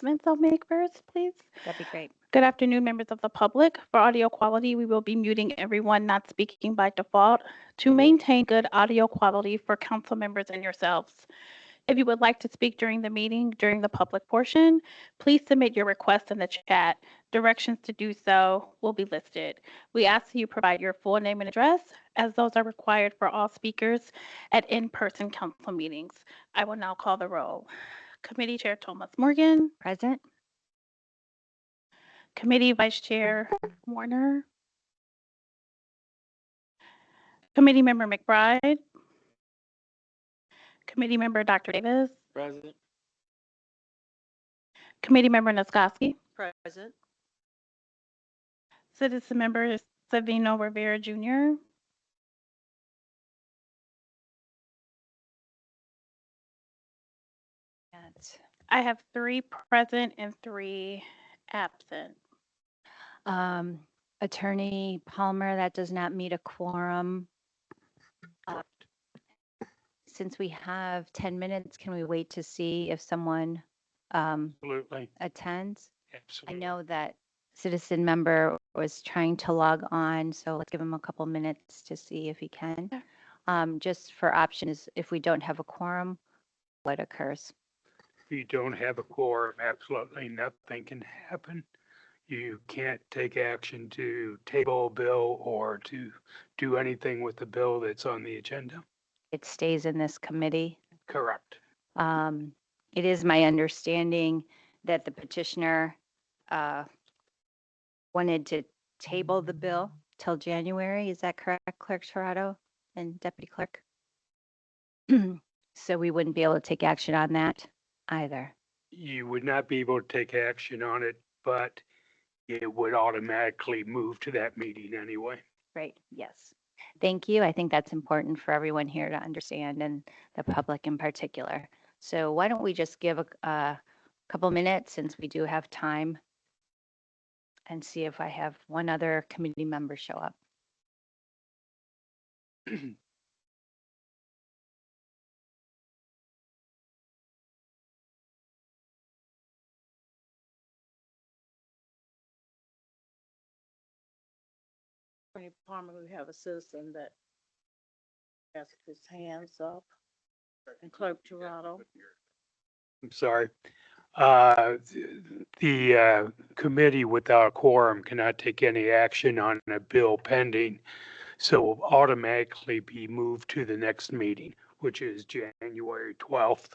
announcements I'll make first, please. That'd be great. Good afternoon, members of the public. For audio quality, we will be muting everyone not speaking by default to maintain good audio quality for council members and yourselves. If you would like to speak during the meeting, during the public portion, please submit your request in the chat. Directions to do so will be listed. We ask that you provide your full name and address, as those are required for all speakers at in-person council meetings. I will now call the roll. Committee Chair Thomas Morgan, Present? Committee Vice Chair Warner, Committee Member McBride, Committee Member Dr. Davis, Present. Committee Member Naskoski, Present. Citizen Member Savino Rivera Jr., Yes. I have 3 present and 3 absent. Attorney Palmer, that does not meet a quorum. Since we have 10 minutes, can we wait to see if someone Absolutely. attends? I Absolutely. know that citizen member was trying to log on, so let's give him a couple minutes to see if he can. Just for options, if we don't have a quorum, what occurs? If you don't have a quorum, absolutely nothing can happen. You can't take action to table a bill or to do anything with the bill that's on the agenda. It stays in this committee. Correct. It is my understanding that the petitioner wanted to table the bill till January. Is that correct, Clerk Torado and Deputy Clerk? So we wouldn't be able to take action on that either. You would not be able to take action on it, but it would automatically move to that meeting anyway. Right, yes. Thank you. I think that's important for everyone here to understand and the public in particular. So why don't we just give a couple minutes since we do have time and see if I have one other committee member show up. Attorney Palmer, we have a citizen that has his hands up. And Clerk Torado. I'm sorry. The committee without a quorum cannot take any action on a bill pending, so will automatically be moved to the next meeting, which is January 12th.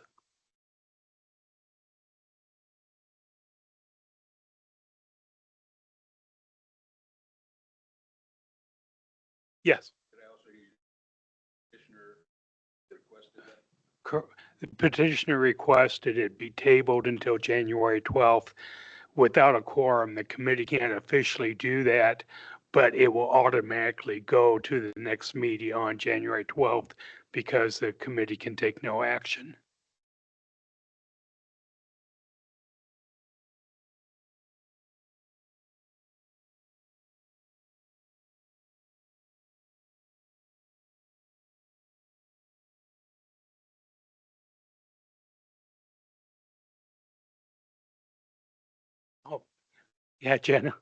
Yes. The petitioner requested it be tabled until January 12th. Without a quorum, the committee can't officially do that, but it will automatically go to the next meeting on January 12th because the committee can take no action. Oh, yeah, Jenna.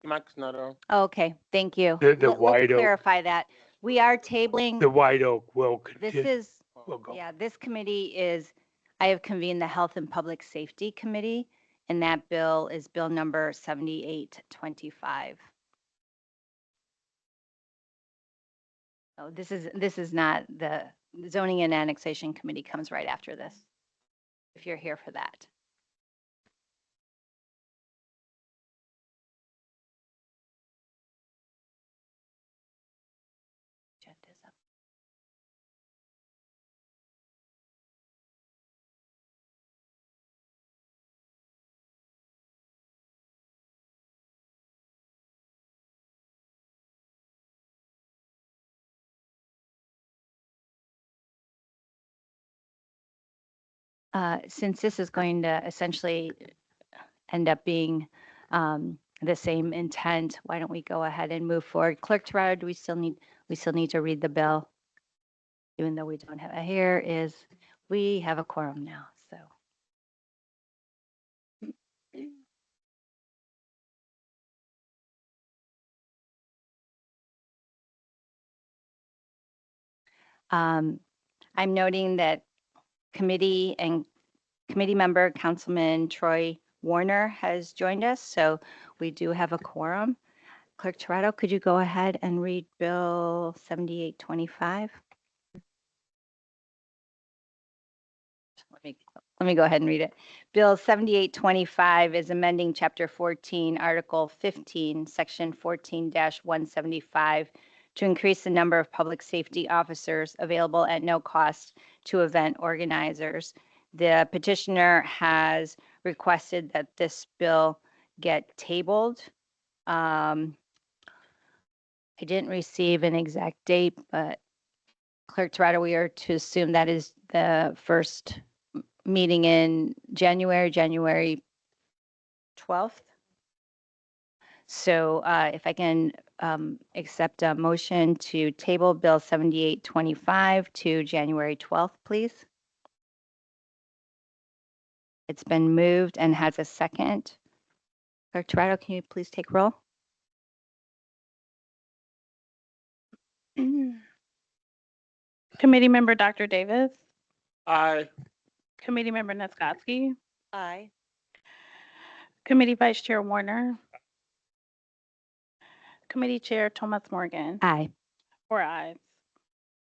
Mic's not on. Okay, thank you. The Let's White Oak. clarify that. We are tabling. The White Oak will This continue. is, Will go. yeah, this committee is, I have convened the Health and Public Safety Committee, and that bill is bill number 7825. Oh, this is not the Zoning and Annexation Committee comes right after this, if you're here for that. Agenda's up. Since this is going to essentially end up being the same intent, why don't we go ahead and move forward? Clerk Torado, do we still need to read the bill? even though we don't have, here is, we have a quorum now, so. I'm noting that committee member Councilman Troy Warner has joined us, so we do have a quorum. Clerk Toretto, could you go ahead and read Bill 7825? Let me go ahead and read it. Bill 7825 is amending Chapter 14, Article 15, Section 14-175 to increase the number of public safety officers available at no cost to event organizers. The petitioner has requested that this bill get tabled. I didn't receive an exact date, but Clerk Toretto, we are to assume that is the first meeting in January 12th. So if I can accept a motion to table Bill 7825 to January 12th, please. It's been moved and has a second. Clerk Toretto, can you please take roll? Committee member Dr. Davis, Aye. Committee member Nescotsky, Aye. Committee Vice Chair Warner, Committee Chair Thomas Morgan. Aye. 4 ayes.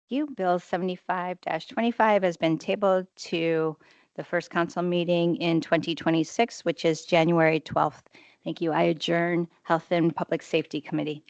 You. Bill 75-25 has been tabled to the first council meeting in 2026, which is January 12th. Thank you. I adjourn Health and Public Safety Committee.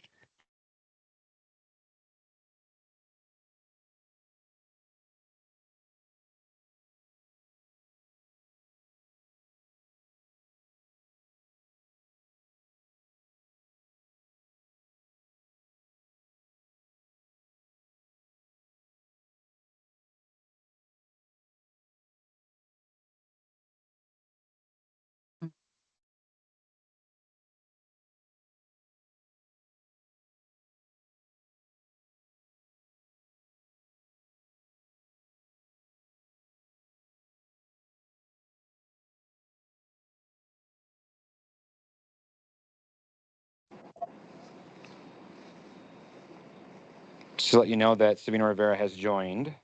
Just to let you know that Sabina Rivera has joined.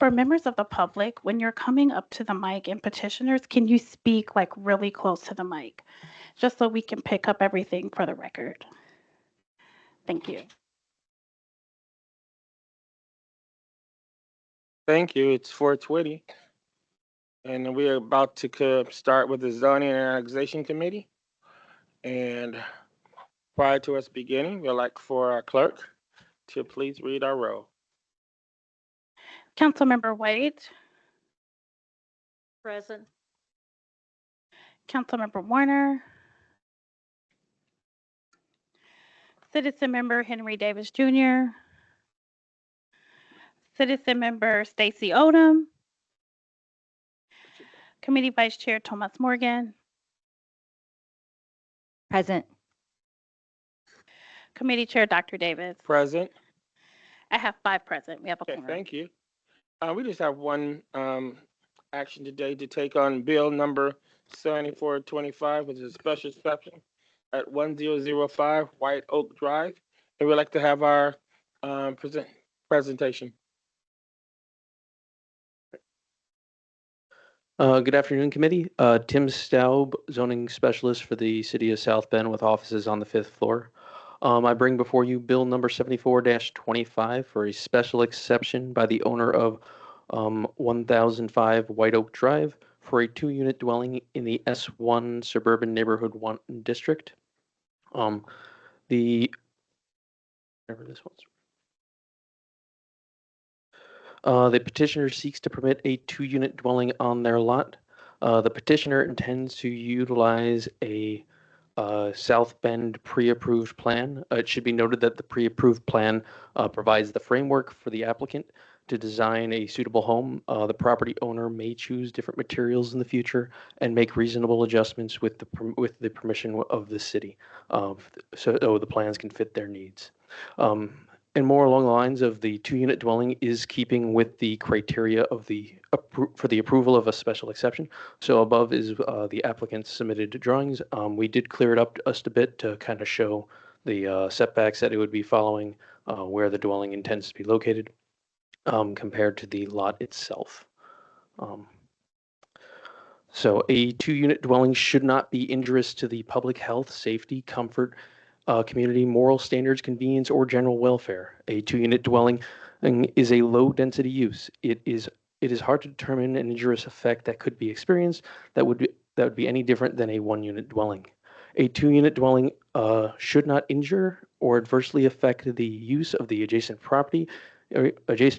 For members of the public, when you're coming up to the mic and petitioners, can you speak like really close to the mic? Just so we can pick up everything for the record. Thank you. Thank you. It's 4:20. And we are about to start with the Zoning and Annexation Committee. And prior to us beginning, we'd like for our clerk to please read our roll. Councilmember White, Present. Councilmember Warner, Citizen Member Henry Davis Jr., Citizen Member Stacy Odom, Committee Vice Chair Thomas Morgan, Present. Committee Chair Dr. Davis. Present. I have 5 present. We have a Okay, quorum. thank you. We just have one action today to take on bill number 7425, which is a special exception at 1005 White Oak Drive. And we'd like to have our presentation. Good afternoon, committee. Tim Staub, zoning specialist for the city of South Bend with offices on the 5th floor. I bring before you bill number 74-25 for a special exception by the owner of 1005 White Oak Drive for a 2-unit dwelling in the S1 Suburban Neighborhood 1 District. Whatever this one's. The petitioner seeks to permit a 2-unit dwelling on their lot. The petitioner intends to utilize a South Bend pre-approved plan. It should be noted that the pre-approved plan provides the framework for the applicant to design a suitable home. The property owner may choose different materials in the future and make reasonable adjustments with the permission of the city, so the plans can fit their needs. And more along the lines of the 2-unit dwelling is keeping with the criteria of for the approval of a special exception. So above is the applicant's submitted drawings. We did clear it up just a bit to kind of show the setbacks that it would be following, where the dwelling intends to be located, compared to the lot itself. So a 2-unit dwelling should not be injurious to the public health, safety, comfort, community, moral standards, convenience, or general welfare. A 2-unit dwelling is a low-density use. It is hard to determine an injurious effect that could be experienced that would be any different than a 1-unit dwelling. A 2-unit dwelling should not injure or adversely affect the use of the adjacent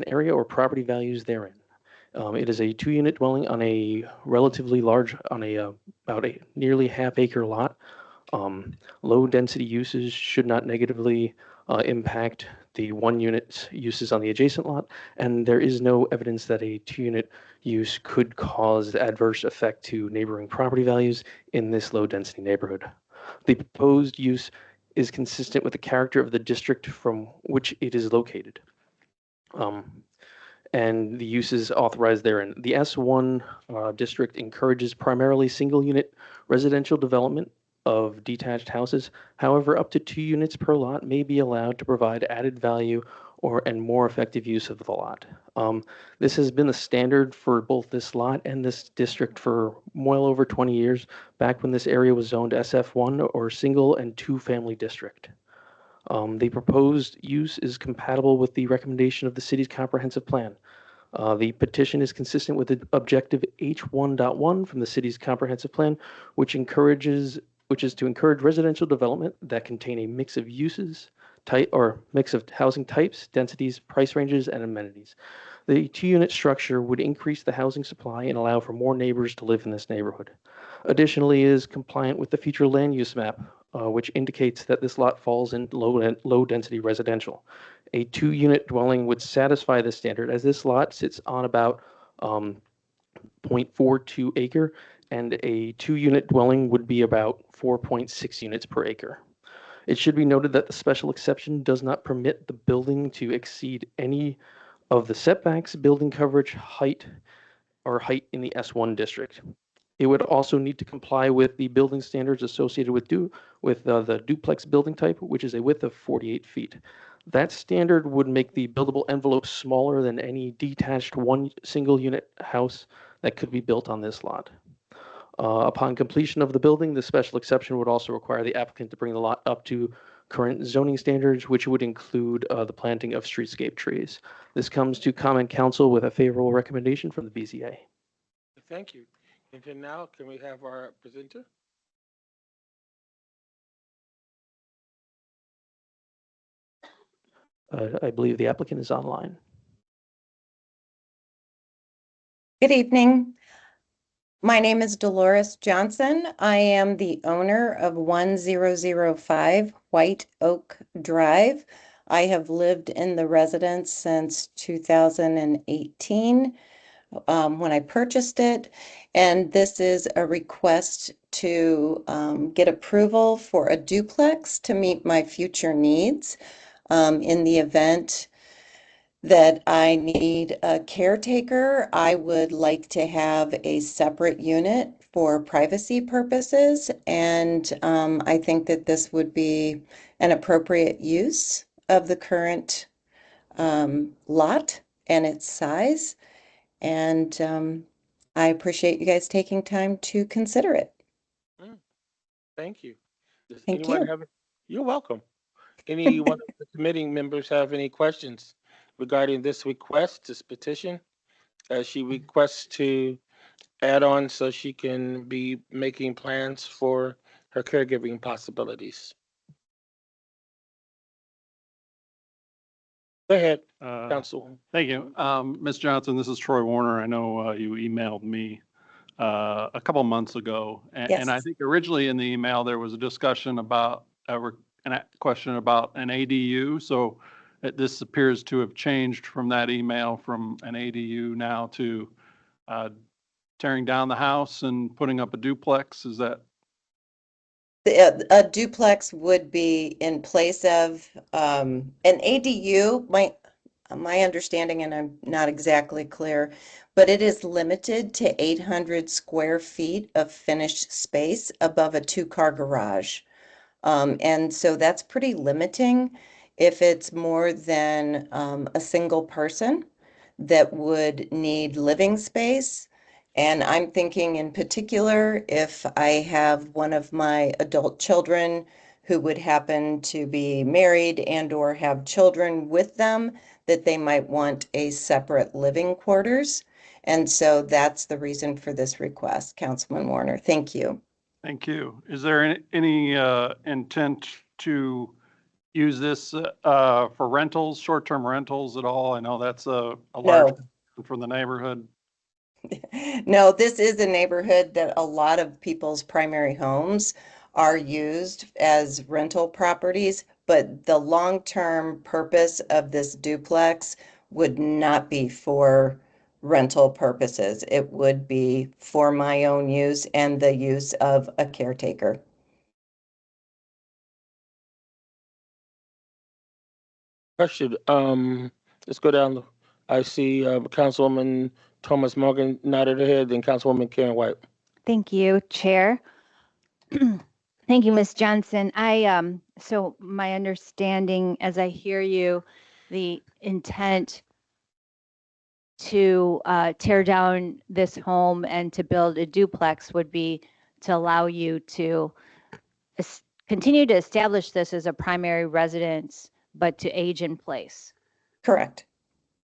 area or property values therein. It is a 2-unit dwelling on a relatively large, about a nearly half-acre lot. Low density uses should not negatively impact the 1-unit uses on the adjacent lot, and there is no evidence that a 2-unit use could cause adverse effect to neighboring property values in this low density neighborhood. The proposed use is consistent with the character of the district from which it is located. And the uses authorized therein. The S1 district encourages primarily single-unit residential development of detached houses. However, up to 2 units per lot may be allowed to provide added value and more effective use of the lot. This has been the standard for both this lot and this district for well over 20 years, back when this area was zoned SF1 or single and 2-family district. The proposed use is compatible with the recommendation of the city's comprehensive plan. The petition is consistent with the objective H1.1 from the city's comprehensive plan, which is to encourage residential development that contain a mix of uses, mix of housing types, densities, price ranges, and amenities. The 2-unit structure would increase the housing supply and allow for more neighbors to live in this neighborhood. Additionally, it is compliant with the future land use map, which indicates that this lot falls in low density residential. A 2-unit dwelling would satisfy this standard, as this lot sits on about 0.42 acre, and a 2-unit dwelling would be about 4.6 units per acre. It should be noted that the special exception does not permit the building to exceed any of the setbacks, building coverage, height in the S1 district. It would also need to comply with the building standards associated with the duplex building type, which is a width of 48 feet. That standard would make the buildable envelope smaller than any detached single-unit house that could be built on this lot. Upon completion of the building, the special exception would also require the applicant to bring the lot up to current zoning standards, which would include the planting of streetscape trees. This comes to Common Council with a favorable recommendation from the BZA. Thank you. And then now, can we have our presenter? I believe the applicant is online. Good evening. My name is Dolores Johnson. I am the owner of 1005 White Oak Drive. I have lived in the residence since 2018 when I purchased it. And this is a request to get approval for a duplex to meet my future needs in the event that I need a caretaker. I would like to have a separate unit for privacy purposes, and I think that this would be an appropriate use of the current lot and its size. And I appreciate you guys taking time to consider it. Thank you. Does Thank anyone you. have? You're welcome. Anyone of the committee members have any questions regarding this request, this petition? As she requests to add on so she can be making plans for her caregiving possibilities. Go ahead, Council. Thank you. Ms. Johnson, this is Troy Warner. I know you emailed me a couple months ago. And I Yes. think originally in the email, there was a discussion about, a question about an ADU. So this appears to have changed from that email from an ADU now to tearing down the house and putting up a duplex. Is that? A duplex would be in place of an ADU. My understanding, and I'm not exactly clear, but it is limited to 800 square feet of finished space above a two-car garage. And so that's pretty limiting if it's more than a single person that would need living space. And I'm thinking in particular, if I have one of my adult children who would happen to be married and or have children with them, that they might want a separate living quarters. And so that's the reason for this request, Councilman Warner. Thank you. Thank you. Is there any intent to use this for rentals, short-term rentals at all? I know that's a large No. concern for the neighborhood. No, this is a neighborhood that a lot of people's primary homes are used as rental properties, but the long-term purpose of this duplex would not be for rental purposes. It would be for my own use and the use of a caretaker. Question, let's go down. I see Councilwoman Thomas Morgan nodded her head, then Councilwoman Karen White. Thank you, Chair. Thank you, Ms. Johnson. So my understanding, as I hear you, the intent to tear down this home and to build a duplex would be to allow you to continue to establish this as a primary residence, but to age in place Correct.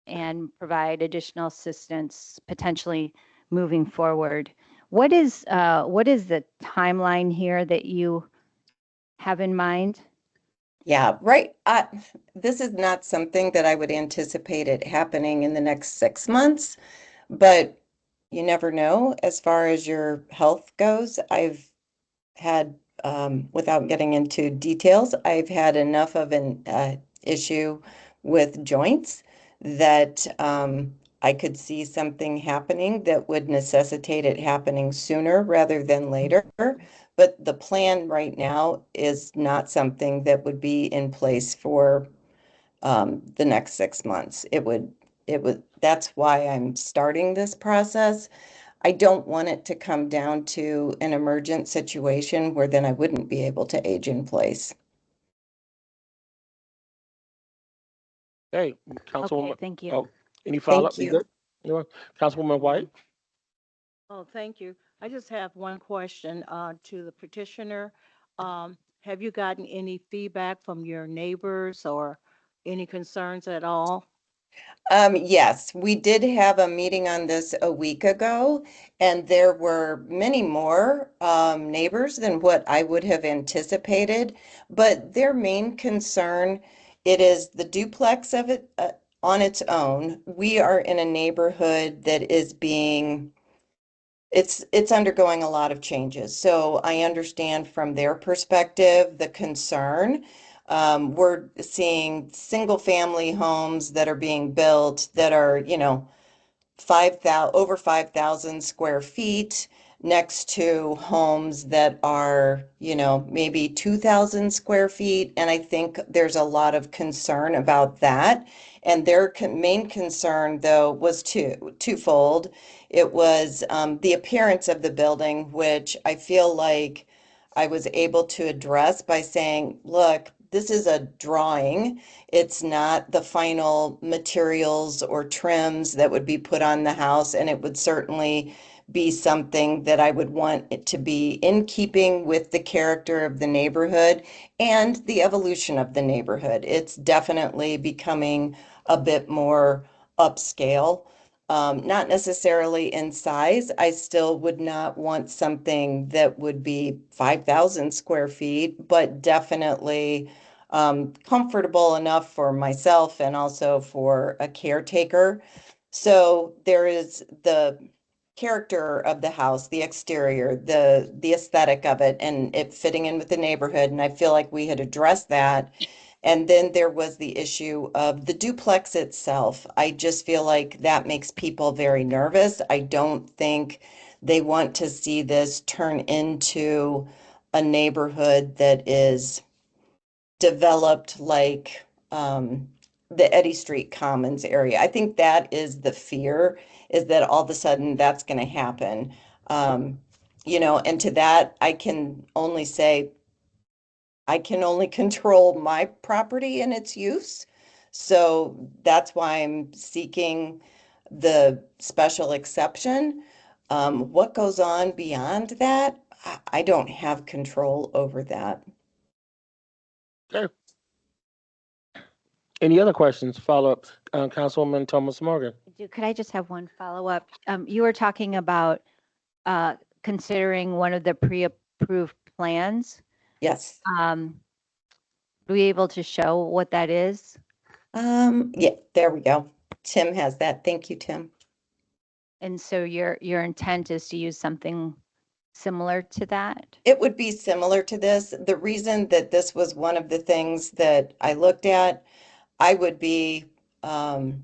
and provide additional assistance potentially moving forward. What is the timeline here that you have in mind? Yeah, right. This is not something that I would anticipate it happening in the next 6 months, but you never know as far as your health goes. I've had, without getting into details, I've had enough of an issue with joints that I could see something happening that would necessitate it happening sooner rather than later. But the plan right now is not something that would be in place for the next 6 months. That's why I'm starting this process. I don't want it to come down to an emergent situation where then I wouldn't be able to age in place. Hey, Okay, Councilwoman, thank you. oh, any follow-up? Thank you. Good? You know, Councilwoman White? Oh, thank you. I just have one question to the petitioner. Have you gotten any feedback from your neighbors or any concerns at all? Yes, we did have a meeting on this a week ago, and there were many more neighbors than what I would have anticipated. But their main concern, it is the duplex of it on its own. We are in a neighborhood that is being It's undergoing a lot of changes. So I understand from their perspective the concern. We're seeing single family homes that are being built that are, 5,000, over 5,000 square feet next to homes that are, maybe 2,000 square feet. And I think there's a lot of concern about that. And their main concern, though, was twofold. It was the appearance of the building, which I feel like I was able to address by saying, look, this is a drawing. It's not the final materials or trims that would be put on the house, and it would certainly be something that I would want it to be in keeping with the character of the neighborhood and the evolution of the neighborhood. It's definitely becoming a bit more upscale. Not necessarily in size. I still would not want something that would be 5,000 square feet, but definitely comfortable enough for myself and also for a caretaker. So there is the character of the house, the exterior, the aesthetic of it, and it fitting in with the neighborhood. And I feel like we had addressed that. And then there was the issue of the duplex itself. I just feel like that makes people very nervous. I don't think they want to see this turn into a neighborhood that is developed like the Eddy Street Commons area. I think that is the fear, is that all of a sudden that's going to happen. And to that, I can only say, I can only control my property and its use. So that's why I'm seeking the special exception. What goes on beyond that, I don't have control over that. Okay. Any other questions? Follow-up, Councilwoman Thomas Morgan. Could I just have one follow-up? You were talking about considering one of the pre-approved plans. Yes. Are we able to show what that is? Yeah, there we go. Tim has that. Thank you, Tim. And so your intent is to use something similar to that? It would be similar to this. The reason that this was one of the things that I looked at, I would be on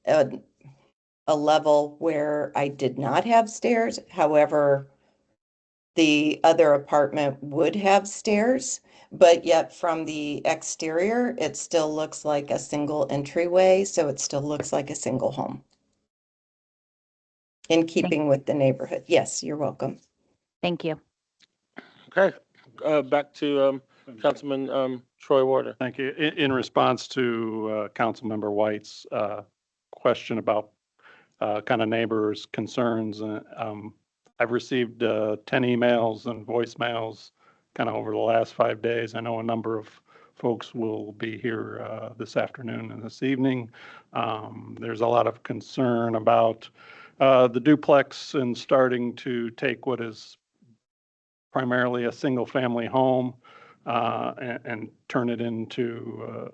a level where I did not have stairs. However, the other apartment would have stairs, but yet from the exterior, it still looks like a single entryway, so it still looks like a single home. In keeping with the neighborhood. Yes, you're welcome. Thank you. Okay, back to Councilman Troy Warder. Thank you. In response to Councilmember White's question about kind of neighbors' concerns, I've received 10 emails and voicemails kind of over the last 5 days. I know a number of folks will be here this afternoon and this evening. There's a lot of concern about the duplex and starting to take what is primarily a single-family home and turn it into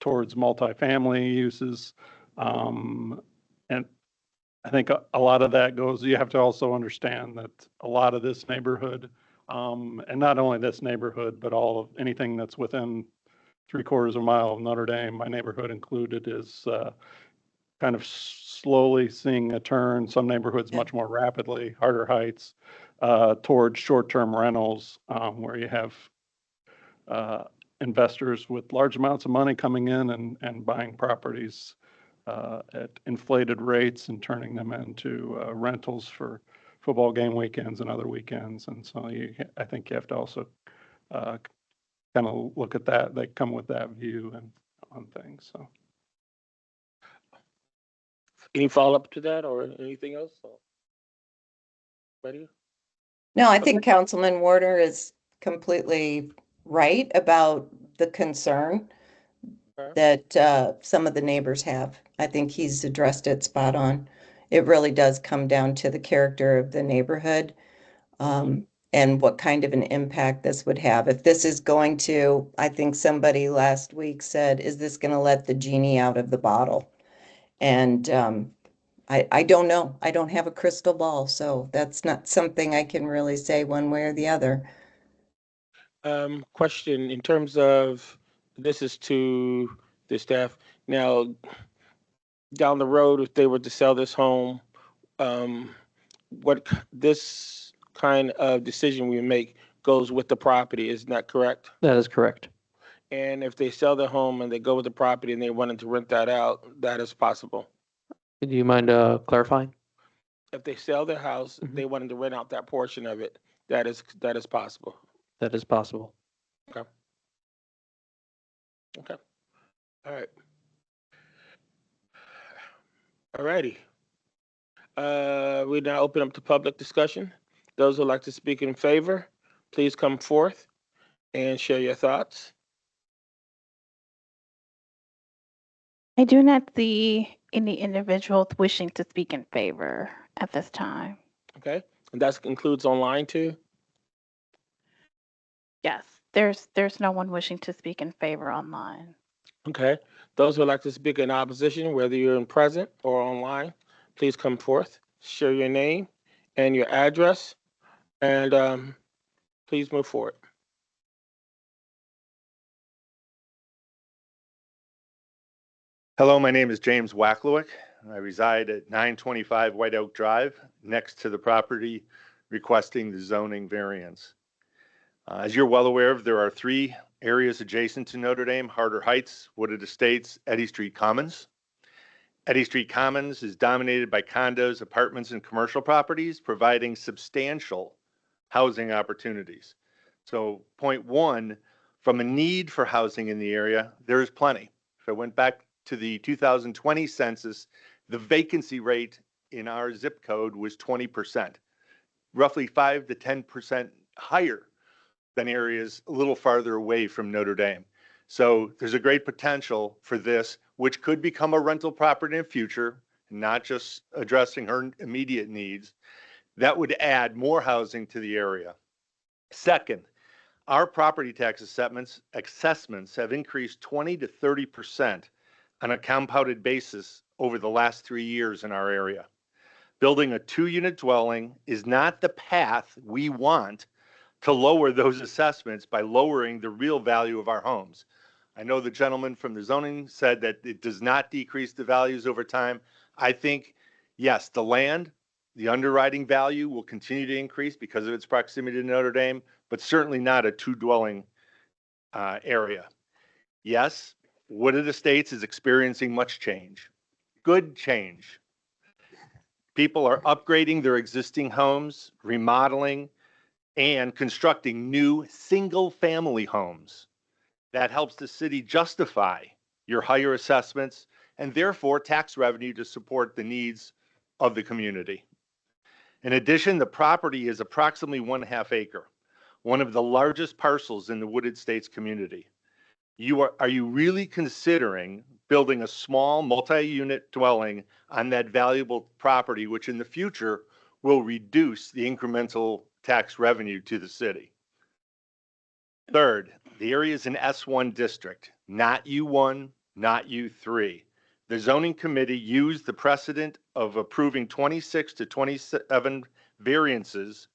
towards multifamily uses. And I think a lot of that goes, you have to also understand that a lot of this neighborhood, and not only this neighborhood, but all of anything that's within 3/4 of a mile of Notre Dame, my neighborhood included, is kind of slowly seeing a turn, some neighborhoods much more rapidly, Harder Heights, towards short-term rentals, where you have investors with large amounts of money coming in and buying properties at inflated rates and turning them into rentals for football game weekends and other weekends. And so I think you have to also kind of look at that. They come with that view and on things. So. Any follow-up to that or anything else? Ready? No, I think Councilman Warder is completely right about the concern that some of the neighbors have. I think he's addressed it spot on. It really does come down to the character of the neighborhood, and what kind of an impact this would have. If this is going to, I think somebody last week said, is this going to let the genie out of the bottle? And I don't know. I don't have a crystal ball, so that's not something I can really say one way or the other. Question in terms of, this is to the staff. Now, down the road, if they were to sell this home, this kind of decision we make goes with the property, isn't that correct? That is correct. And if they sell their home and they go with the property and they wanted to rent that out, that is possible. Do you mind clarifying? If they sell their house, Mhm. they wanted to rent out that portion of it, that is possible. That is possible. Okay. All right. All righty. We now open up to public discussion. Those who'd like to speak in favor, please come forth and share your thoughts. I do not see any individuals wishing to speak in favor at this time. Okay, and that includes online too? Yes, there's no one wishing to speak in favor online. Okay, those who would like to speak in opposition, whether you're in present or online, please come forth, share your name and your address, and please move forward. Hello, my name is James Wacklewick. I reside at 925 White Oak Drive, next to the property requesting the zoning variance. As you're well aware of, there are 3 areas adjacent to Notre Dame: Harder Heights, Wooded Estates, Eddy Street Commons. Eddy Street Commons is dominated by condos, apartments, and commercial properties, providing substantial housing opportunities. So point 1, from a need for housing in the area, there is plenty. If I went back to the 2020 census, the vacancy rate in our zip code was 20%, roughly 5 to 10% higher than areas a little farther away from Notre Dame. So there's a great potential for this, which could become a rental property in the future, not just addressing her immediate needs. That would add more housing to the area. Second, our property tax assessments have increased 20 to 30% on a compounded basis over the last 3 years in our area. Building a 2-unit dwelling is not the path we want to lower those assessments by lowering the real value of our homes. I know the gentleman from the zoning said that it does not decrease the values over time. I think, yes, the land, the underwriting value will continue to increase because of its proximity to Notre Dame, but certainly not a 2-dwelling area. Yes, Wooded Estates is experiencing much change, good change. People are upgrading their existing homes, remodeling, and constructing new single-family homes. That helps the city justify your higher assessments and therefore tax revenue to support the needs of the community. In addition, the property is approximately 1.5 acre, one of the largest parcels in the Wooded Estates community. Are you really considering building a small multi-unit dwelling on that valuable property, which in the future will reduce the incremental tax revenue to the city? Third, the area is an S1 district, not U1, not U3. The zoning committee used the precedent of approving 26 to 27 variances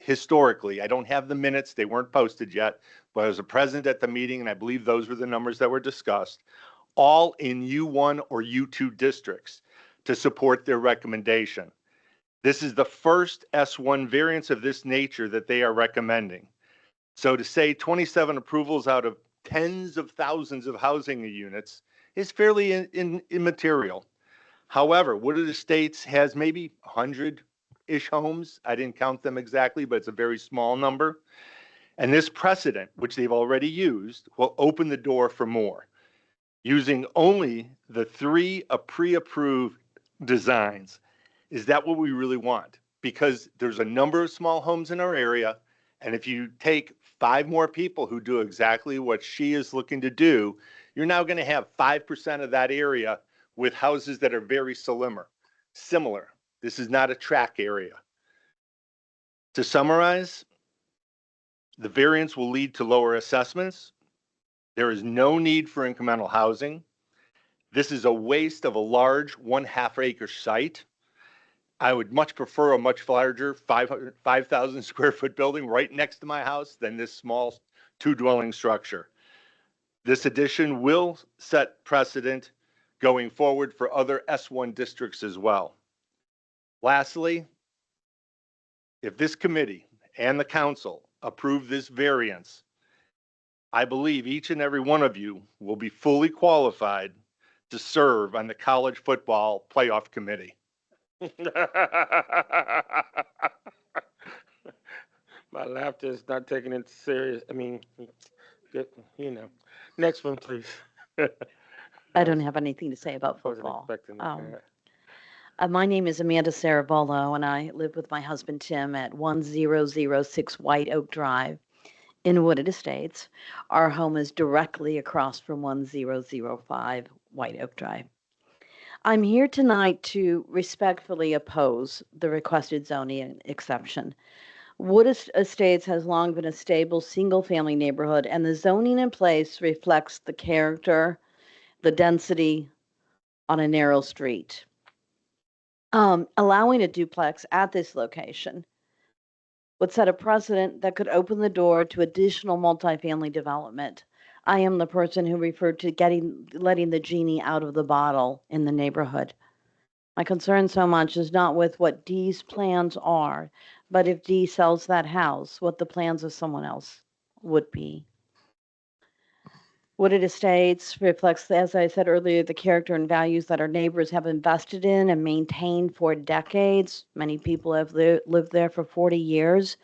historically. I don't have the minutes, they weren't posted yet, but I was present at the meeting and I believe those were the numbers that were discussed, all in U1 or U2 districts to support their recommendation. This is the first S1 variance of this nature that they are recommending. So to say 27 approvals out of tens of thousands of housing units is fairly immaterial. However, Wooded Estates has maybe 100-ish homes. I didn't count them exactly, but it's a very small number. And this precedent, which they've already used, will open the door for more. Using only the 3 pre-approved designs, is that what we really want? Because there's a number of small homes in our area, and if you take 5 more people who do exactly what she is looking to do, you're now going to have 5% of that area with houses that are very similar. This is not a track area. To summarize, the variance will lead to lower assessments. There is no need for incremental housing. This is a waste of a large 1/2 acre site. I would much prefer a much larger 5,000 square foot building right next to my house than this small 2-dwelling structure. This addition will set precedent going forward for other S1 districts as well. Lastly, if this committee and the council approve this variance, I believe each and every one of you will be fully qualified to serve on the college football playoff committee. My laughter is not taking it serious. I mean, good, you know. Next one, please. I don't have anything to say about Wasn't football. expecting Um, that. My name is Amanda Sarabollo, and I live with my husband Tim at 1006 White Oak Drive in Wooded Estates. Our home is directly across from 1005 White Oak Drive. I'm here tonight to respectfully oppose the requested zoning exception. Wooded Estates has long been a stable, single-family neighborhood, and the zoning in place reflects the character, the density on a narrow street. Allowing a duplex at this location would set a precedent that could open the door to additional multifamily development. I am the person who referred to letting the genie out of the bottle in the neighborhood. My concern so much is not with what Dee's plans are, but if Dee sells that house, what the plans of someone else would be. Wooded Estates reflects, as I said earlier, the character and values that our neighbors have invested in and maintained for decades. Many people have lived there for 40 years.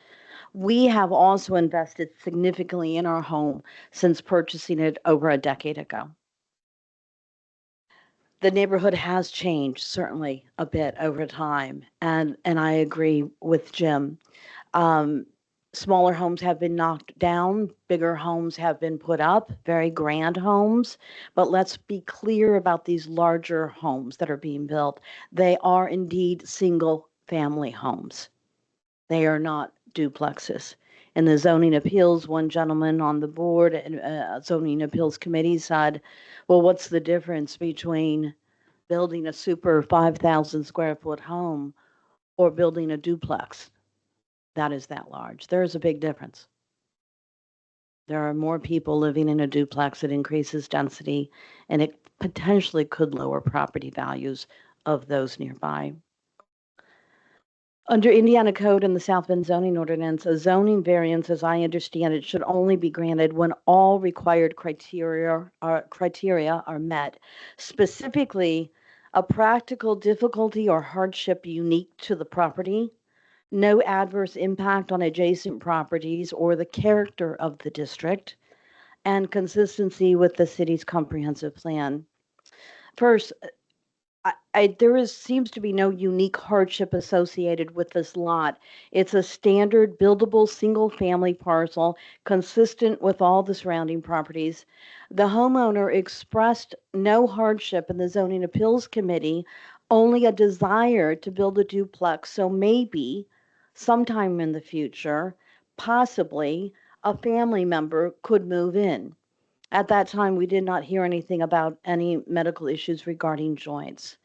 We have also invested significantly in our home since purchasing it over a decade ago. The neighborhood has changed certainly a bit over time, and I agree with Jim. Smaller homes have been knocked down, bigger homes have been put up, very grand homes. But let's be clear about these larger homes that are being built. They are indeed single family homes. They are not duplexes. In the zoning appeals, one gentleman on the board and zoning appeals committee said, well, what's the difference between building a super 5,000 square foot home or building a duplex that is that large? There is a big difference. There are more people living in a duplex. It increases density, and it potentially could lower property values of those nearby. Under Indiana Code and the South Bend zoning ordinance, a zoning variance, as I understand it, should only be granted when all required criteria are met. Specifically, a practical difficulty or hardship unique to the property, no adverse impact on adjacent properties or the character of the district, and consistency with the city's comprehensive plan. First, seems to be no unique hardship associated with this lot. It's a standard buildable single-family parcel consistent with all the surrounding properties. The homeowner expressed no hardship in the zoning appeals committee, only a desire to build a duplex. So maybe sometime in the future, possibly a family member could move in. At that time, we did not hear anything about any medical issues regarding joints.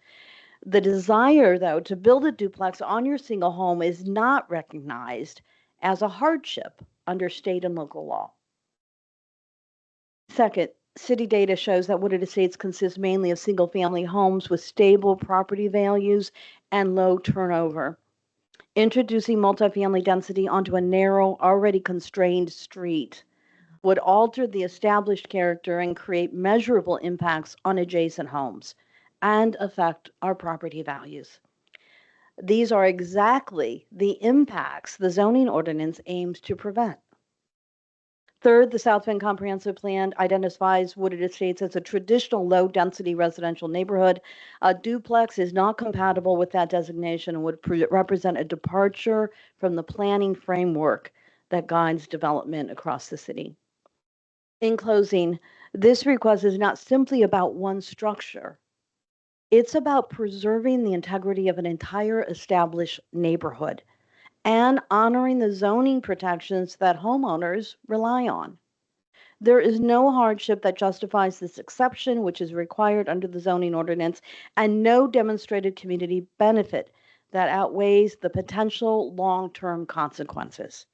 The desire, though, to build a duplex on your single home is not recognized as a hardship under state and local law. Second, city data shows that Wooded Estates consists mainly of single-family homes with stable property values and low turnover. Introducing multifamily density onto a narrow, already constrained street would alter the established character and create measurable impacts on adjacent homes and affect our property values. These are exactly the impacts the zoning ordinance aims to prevent. Third, the South Bend Comprehensive Plan identifies Wooded Estates as a traditional low-density residential neighborhood. A duplex is not compatible with that designation and would represent a departure from the planning framework that guides development across the city. In closing, this request is not simply about one structure. It's about preserving the integrity of an entire established neighborhood and honoring the zoning protections that homeowners rely on. There is no hardship that justifies this exception, which is required under the zoning ordinance, and no demonstrated community benefit that outweighs the potential long-term consequences.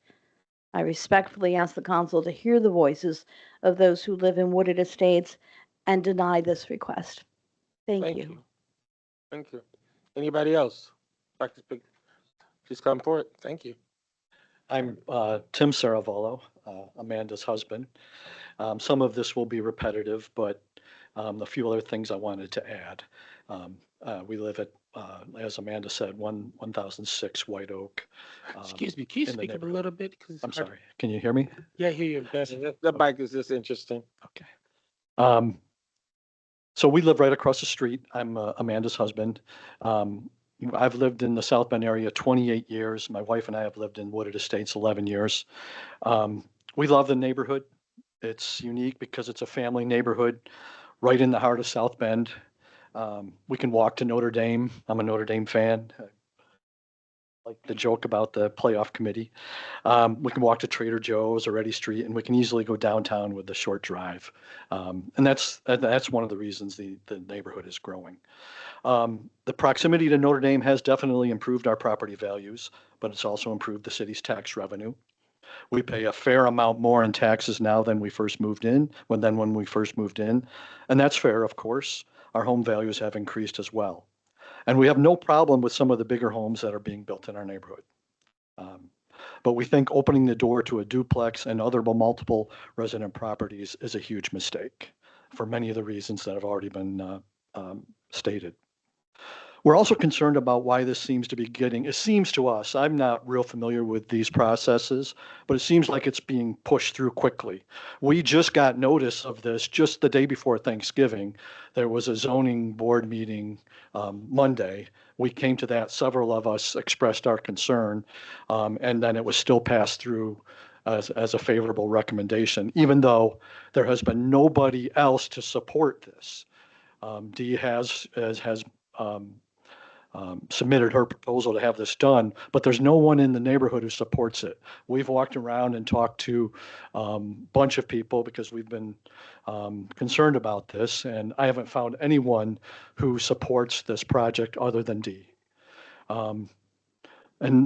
I respectfully ask the council to hear the voices of those who live in wooded estates and deny this request. Thank you. Thank you. Anybody else? Like to speak? Please come forward. Thank you. I'm Tim Saravolo, Amanda's husband. Some of this will be repetitive, but a few other things I wanted to add. We live at, as Amanda said, 1006 White Oak. Excuse me, can you in the speak up a neighborhood. little bit? 'Cause it's I'm hard- sorry, can you hear me? Yeah, I hear you better. The mic is just interesting. Okay. So we live right across the street. I'm Amanda's husband. I've lived in the South Bend area 28 years. My wife and I have lived in Wooded Estates 11 years. We love the neighborhood. It's unique because it's a family neighborhood right in the heart of South Bend. We can walk to Notre Dame. I'm a Notre Dame fan. I like the joke about the playoff committee. We can walk to Trader Joe's or Eddy Street, and we can easily go downtown with a short drive. And that's one of the reasons the neighborhood is growing. The proximity to Notre Dame has definitely improved our property values, but it's also improved the city's tax revenue. We pay a fair amount more in taxes now than when we first moved in. And that's fair, of course. Our home values have increased as well. And we have no problem with some of the bigger homes that are being built in our neighborhood. But we think opening the door to a duplex and other multiple resident properties is a huge mistake for many of the reasons that have already been stated. We're also concerned about why this seems to be it seems to us, I'm not real familiar with these processes, but it seems like it's being pushed through quickly. We just got notice of this just the day before Thanksgiving. There was a zoning board meeting Monday. We came to that, several of us expressed our concern, and then it was still passed through as a favorable recommendation, even though there has been nobody else to support this. Dee has submitted her proposal to have this done, but there's no one in the neighborhood who supports it. We've walked around and talked to a bunch of people because we've been concerned about this, and I haven't found anyone who supports this project other than Dee. And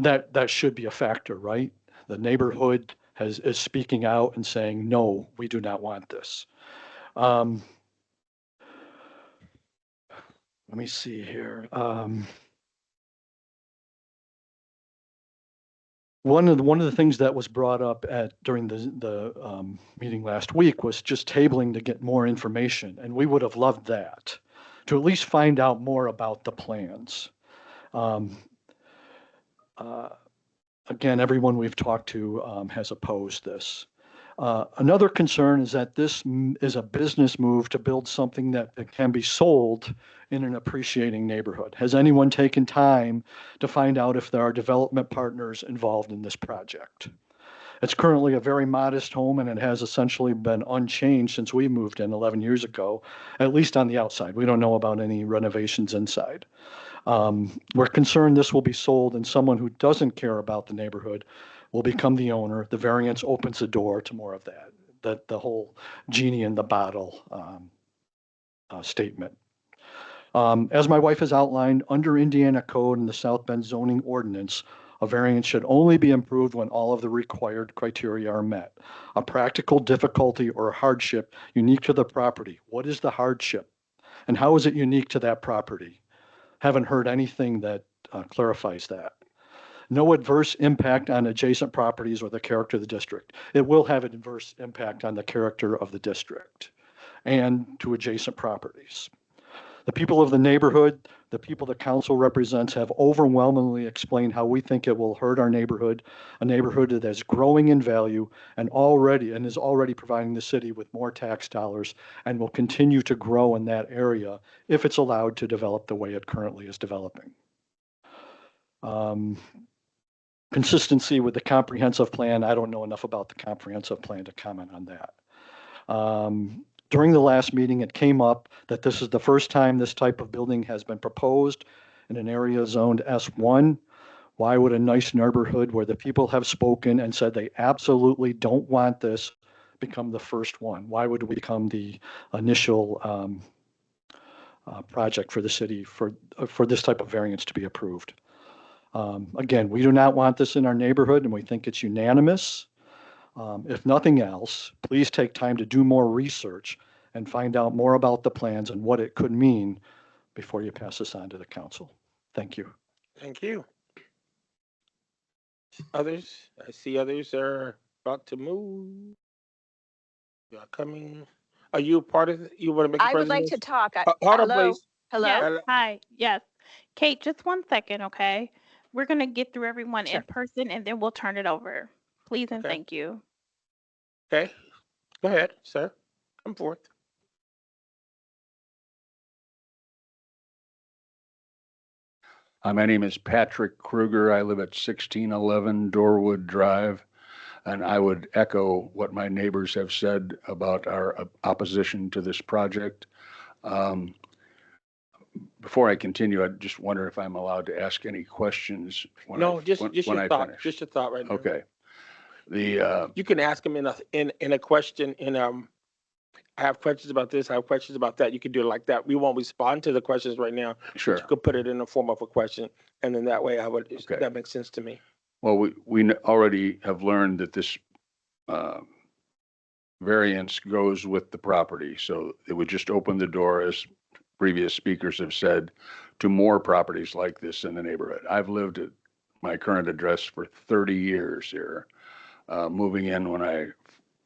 that should be a factor, right? The neighborhood is speaking out and saying, no, we do not want this. Let me see here. One of the things that was brought up during the meeting last week was just tabling to get more information, and we would have loved that, to at least find out more about the plans. Again, everyone we've talked to has opposed this. Another concern is that this is a business move to build something that can be sold in an appreciating neighborhood. Has anyone taken time to find out if there are development partners involved in this project? It's currently a very modest home, and it has essentially been unchanged since we moved in 11 years ago, at least on the outside. We don't know about any renovations inside. We're concerned this will be sold and someone who doesn't care about the neighborhood will become the owner. The variance opens the door to more of that, the whole genie in the bottle statement. As my wife has outlined, under Indiana code and the South Bend zoning ordinance, a variance should only be improved when all of the required criteria are met. A practical difficulty or hardship unique to the property. What is the hardship? And how is it unique to that property? Haven't heard anything that clarifies that. No adverse impact on adjacent properties or the character of the district. It will have an adverse impact on the character of the district and to adjacent properties. The people of the neighborhood, the people the council represents, have overwhelmingly explained how we think it will hurt our neighborhood, a neighborhood that is growing in value and is already providing the city with more tax dollars and will continue to grow in that area if it's allowed to develop the way it currently is developing. Consistency with the comprehensive plan. I don't know enough about the comprehensive plan to comment on that. During the last meeting, it came up that this is the first time this type of building has been proposed in an area zoned S1. Why would a nice neighborhood where the people have spoken and said they absolutely don't want this become the first one? Why would we become the initial project for the city for this type of variance to be approved? Again, we do not want this in our neighborhood, and we think it's unanimous. If nothing else, please take time to do more research and find out more about the plans and what it could mean before you pass this on to the council. Thank you. Thank you. Others, I see others are about to move. You are coming. Are you part of, you want to make a I would like to presentation? talk. Hold on, Hello? please. Hello? Yes, Hello? hi, yes. Kate, just one second, okay? We're gonna get through everyone in Sure. person and then we'll turn it over. Please and Okay. thank you. Okay, go ahead, sir. Come forth. Hi, my name is Patrick Kruger. I live at 1611 Dorwood Drive, and I would echo what my neighbors have said about our opposition to this project. Before I continue, I just wonder if I'm allowed to ask any questions when No, I, just when your I thought, finish. just your thought right now. Okay. The, You can ask them in a question I have questions about this, I have questions about that. You can do it like that. We won't respond to the questions right now. sure. You could put it in the form of a question, and then that way Okay. that makes sense to me. Well, we already have learned that this variance goes with the property, so it would just open the door, as previous speakers have said, to more properties like this in the neighborhood. I've lived at my current address for 30 years here, moving in when I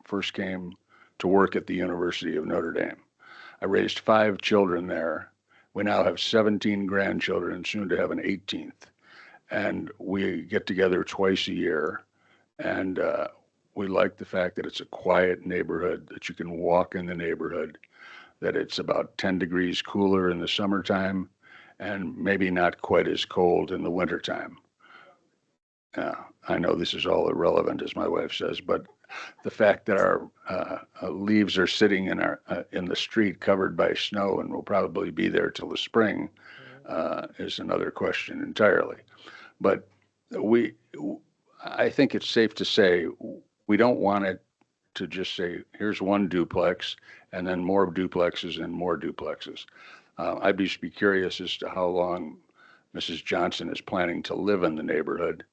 first came to work at the University of Notre Dame. I raised 5 children there. We now have 17 grandchildren, soon to have an 18th. And we get together twice a year. And we like the fact that it's a quiet neighborhood, that you can walk in the neighborhood, that it's about 10 degrees cooler in the summertime and maybe not quite as cold in the wintertime. I know this is all irrelevant, as my wife says, but the fact that our leaves are sitting in the street covered by snow and will probably be there till the spring is another question entirely. But I think it's safe to say we don't want it to just say, here's one duplex and then more duplexes and more duplexes. I'd be curious as to how long Mrs. Johnson is planning to live in the neighborhood,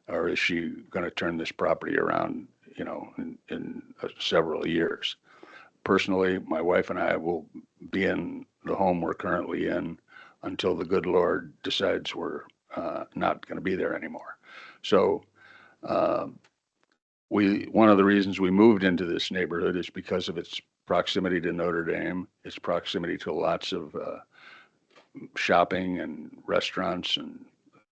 or is she going to turn this property around, in several years? Personally, my wife and I will be in the home we're currently in until the good Lord decides we're not going to be there anymore. So one of the reasons we moved into this neighborhood is because of its proximity to Notre Dame, its proximity to lots of shopping and restaurants and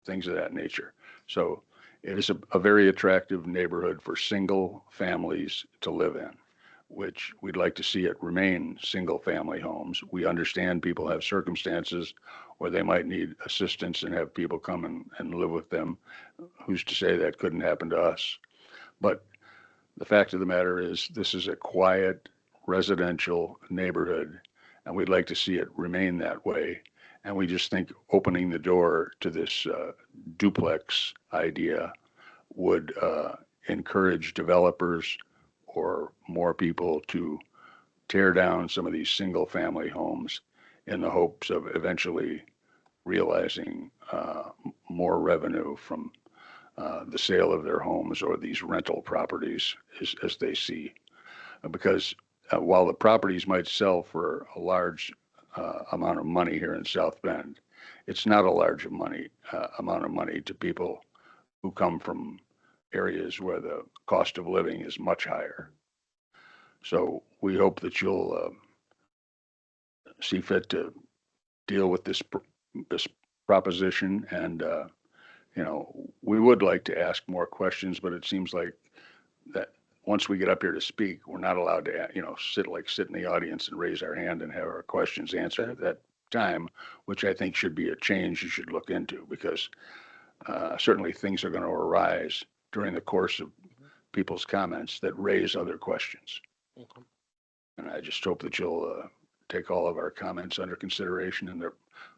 things of that nature. So it is a very attractive neighborhood for single families to live in, which we'd like to see it remain single family homes. We understand people have circumstances where they might need assistance and have people come and live with them. Who's to say that couldn't happen to us? But the fact of the matter is, this is a quiet residential neighborhood, and we'd like to see it remain that way. And we just think opening the door to this duplex idea would encourage developers or more people to tear down some of these single family homes in the hopes of eventually realizing more revenue from the sale of their homes or these rental properties as they see. Because while the properties might sell for a large amount of money here in South Bend, it's not a large amount of money to people who come from areas where the cost of living is much higher. So we hope that you'll see fit to deal with this proposition. And, we would like to ask more questions, but it seems like that once we get up here to speak, we're not allowed to, sit in the audience and raise our hand and have our questions answered at that time, which I think should be a change you should look into, because certainly things are going to arise during the course of people's comments that raise other questions. Okay. And I just hope that you'll take all of our comments under consideration, and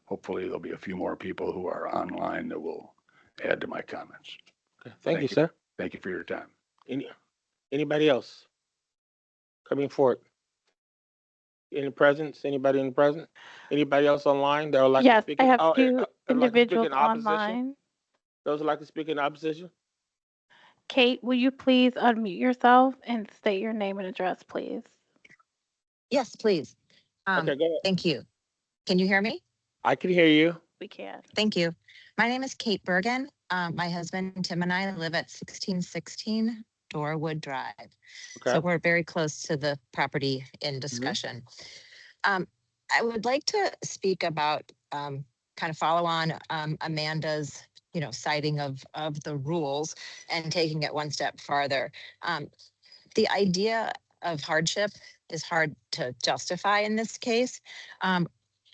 hopefully there'll be a few more people who are online that will add to my comments. Okay. Thank you, sir. Thank you for your time. Anybody else? coming forward? Any presence? Anybody in the present? Anybody else online that would like to Yes, speak? I have that would two like to speak individuals in opposition? online. Those would like to speak in opposition? Kate, will you please unmute yourself and state your name and address, please? Yes, please. Okay, go ahead. Thank you. Can you hear me? I can hear you. We can. Thank you. My name is Kate Bergen. My husband Tim and I live at 1616 Doorwood Drive. So Okay. we're very close to the property in discussion. I would like to speak about kind of follow on Amanda's citing of the rules and taking it one step farther. The idea of hardship is hard to justify in this case.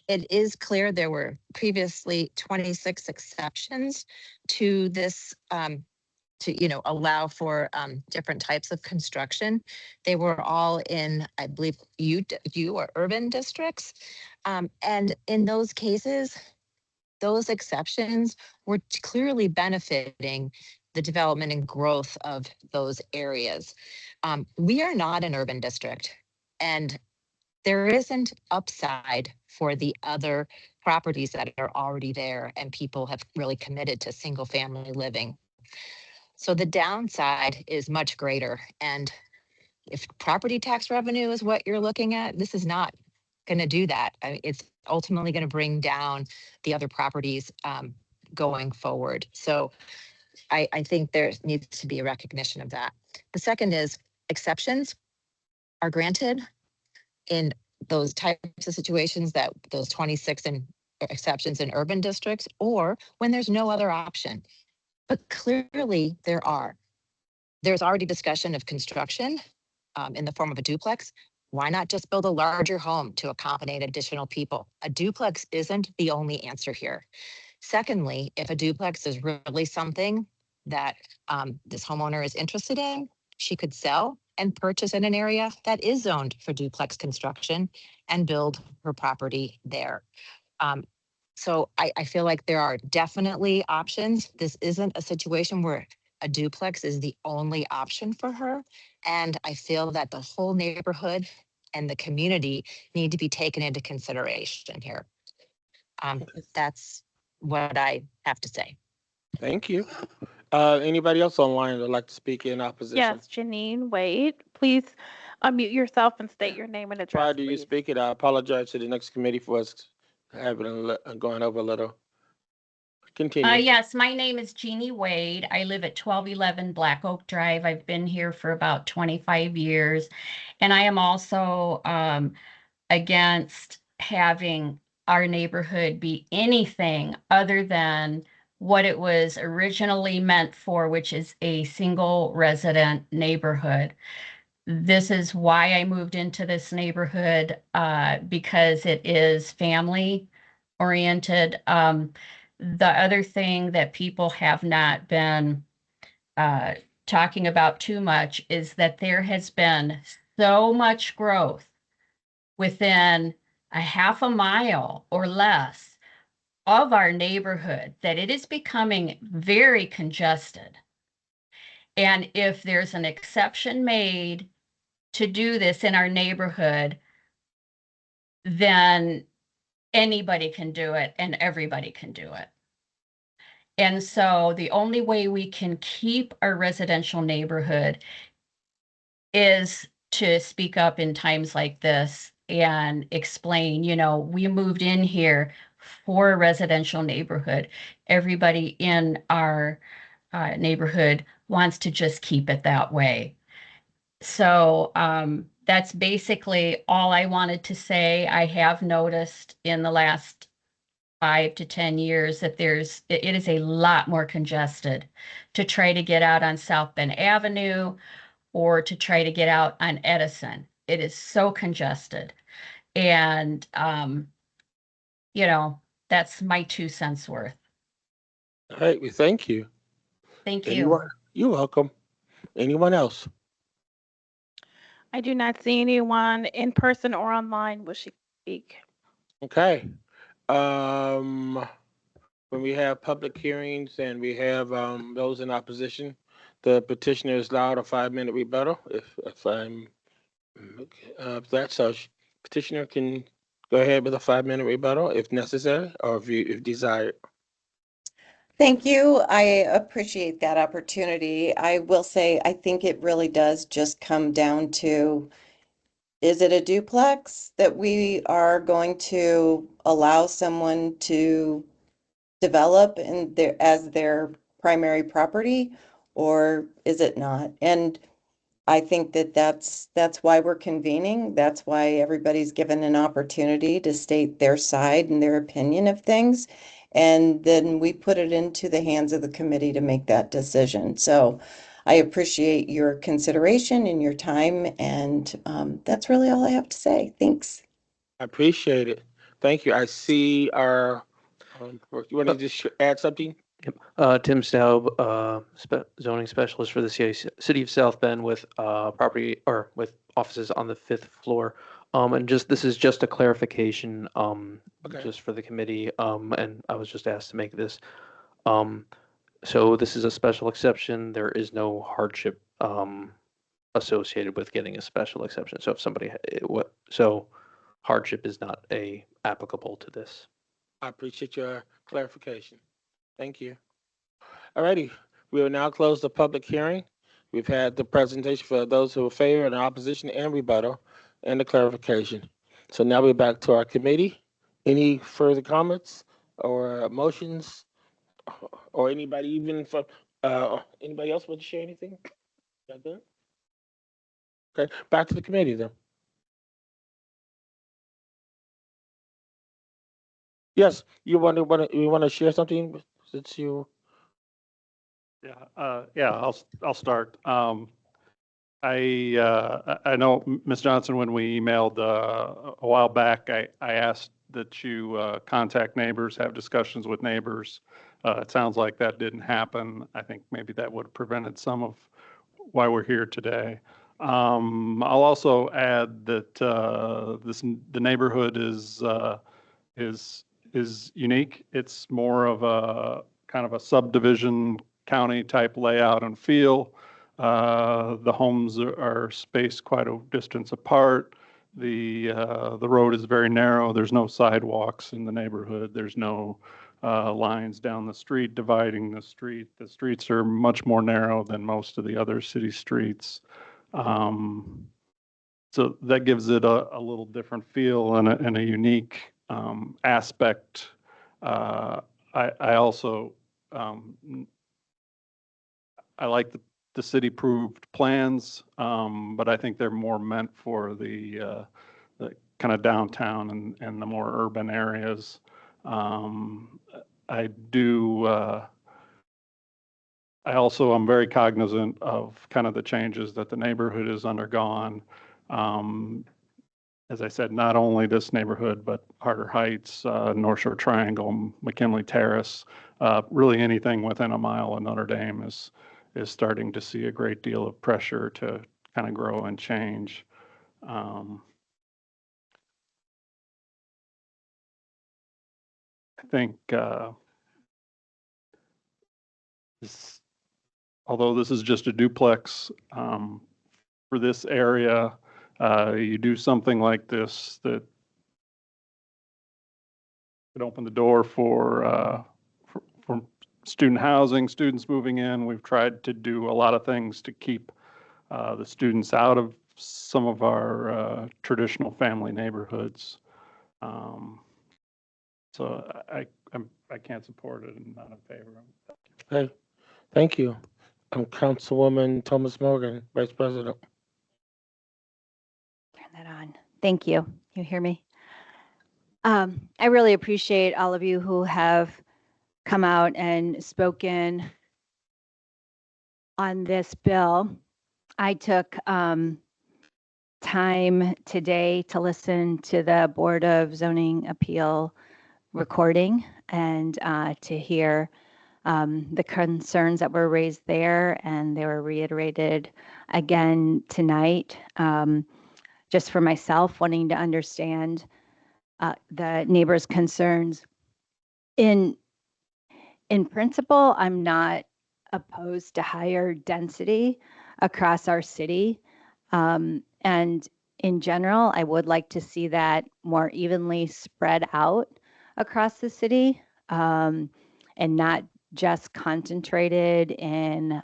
It is clear there were previously 26 exceptions to this to allow for different types of construction. They were all in, I believe, U or urban districts. And in those cases, those exceptions were clearly benefiting the development and growth of those areas. We are not an urban district, and there isn't upside for the other properties that are already there, and people have really committed to single family living. So the downside is much greater. And if property tax revenue is what you're looking at, this is not going to do that. It's ultimately going to bring down the other properties going forward. So I think there needs to be a recognition of that. The second is exceptions are granted in those types of situations, that those 26 exceptions in urban districts, or when there's no other option. But clearly there are. There's already discussion of construction in the form of a duplex. Why not just build a larger home to accommodate additional people? A duplex isn't the only answer here. Secondly, if a duplex is really something that this homeowner is interested in, she could sell and purchase in an area that is zoned for duplex construction and build her property there. So I feel like there are definitely options. This isn't a situation where a duplex is the only option for her. And I feel that the whole neighborhood and the community need to be taken into consideration here. That's what I have to say. Thank you. Anybody else online that would like to speak in opposition? Yes, Janine Wade, please unmute yourself and state your name and address, Prior to you please. speaking, I apologize to the next committee for us having going over a little. Continue. Yes, my name is Jeannie Wade. I live at 1211 Black Oak Drive. I've been here for about 25 years. And I am also against having our neighborhood be anything other than what it was originally meant for, which is a single resident neighborhood. This is why I moved into this neighborhood, because it is family oriented. The other thing that people have not been talking about too much is that there has been so much growth within a half a mile or less of our neighborhood that it is becoming very congested. And if there's an exception made to do this in our neighborhood, then anybody can do it and everybody can do it. And so the only way we can keep our residential neighborhood is to speak up in times like this and explain, we moved in here for a residential neighborhood. Everybody in our neighborhood wants to just keep it that way. So that's basically all I wanted to say. I have noticed in the last 5 to 10 years that it is a lot more congested to try to get out on South Bend Avenue or to try to get out on Edison. It is so congested. And, that's my 2 cents worth. All right, we thank you. Thank you. You're welcome. Anyone else? I do not see anyone in person or online wishing to speak. Okay. When we have public hearings and we have those in opposition, the petitioner is allowed a 5-minute rebuttal, if I'm Okay, if that's so, petitioner can go ahead with a 5-minute rebuttal if necessary, or if desired. Thank you. I appreciate that opportunity. I will say, I think it really does just come down to, is it a duplex that we are going to allow someone to develop in their, as their primary property, or is it not? And I think that that's why we're convening. That's why everybody's given an opportunity to state their side and their opinion of things. And then we put it into the hands of the committee to make that decision. So I appreciate your consideration and your time. And that's really all I have to say. Thanks. I appreciate it. Thank you. I see our, you want to just add something? Tim Staub, zoning specialist for the city of South Bend with property or with offices on the 5th floor. And this is just a clarification, just for the committee. And I was just asked to make this. So this is a special exception. There is no hardship associated with getting a special exception. So if somebody, so hardship is not applicable to this. I appreciate your clarification. Thank you. All righty, we will now close the public hearing. We've had the presentation for those who are favor and opposition and rebuttal and the clarification. So now we're back to our committee. Any further comments or motions? Or anybody even from, anybody else want to share anything? Y'all good? Okay, back to the committee then. Yes, you want to share something since you? I'll start. I know, Ms. Johnson, when we emailed a while back, I asked that you contact neighbors, have discussions with neighbors. It sounds like that didn't happen. I think maybe that would have prevented some of why we're here today. I'll also add that the neighborhood is unique. It's more of a kind of a subdivision county type layout and feel. The homes are spaced quite a distance apart. The road is very narrow. There's no sidewalks in the neighborhood. There's no lines down the street dividing the street. The streets are much more narrow than most of the other city streets. So that gives it a little different feel and a unique aspect. I also I like the city approved plans, but I think they're more meant for the kind of downtown and the more urban areas. I also am very cognizant of kind of the changes that the neighborhood has undergone. As I said, not only this neighborhood, but Harder Heights, North Shore Triangle, McKinley Terrace, really anything within a mile of Notre Dame is starting to see a great deal of pressure to kind of grow and change. I think although this is just a duplex, for this area, you do something like this that could open the door for student housing, students moving in. We've tried to do a lot of things to keep the students out of some of our traditional family neighborhoods. So I can't support it and not in favor of it. Okay, thank you. Councilwoman Thomas Morgan, Vice President. Turn that on. Thank you. You hear me? I really appreciate all of you who have come out and spoken on this bill. I took time today to listen to the Board of Zoning Appeal recording and to hear the concerns that were raised there, and they were reiterated again tonight. Just for myself, wanting to understand the neighbors' concerns. In principle, I'm not opposed to higher density across our city. And in general, I would like to see that more evenly spread out across the city, and not just concentrated in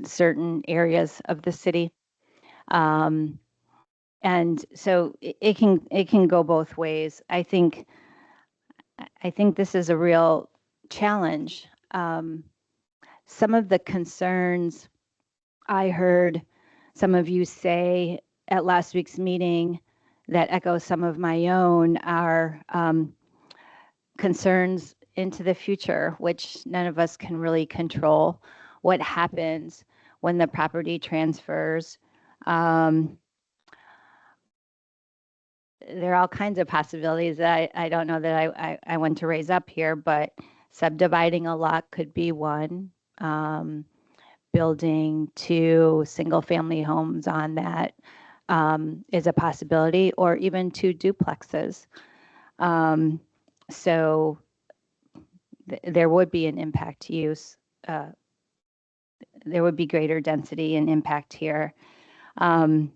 certain areas of the city. And so it can go both ways. I think this is a real challenge. Some of the concerns I heard some of you say at last week's meeting that echo some of my own are concerns into the future, which none of us can really control. What happens when the property transfers? There are all kinds of possibilities that I don't know that I want to raise up here, but subdividing a lot could be one. Building 2 single-family homes on that is a possibility, or even 2 duplexes. So there would be an impact to use. There would be greater density and impact here. I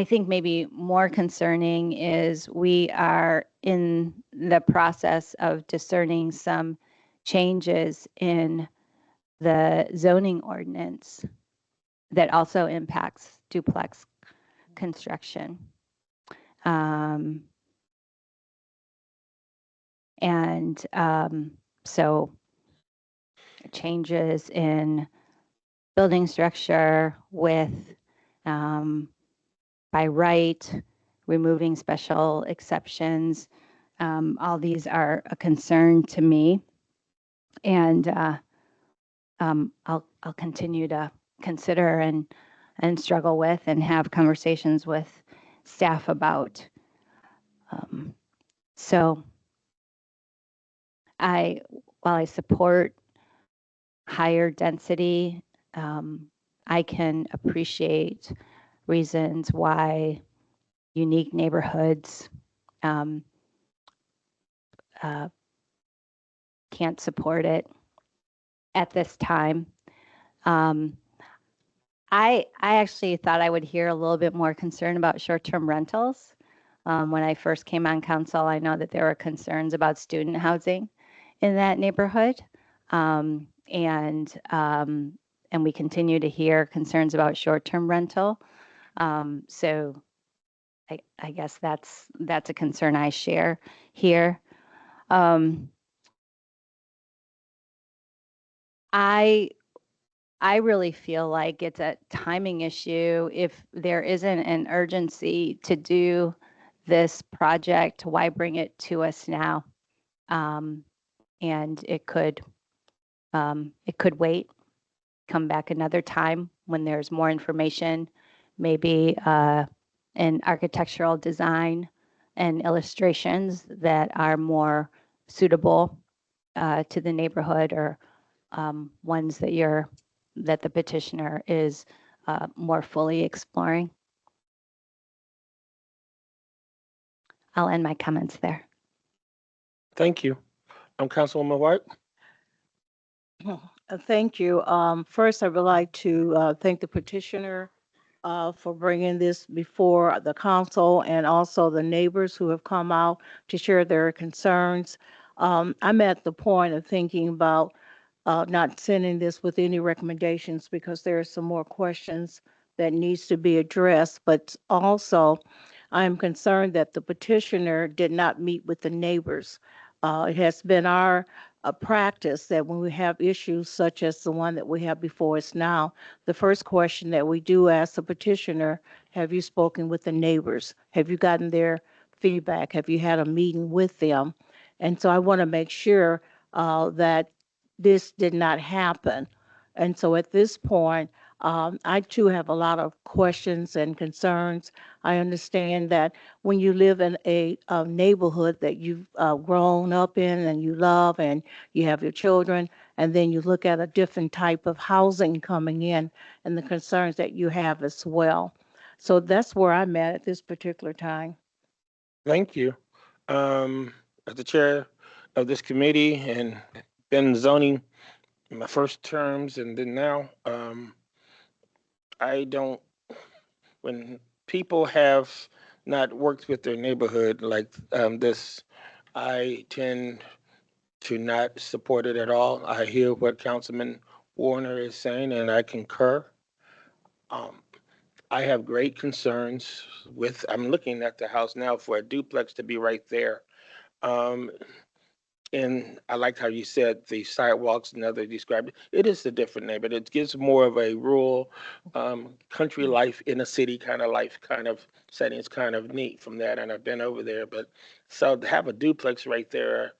think maybe more concerning is we are in the process of discerning some changes in the zoning ordinance that also impacts duplex construction. So changes in building structure with by right, removing special exceptions. All these are a concern to me, and I'll continue to consider and struggle with and have conversations with staff about. So while I support higher density, I can appreciate reasons why unique neighborhoods can't support it at this time. I actually thought I would hear a little bit more concern about short-term rentals. When I first came on council, I know that there were concerns about student housing in that neighborhood. And we continue to hear concerns about short-term rental. So I guess that's a concern I share here. I really feel like it's a timing issue. If there isn't an urgency to do this project, why bring it to us now? And it could wait, come back another time when there's more information, maybe an architectural design and illustrations that are more suitable to the neighborhood, or ones that the petitioner is more fully exploring. I'll end my comments there. Thank you. Councilwoman White. Thank you. First, I would like to thank the petitioner for bringing this before the council, and also the neighbors who have come out to share their concerns. I'm at the point of thinking about not sending this with any recommendations, because there are some more questions that needs to be addressed. But also, I'm concerned that the petitioner did not meet with the neighbors. It has been our practice that when we have issues such as the one that we have before us now, the first question that we do ask the petitioner, have you spoken with the neighbors? Have you gotten their feedback? Have you had a meeting with them? And so I want to make sure that this did not happen. And so at this point, I too have a lot of questions and concerns. I understand that when you live in a neighborhood that you've grown up in and you love, and you have your children, and then you look at a different type of housing coming in and the concerns that you have as well. So that's where I'm at this particular time. Thank you. As the chair of this committee and been zoning in my first terms, and then now, I don't, when people have not worked with their neighborhood like this, I tend to not support it at all. I hear what Councilman Warner is saying, and I concur. Um, I have great concerns with, I'm looking at the house now for a duplex to be right there. Um, and I liked how you said the sidewalks and other described it. It is a different neighborhood. It gives more of a rural, country life in a city kind of life kind of setting. It's kind of neat from that, and I've been over there. But so to have a duplex right there,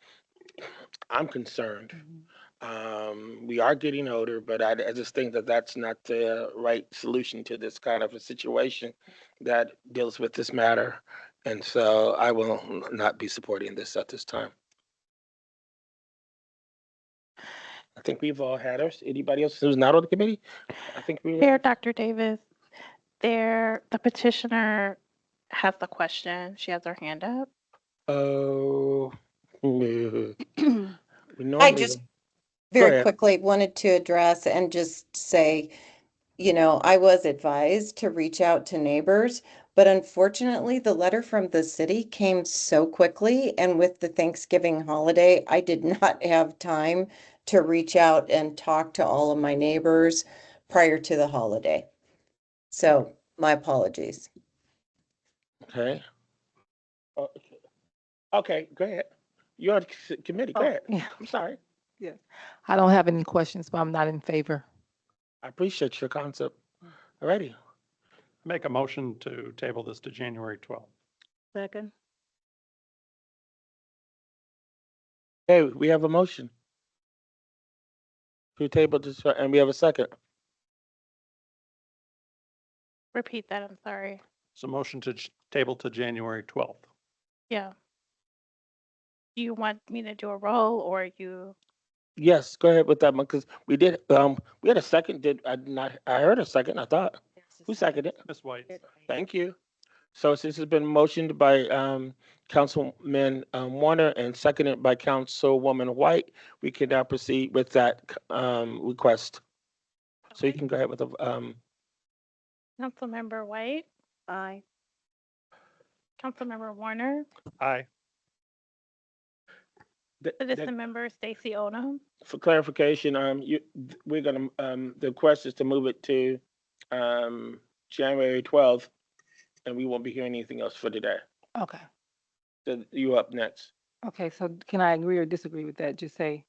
I'm concerned. We are getting older, but I just think that that's not the right solution to this kind of a situation that deals with this matter. And so I will not be supporting this at this time. I think we've all had ours. Anybody else who's not on the committee? I think we. Chair Dr. Davis, the petitioner has the question. She has her hand up. Oh. We I normally. just Go very ahead. quickly wanted to address and just say, you know, I was advised to reach out to neighbors, but unfortunately, the letter from the city came so quickly. And with the Thanksgiving holiday, I did not have time to reach out and talk to all of my neighbors prior to the holiday. So my apologies. Okay. Oh, okay, go ahead. You're on the committee. Go ahead. Yeah. I'm sorry. I don't have any questions, but I'm not in favor. I appreciate your concept. Alrighty. Make a motion to table this to January 12th. Second. Hey, we have a motion. To table this, and we have a second. Repeat that, I'm sorry. So motion to table to January 12th. Yeah. Do you want me to do a roll or you? Yes, go ahead with that one, because we did, we had a second, I heard a second, I thought. Who seconded it? Ms. White. Thank you. So since it's been motioned by, Councilman, Warner and seconded by Councilwoman White, we can now proceed with that, request. So you can go ahead with the, Councilmember White, Aye. Councilmember Warner, Aye. Citizen Member Stacy Odom, for clarification, we're gonna, the request is to move it to, January 12th, and we won't be hearing anything else for today. Okay. So you up next. Okay, so can I agree or disagree with that? Just say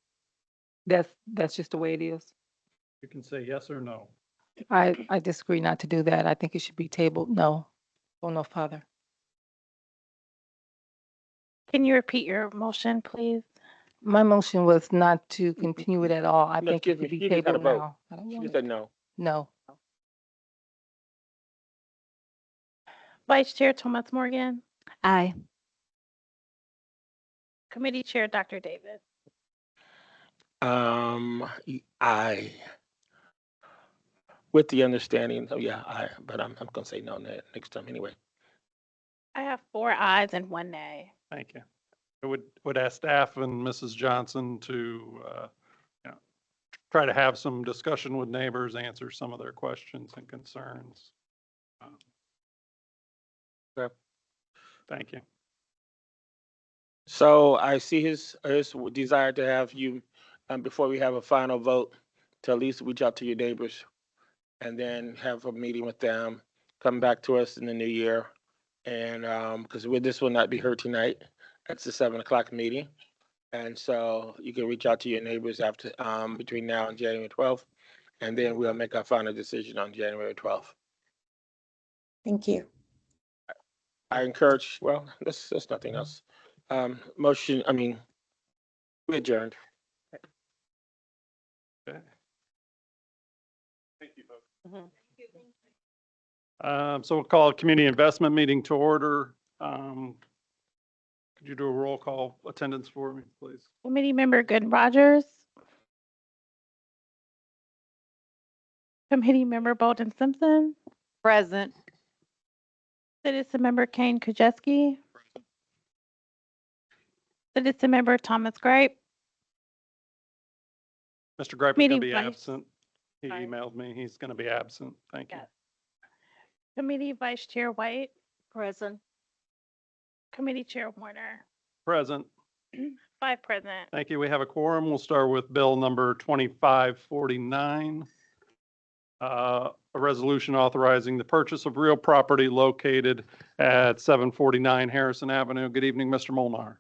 that's just the way it is. You can say yes or no. I disagree not to do that. I think it should be tabled. No. Go no further. can you repeat your motion, please? My motion was not to continue it at all. I No, think it excuse me, should be she just had a tabled vote. now. I don't She want just it. said no. No. Vice Chair Thomas Morgan, Aye. Committee Chair Dr. Davis. I, with the understanding, but I'm gonna say no next time anyway. I have 4 ayes and 1 nay. Thank you. I would ask staff and Mrs. Johnson to, you know, try to have some discussion with neighbors, answer some of their questions and concerns. Okay. Thank you. So I see his desire to have you, before we have a final vote, to at least reach out to your neighbors and then have a meeting with them, come back to us in the new year. And, because this will not be heard tonight. That's the 7 o'clock meeting. And so you can reach out to your neighbors after, between now and January 12th. And then we'll make our final decision on January 12th. Thank you. I encourage, well, that's nothing else. We adjourned. Okay. Thank you, folks. Mhm. So we'll call a community investment meeting to order. Could you do a roll call attendance for me, please? Committee Member Good Rogers. Committee Member Bolden Simpson. Present. Citizen Member Kane Kujeski. Citizen Member Thomas Gripe. Mr. Gripe is going to Meeting be vice. absent. He Sorry. emailed me. He's going to be absent. Thank you. Yes. Committee Vice Chair White, Present. Committee Chair Warner, Present. 5 present. Thank you. We have a quorum. We'll start with bill number 2549. A resolution authorizing the purchase of real property located at 749 Harrison Avenue. Good evening, Mr. Molnar.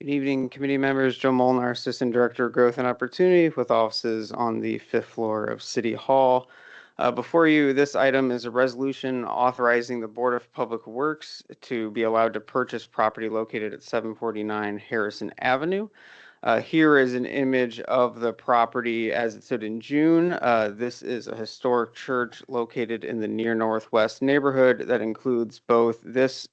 Good evening, committee members. Joe Molnar, Assistant Director of Growth and Opportunity with offices on the 5th floor of City Hall. Before you, this item is a resolution authorizing the Board of Public Works to be allowed to purchase property located at 749 Harrison Avenue. Here is an image of the property as it stood in June. This is a historic church located in the near northwest neighborhood that includes both this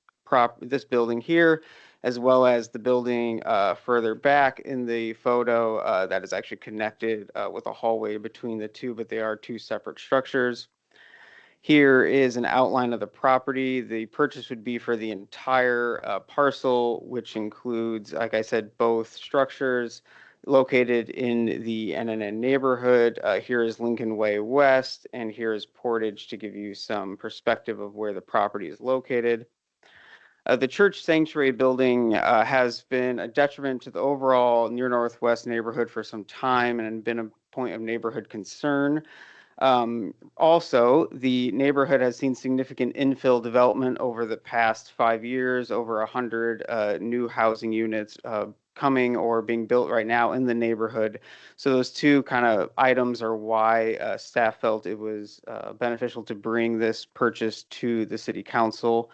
building here, as well as the building further back in the photo that is actually connected with a hallway between the two, but they are two separate structures. Here is an outline of the property. The purchase would be for the entire parcel, which includes, like I said, both structures located in the NNN neighborhood. Here is Lincoln Way West, and here is Portage to give you some perspective of where the property is located. The church sanctuary building has been a detriment to the overall near northwest neighborhood for some time and been a point of neighborhood concern. Also, the neighborhood has seen significant infill development over the past 5 years, over 100 new housing units coming or being built right now in the neighborhood. So those two kind of items are why staff felt it was beneficial to bring this purchase to the city council.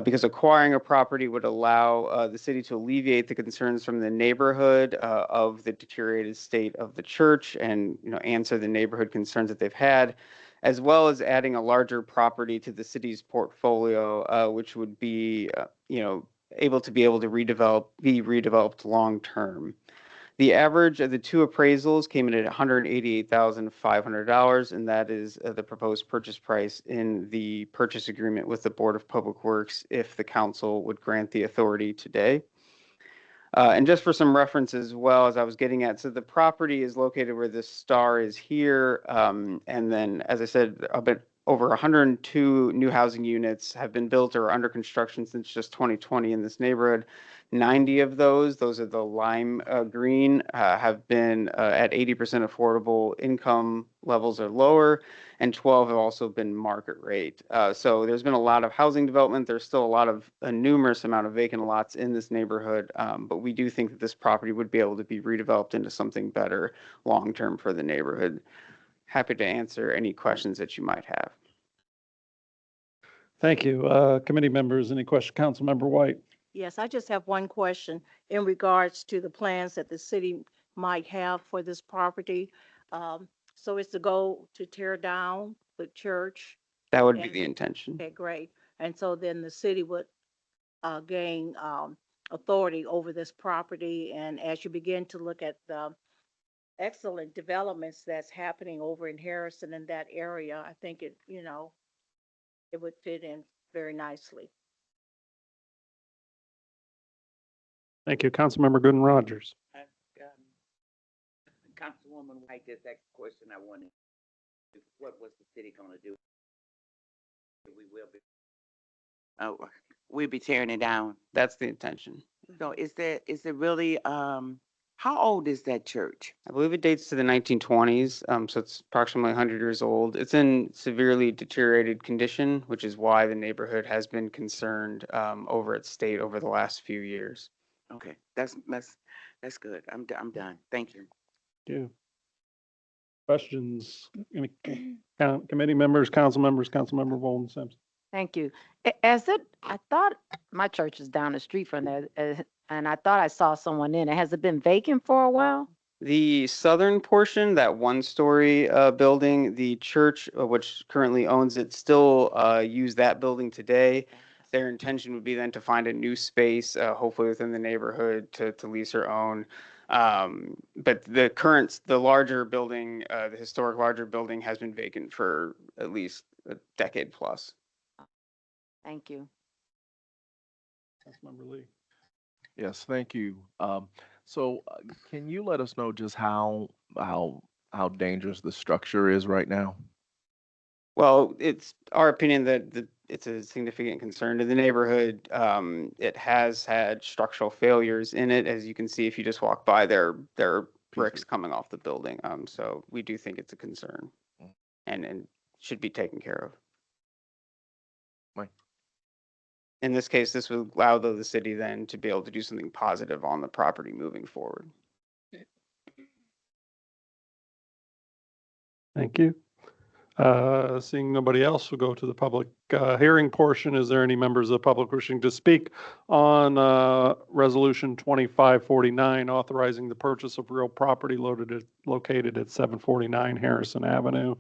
Because acquiring a property would allow the city to alleviate the concerns from the neighborhood of the deteriorated state of the church and answer the neighborhood concerns that they've had, as well as adding a larger property to the city's portfolio, which would be able to be redeveloped long term. The average of the two appraisals came in at $188,500, and that is the proposed purchase price in the purchase agreement with the Board of Public Works if the council would grant the authority today. And just for some reference as well, as I was getting at, so the property is located where this star is here, and then, as I said, over 102 new housing units have been built or under construction since just 2020 in this neighborhood. 90 of those are the lime green, have been at 80% affordable income levels or lower, and 12 have also been market rate. So there's been a lot of housing development. There's still a numerous amount of vacant lots in this neighborhood, but we do think that this property would be able to be redeveloped into something better long-term for the neighborhood. Happy to answer any questions that you might have. Thank you. Committee members, any question? Councilmember White. Yes, I just have one question in regards to the plans that the city might have for this property. So it's the goal to tear down the church? That would be And- the intention. Okay, great. And so then the city would gain authority over this property. And as you begin to look at the excellent developments that's happening over in Harrison in that area, I think it would fit in very nicely. Thank you. Councilmember Gooden Rogers. Councilwoman White just asked a question I wanted. What was the city gonna do? We'll be tearing it down. That's the intention. So is there really, how old is that church? I believe it dates to the 1920s, so it's approximately 100 years old. It's in severely deteriorated condition, which is why the neighborhood has been concerned over its state over the last few years. Okay, that's good. I'm done. Thank you. Yeah. Questions? Any committee members, council members, Councilmember Bolden Simpson? Thank you. I thought my church is down the street from there, and I thought I saw someone in it. Has it been vacant for a while? The southern portion, that one-story building, the church, which currently owns it, still use that building today. Their intention would be then to find a new space, hopefully within the neighborhood, to lease or own. But the larger building, the historic larger building, has been vacant for at least a decade plus. Thank you. Councilmember Lee. Yes, thank you. Can you let us know just how dangerous the structure is right now? Well, it's our opinion that the it's a significant concern to the neighborhood. It has had structural failures in it. As you can see, if you just walk by, there are bricks coming off the building. So we do think it's a concern and should be taken care of. Mike. In this case, this would allow the city then to be able to do something positive on the property moving forward. Thank you. Seeing nobody else, we'll go to the public hearing portion. Is there any members of the public wishing to speak on Resolution 2549, authorizing the purchase of real property located at 749 Harrison Avenue?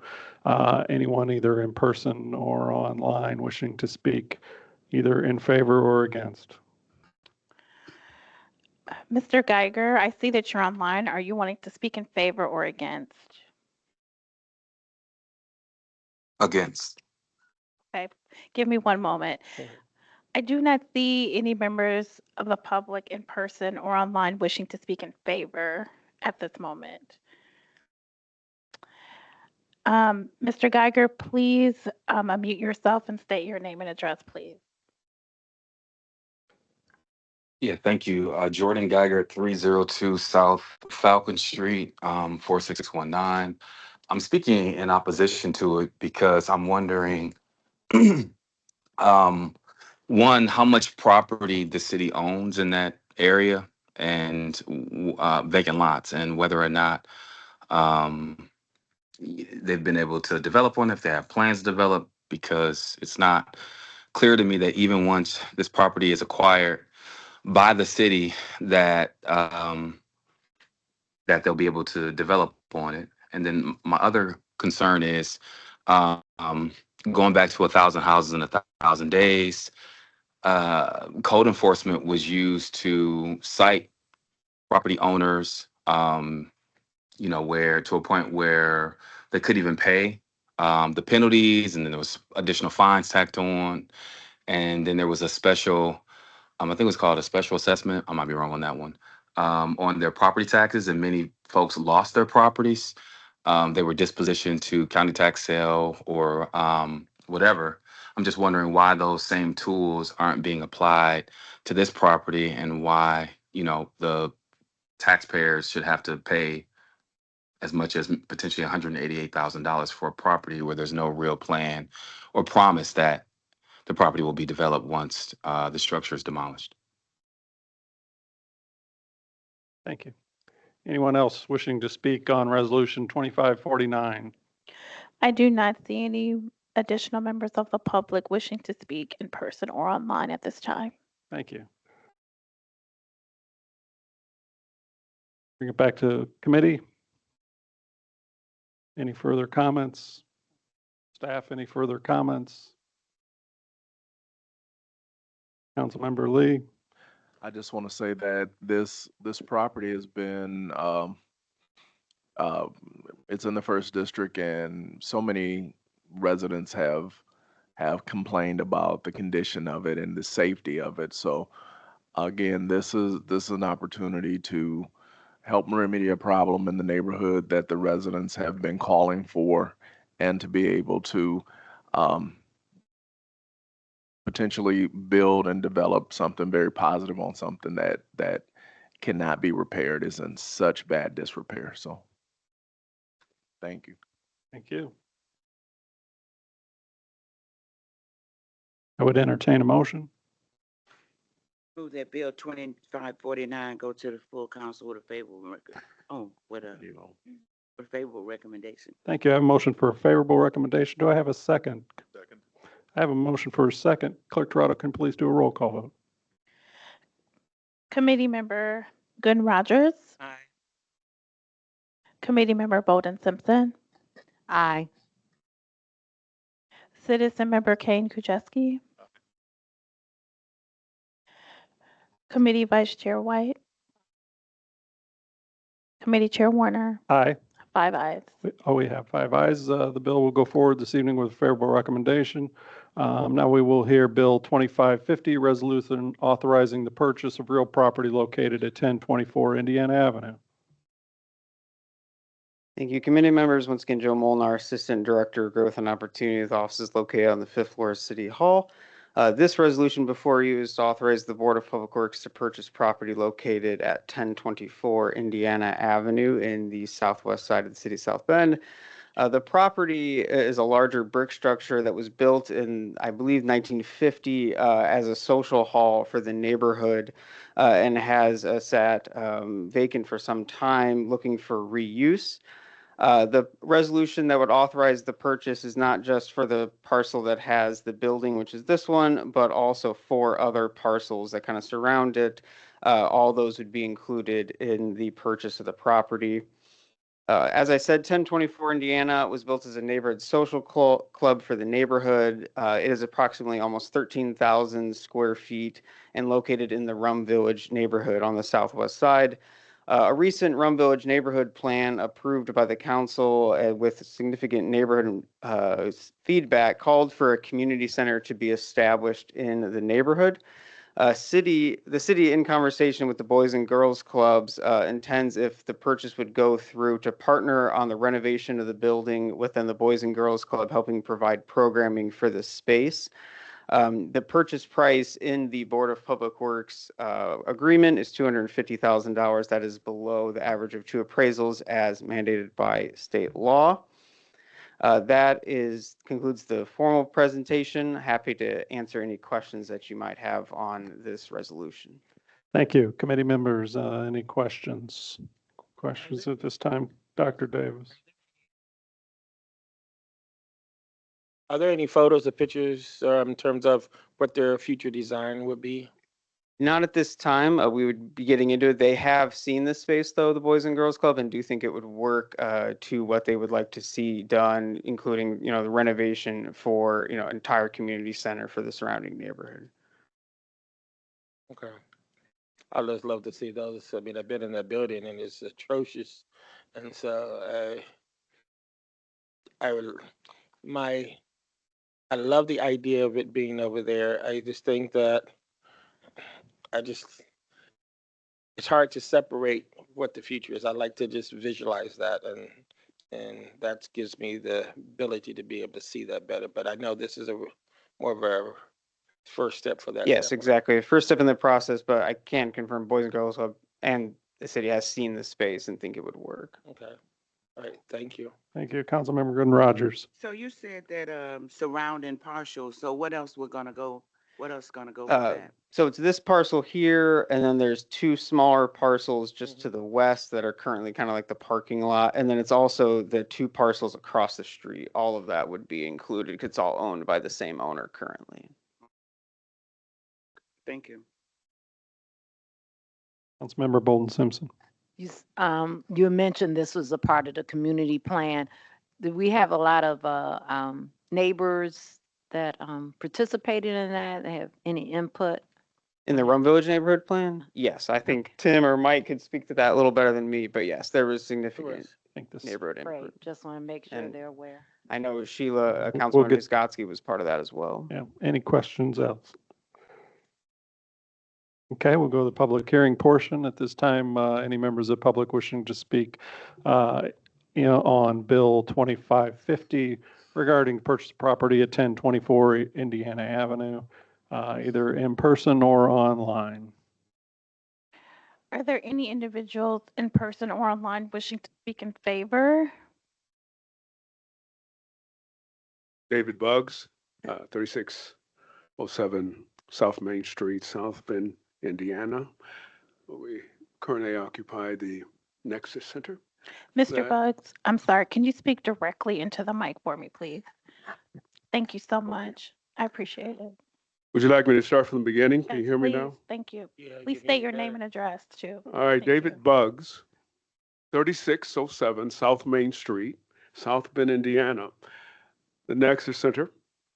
Anyone either in person or online wishing to speak, either in favor or against? Mr. Geiger, I see that you're online. Are you wanting to speak in favor or against? Against. Okay, give me one moment. I do not see any members of the public in person or online wishing to speak in favor at this moment. Mr. Geiger, please unmute yourself and state your name and address, please. Yeah, thank you. Jordan Geiger, 302 South Falcon Street, 4619. I'm speaking in opposition to it because I'm wondering, one, how much property the city owns in that area and vacant lots, and whether or not they've been able to develop one, if they have plans to develop, because it's not clear to me that even once this property is acquired by the city that that they'll be able to develop on it. And then my other concern is going back to 1,000 houses in 1,000 days. Code enforcement was used to cite property owners, where to a point where they couldn't even pay the penalties, and then there was additional fines tacked on, and then there was a special, I think it was called a special assessment. I might be wrong on that one, on their property taxes, and many folks lost their properties. They were dispositioned to county tax sale or whatever. I'm just wondering why those same tools aren't being applied to this property, and why, the taxpayers should have to pay as much as potentially $188,000 for a property where there's no real plan or promise that the property will be developed once the structure is demolished. Thank you. Anyone else wishing to speak on Resolution 2549? I do not see any additional members of the public wishing to speak in person or online at this time. Thank you. Bring it back to committee. Any further comments? Staff, any further comments? Councilmember Lee. I just want to say that this property has been it's in the first district, and so many residents have complained about the condition of it and the safety of it. So again, this is an opportunity to help remedy a problem in the neighborhood that the residents have been calling for, and to be able to potentially build and develop something very positive on something that cannot be repaired, is in such bad disrepair. So thank you. Thank you. I would entertain a motion. Move that Bill 2549 go to the full council with a favorable favorable recommendation. Thank you. I have a motion for a favorable recommendation. Do I have a second? Second. I have a motion for a second. Clerk Toronto, can you please do a roll call vote? Committee Member Gunn Rogers. Aye. Committee Member Bolden Simpson. Aye. Citizen Member Kane Kucheski. Committee Vice Chair White. Committee Chair Warner. Aye. 5 ayes. We have 5 ayes. The bill will go forward this evening with a favorable recommendation. Now we will hear Bill 2550, resolution authorizing the purchase of real property located at 1024 Indiana Avenue. Thank you. Committee members, once again, Joe Molnar, Assistant Director, Growth and Opportunity with offices located on the 5th floor of City Hall. This resolution before you is to authorize the Board of Public Works to purchase property located at 1024 Indiana Avenue in the southwest side of the city of South Bend. The property is a larger brick structure that was built in, I believe, 1950 as a social hall for the neighborhood and has sat vacant for some time, looking for reuse. The resolution that would authorize the purchase is not just for the parcel that has the building, which is this one, but also 4 other parcels that kind of surround it. All those would be included in the purchase of the property. As I said, 1024 Indiana was built as a neighborhood social club for the neighborhood. It is approximately almost 13,000 square feet and located in the Rum Village neighborhood on the southwest side. A recent Rum Village neighborhood plan approved by the council with significant neighborhood feedback called for a community center to be established in the neighborhood. The city, in conversation with the Boys and Girls Clubs, intends, if the purchase would go through, to partner on the renovation of the building within the Boys and Girls Club, helping provide programming for the space. The purchase price in the Board of Public Works agreement is $250,000. That is below the average of 2 appraisals as mandated by state law. That concludes the formal presentation. Happy to answer any questions that you might have on this resolution. Thank you. Committee members, any questions? Questions at this time? Dr. Davis. Are there any photos or pictures in terms of what their future design would be? Not at this time. We would be getting into it. They have seen the space, though, the Boys and Girls Club, and do think it would work to what they would like to see done, including, the renovation for, entire community center for the surrounding neighborhood. Okay. I just love to see those. I mean, I've been in that building and it's atrocious. And so I love the idea of it being over there. I just think that it's hard to separate what the future is. I like to just visualize that, and that gives me the ability to be able to see that better. But I know this is more of a first step for that. Yes, exactly. First step in the process, but I can confirm Boys and Girls Club and the city has seen the space and think it would work. Okay. All right. Thank you. Thank you. Councilmember Gooden Rogers. So you said that surrounding partial, so what else gonna go with that? So it's this parcel here, and then there's 2 smaller parcels just to the west that are currently kind of like the parking lot. And then it's also the 2 parcels across the street. All of that would be included because it's all owned by the same owner currently. Thank you. Councilmember Bolden Simpson. You mentioned this was a part of the community plan. Do we have a lot of neighbors that participated in that? They have any input? In the Rum Village neighborhood plan? Yes, I think Tim or Mike could speak to that a little better than me, but yes, there was significant neighborhood input. Great, just want to make sure they're aware. I know Sheila, Councilmember Nisgotsky was part of that as well. Yeah. Any questions else? Okay, we'll go to the public hearing portion. At this time, any members of the public wishing to speak on Bill 2550 regarding purchase of property at 1024 Indiana Avenue, either in person or online. Are there any individuals in person or online wishing to speak in favor? David Buggs, 3607 South Main Street, South Bend, Indiana. We currently occupy the Nexus Center. Mr. Buggs, I'm sorry, can you speak directly into the mic for me, please? Thank you so much. I appreciate it. Would you like me to start from the beginning? Can you hear me Please, now? thank you. Please state your name and address too. All right, David Buggs, 3607 South Main Street, South Bend, Indiana. The Nexus Center.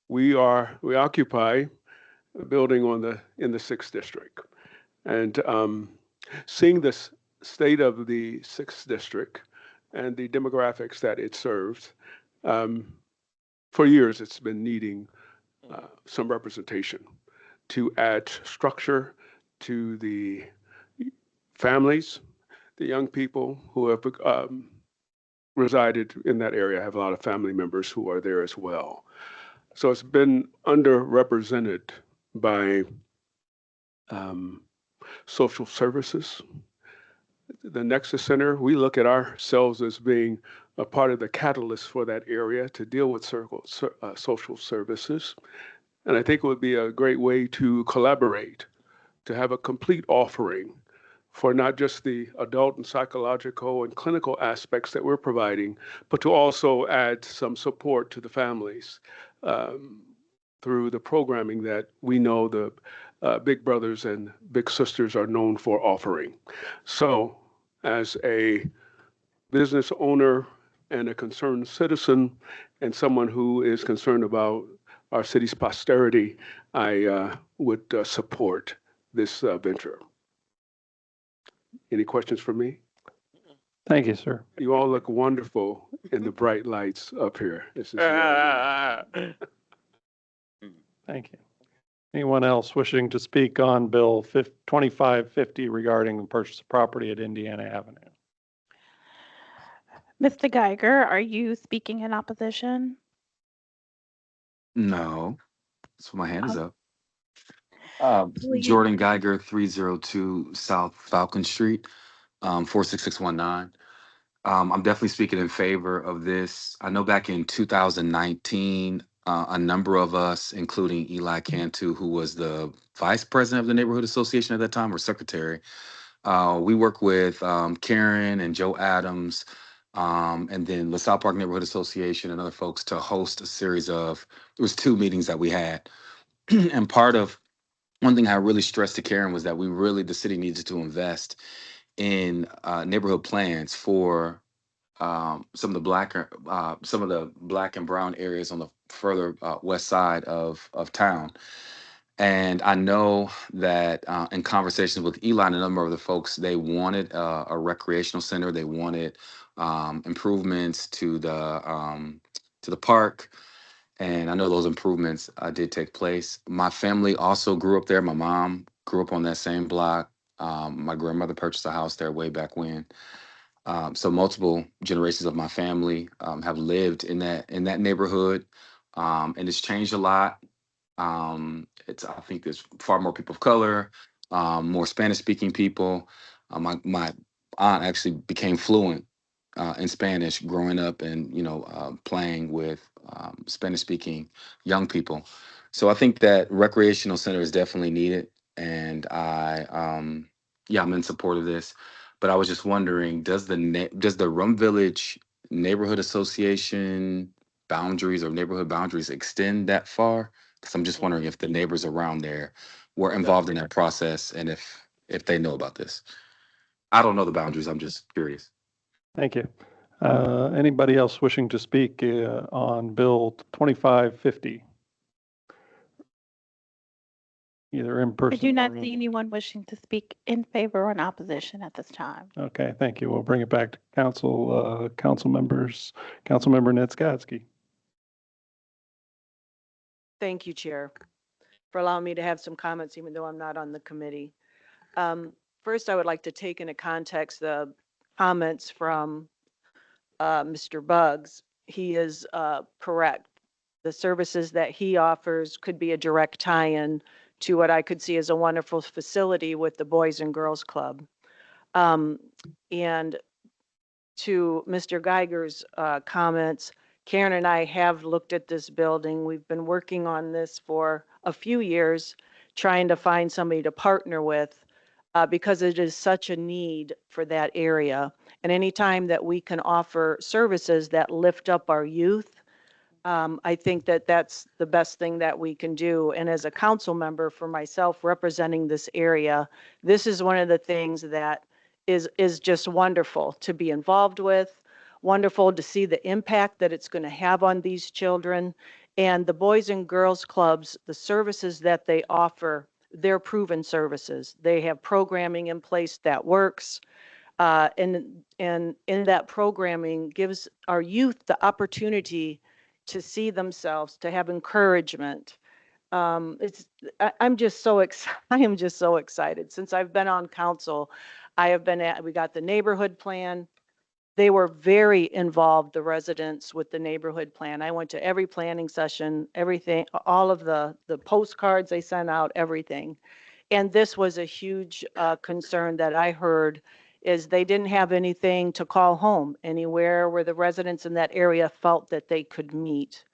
We occupy a building in the 6th district. And seeing this state of the 6th district and the demographics that it serves, for years it's been needing some representation to add structure to the families, the young people who have resided in that area. I have a lot of family members who are there as well. So it's been underrepresented by social services. The Nexus Center, we look at ourselves as being a part of the catalyst for that area to deal with social services. And I think it would be a great way to collaborate, to have a complete offering for not just the adult and psychological and clinical aspects that we're providing, but to also add some support to the families through the programming that we know the Big Brothers and Big Sisters are known for offering. So as a business owner and a concerned citizen and someone who is concerned about our city's posterity, I would support this venture. Any questions for me? Thank you, sir. You all look wonderful in the bright lights up here. This is Thank you. Anyone else wishing to speak on Bill 2550 regarding the purchase of property at Indiana Avenue? Mr. Geiger, are you speaking in opposition? No, so my hand is Oh. up. Please. Jordan Geiger, 302 South Falcon Street, 46619. I'm definitely speaking in favor of this. I know back in 2019, a number of us, including Eli Cantu, who was the vice president of the neighborhood association at that time, or secretary, we worked with Karen and Joe Adams, and then LaSalle Park Neighborhood Association and other folks to host a series of, there was 2 meetings that we had. And one thing I really stressed to Karen was that the city needed to invest in neighborhood plans for some of the black and brown areas on the further west side of town. And I know that in conversations with Eli and a number of the folks, they wanted a recreational center. They wanted improvements to the park. And I know those improvements did take place. My family also grew up there. My mom grew up on that same block. My grandmother purchased a house there way back when. So multiple generations of my family have lived in that neighborhood, and it's changed a lot. I think there's far more people of color, more Spanish-speaking people. My aunt actually became fluent in Spanish growing up and playing with Spanish-speaking young people. So I think that recreational center is definitely needed, and I'm in support of this. But I was just wondering, does the Rum Village Neighborhood Association boundaries or neighborhood boundaries extend that far? Because I'm just wondering if the neighbors around there were involved in that process and if they know about this. I don't know the boundaries. I'm just curious. Thank you. Anybody else wishing to speak on Bill 2550? Either in I person. do not or- see anyone wishing to speak in favor or in opposition at this time. Okay, thank you. We'll bring it back to council members. Councilmember Netskotsky. Thank you, Chair, for allowing me to have some comments, even though I'm not on the committee. First, I would like to take into context the comments from Mr. Buggs. He is correct. The services that he offers could be a direct tie-in to what I could see as a wonderful facility with the Boys and Girls Club. And to Mr. Geiger's comments, Karen and I have looked at this building. We've been working on this for a few years, trying to find somebody to partner with because it is such a need for that area. And anytime that we can offer services that lift up our youth, I think that that's the best thing that we can do. And as a council member for myself representing this area, this is one of the things that is just wonderful to be involved with, wonderful to see the impact that it's going to have on these children. And the Boys and Girls Clubs, the services that they offer, they're proven services. They have programming in place that works. And in that programming gives our youth the opportunity to see themselves, to have encouragement. I'm just so excited. I am just so excited. Since I've been on council, we got the neighborhood plan. they were very involved, the residents, with the neighborhood plan. I went to every planning session, everything, all of the postcards they sent out, everything. And this was a huge concern that I heard, is they didn't have anything to call home, anywhere where the residents in that area felt that they could meet.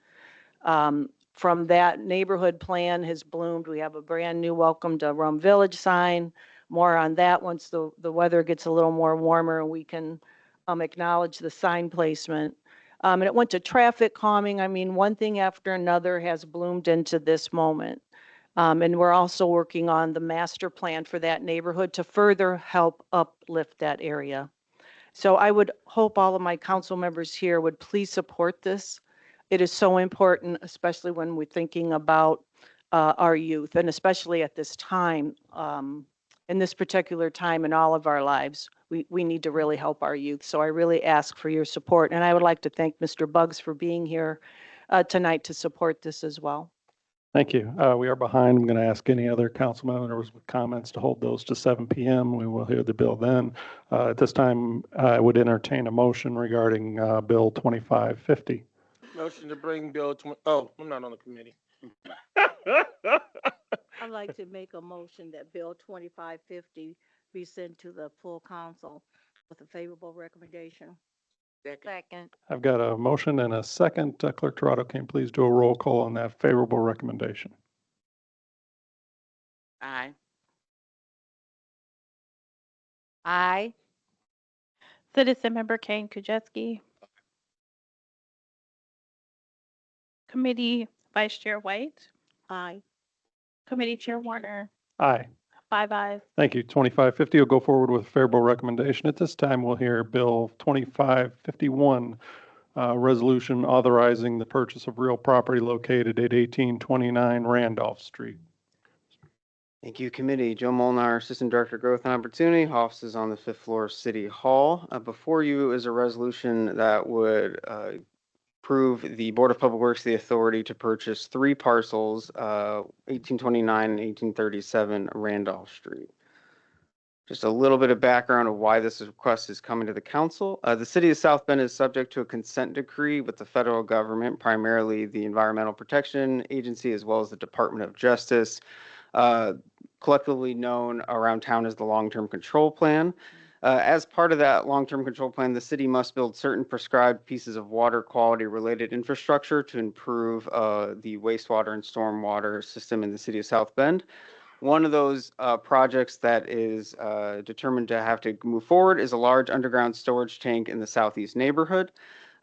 From that, neighborhood plan has bloomed. We have a brand new Welcome to Rum Village sign. More on that once the weather gets a little more warmer and we can acknowledge the sign placement. And it went to traffic calming. I mean, one thing after another has bloomed into this moment. And we're also working on the master plan for that neighborhood to further help uplift that area. So I would hope all of my council members here would please support this. It is so important, especially when we're thinking about our youth, and especially at this time, in this particular time in all of our lives. We need to really help our youth. So I really ask for your support. And I would like to thank Mr. Buggs for being here tonight to support this as well. Thank you. We are behind. I'm going to ask any other council members with comments to hold those to 7 p.m. We will hear the bill then. At this time, I would entertain a motion regarding Bill 2550. Motion to bring Bill 20, oh, I'm not on the committee. I'd like to make a motion that Bill 2550 be sent to the full council with a favorable recommendation. Second. I've got a motion and a second. Clerk Toronto, can you please do a roll call on that favorable recommendation? Aye. Aye. Citizen Member Kane Kujetski. Committee Vice Chair White. Aye. Committee Chair Warner. Aye. 5 ayes. Thank you. 2550 will go forward with a favorable recommendation. At this time, we'll hear Bill 2551, resolution authorizing the purchase of real property located at 1829 Randolph Street. Thank you, committee. Joe Molnar, Assistant Director, Growth and Opportunity, offices on the 5th floor of City Hall. Before you is a resolution that would approve the Board of Public Works the authority to purchase 3 parcels, 1829 and 1837 Randolph Street. Just a little bit of background of why this request is coming to the council. The city of South Bend is subject to a consent decree with the federal government, primarily the Environmental Protection Agency, as well as the Department of Justice, collectively known around town as the Long-Term Control Plan. As part of that long-term control plan, the city must build certain prescribed pieces of water quality related infrastructure to improve the wastewater and stormwater system in the city of South Bend. One of those projects that is determined to have to move forward is a large underground storage tank in the southeast neighborhood.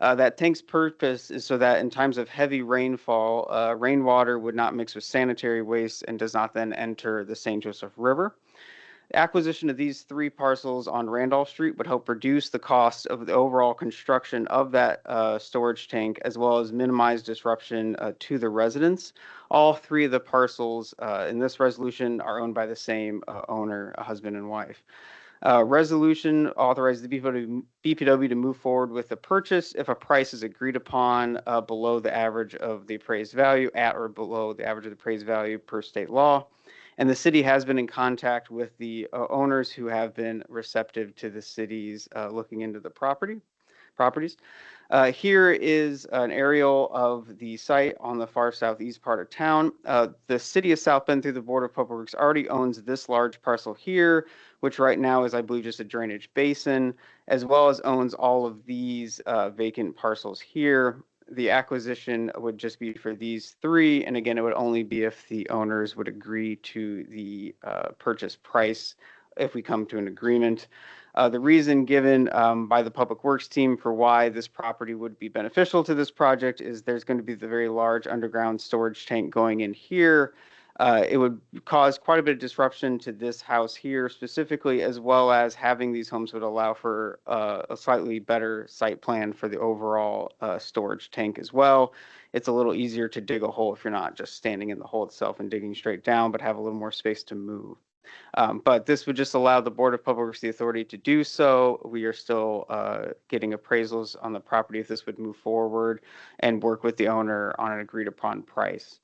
That tank's purpose is so that in times of heavy rainfall, rainwater would not mix with sanitary waste and does not then enter the St. Joseph River. Acquisition of these 3 parcels on Randolph Street would help reduce the cost of the overall construction of that storage tank, as well as minimize disruption to the residents. All 3 of the parcels in this resolution are owned by the same owner, husband and wife. Resolution authorizes the BPW to move forward with the purchase if a price is agreed upon below the average of the appraised value, at or below the average of the appraised value per state law. And the city has been in contact with the owners who have been receptive to the city's looking into the properties. Here is an aerial of the site on the far southeast part of town. The city of South Bend, through the Board of Public Works, already owns this large parcel here, which right now is, I believe, just a drainage basin, as well as owns all of these vacant parcels here. The acquisition would just be for these 3, and again, it would only be if the owners would agree to the purchase price if we come to an agreement. The reason given by the Public Works team for why this property would be beneficial to this project is there's going to be the very large underground storage tank going in here. It would cause quite a bit of disruption to this house here specifically, as well as having these homes would allow for a slightly better site plan for the overall storage tank as well. It's a little easier to dig a hole if you're not just standing in the hole itself and digging straight down, but have a little more space to move. But this would just allow the Board of Public Works the authority to do so. We are still getting appraisals on the property if this would move forward and work with the owner on an agreed upon price.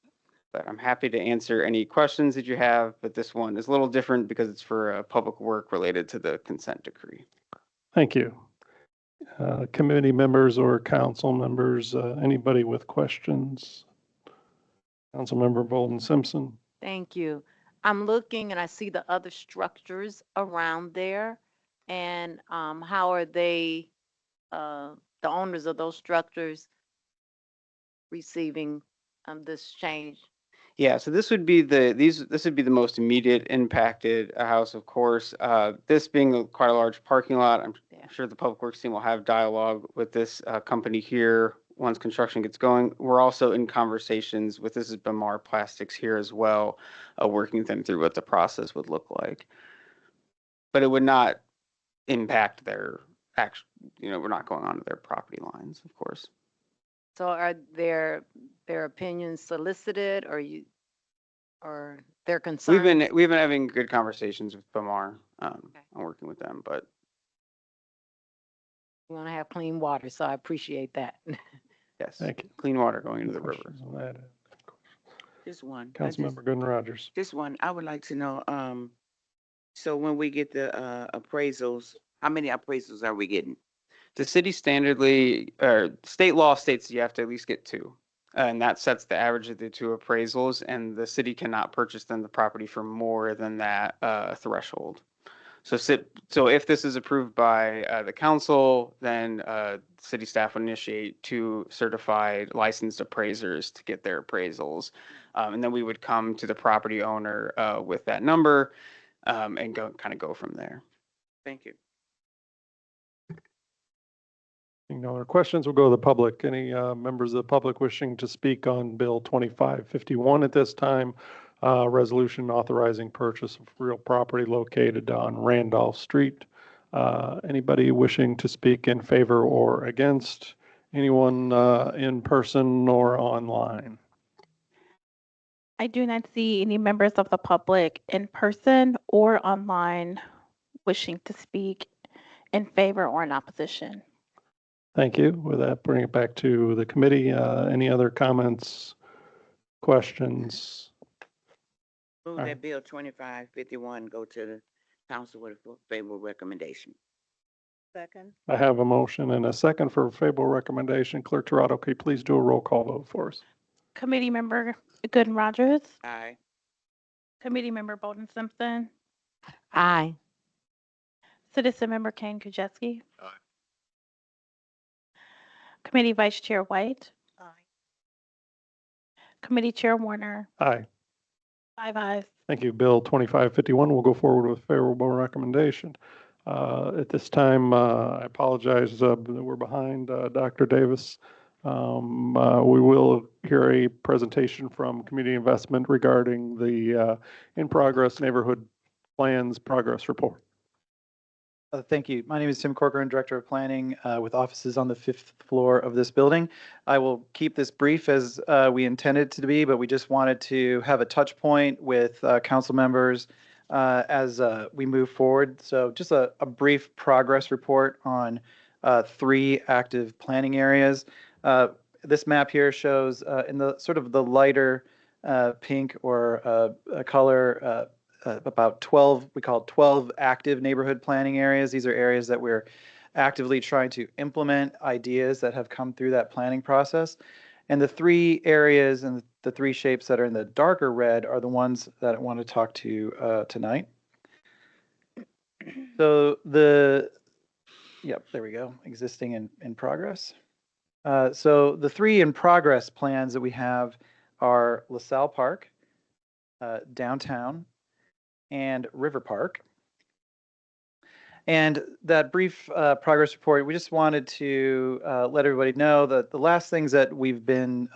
But I'm happy to answer any questions that you have, but this one is a little different because it's for public work related to the consent decree. Thank you. Committee members or council members, anybody with questions? Councilmember Bolden Simpson. Thank you. I'm looking and I see the other structures around there. And how are they, the owners of those structures receiving this change? Yeah, so this would be this would be the most immediate impacted house, of course. This being quite a large parking lot, I'm sure the Public Works team will have dialogue with this company here once construction gets going. We're also in conversations with this is Bamar Plastics here as well, working them through what the process would look like. But it would not impact their actual, we're not going onto their property lines, of course. So are their opinions solicited or their concerns? We've been having good conversations with Bamar. I'm working with them, but we want to have clean water, so I appreciate that. yes, Thank you. Clean water going into the river. Questions on that? Just one. Councilmember Gooden Rogers. Just one. I would like to know, so when we get the appraisals, how many appraisals are we getting? The city standardly, or state law states you have to at least get 2. And that sets the average of the 2 appraisals, and the city cannot purchase them the property for more than that threshold. So if this is approved by the council, then city staff would initiate 2 certified licensed appraisers to get their appraisals. And then we would come to the property owner with that number and go from there. Thank you. Seeing no other questions, we'll go to the public. Any members of the public wishing to speak on Bill 2551 at this time? Resolution authorizing purchase of real property located on Randolph Street. Anybody wishing to speak in favor or against? Anyone in person or online? I do not see any members of the public in person or online wishing to speak in favor or in opposition. Thank you. With that, bring it back to the committee. Any other comments, questions? Move that Bill 2551 go to the council with a favorable recommendation. Second. I have a motion and a second for a favorable recommendation. Clerk Toronto, can you please do a roll call vote for us? Committee member Gooden Rogers. Aye. Committee member Bolden Simpson. Aye. Citizen member Kane Kujeski. Aye. Committee Vice Chair White. Aye. Committee Chair Warner. Aye. 5 ayes. Thank you. Bill 2551 will go forward with favorable recommendation. At this time, I apologize that we're behind Dr. Davis. We will hear a presentation from Community Investment regarding the in-progress neighborhood plans progress report. Thank you. My name is Tim Corcoran, Director of Planning with offices on the 5th floor of this building. I will keep this brief as we intended to be, but we just wanted to have a touch point with council members as we move forward. So just a brief progress report on 3 active planning areas. This map here shows in the sort of the lighter pink or color about 12, we call it 12 active neighborhood planning areas. These are areas that we're actively trying to implement ideas that have come through that planning process. And the 3 areas and the 3 shapes that are in the darker red are the ones that I want to talk to tonight. So yep, there we go, existing and in progress. So the 3 in progress plans that we have are LaSalle Park, downtown, and River Park. And that brief progress report, we just wanted to let everybody know that the last things that we've been,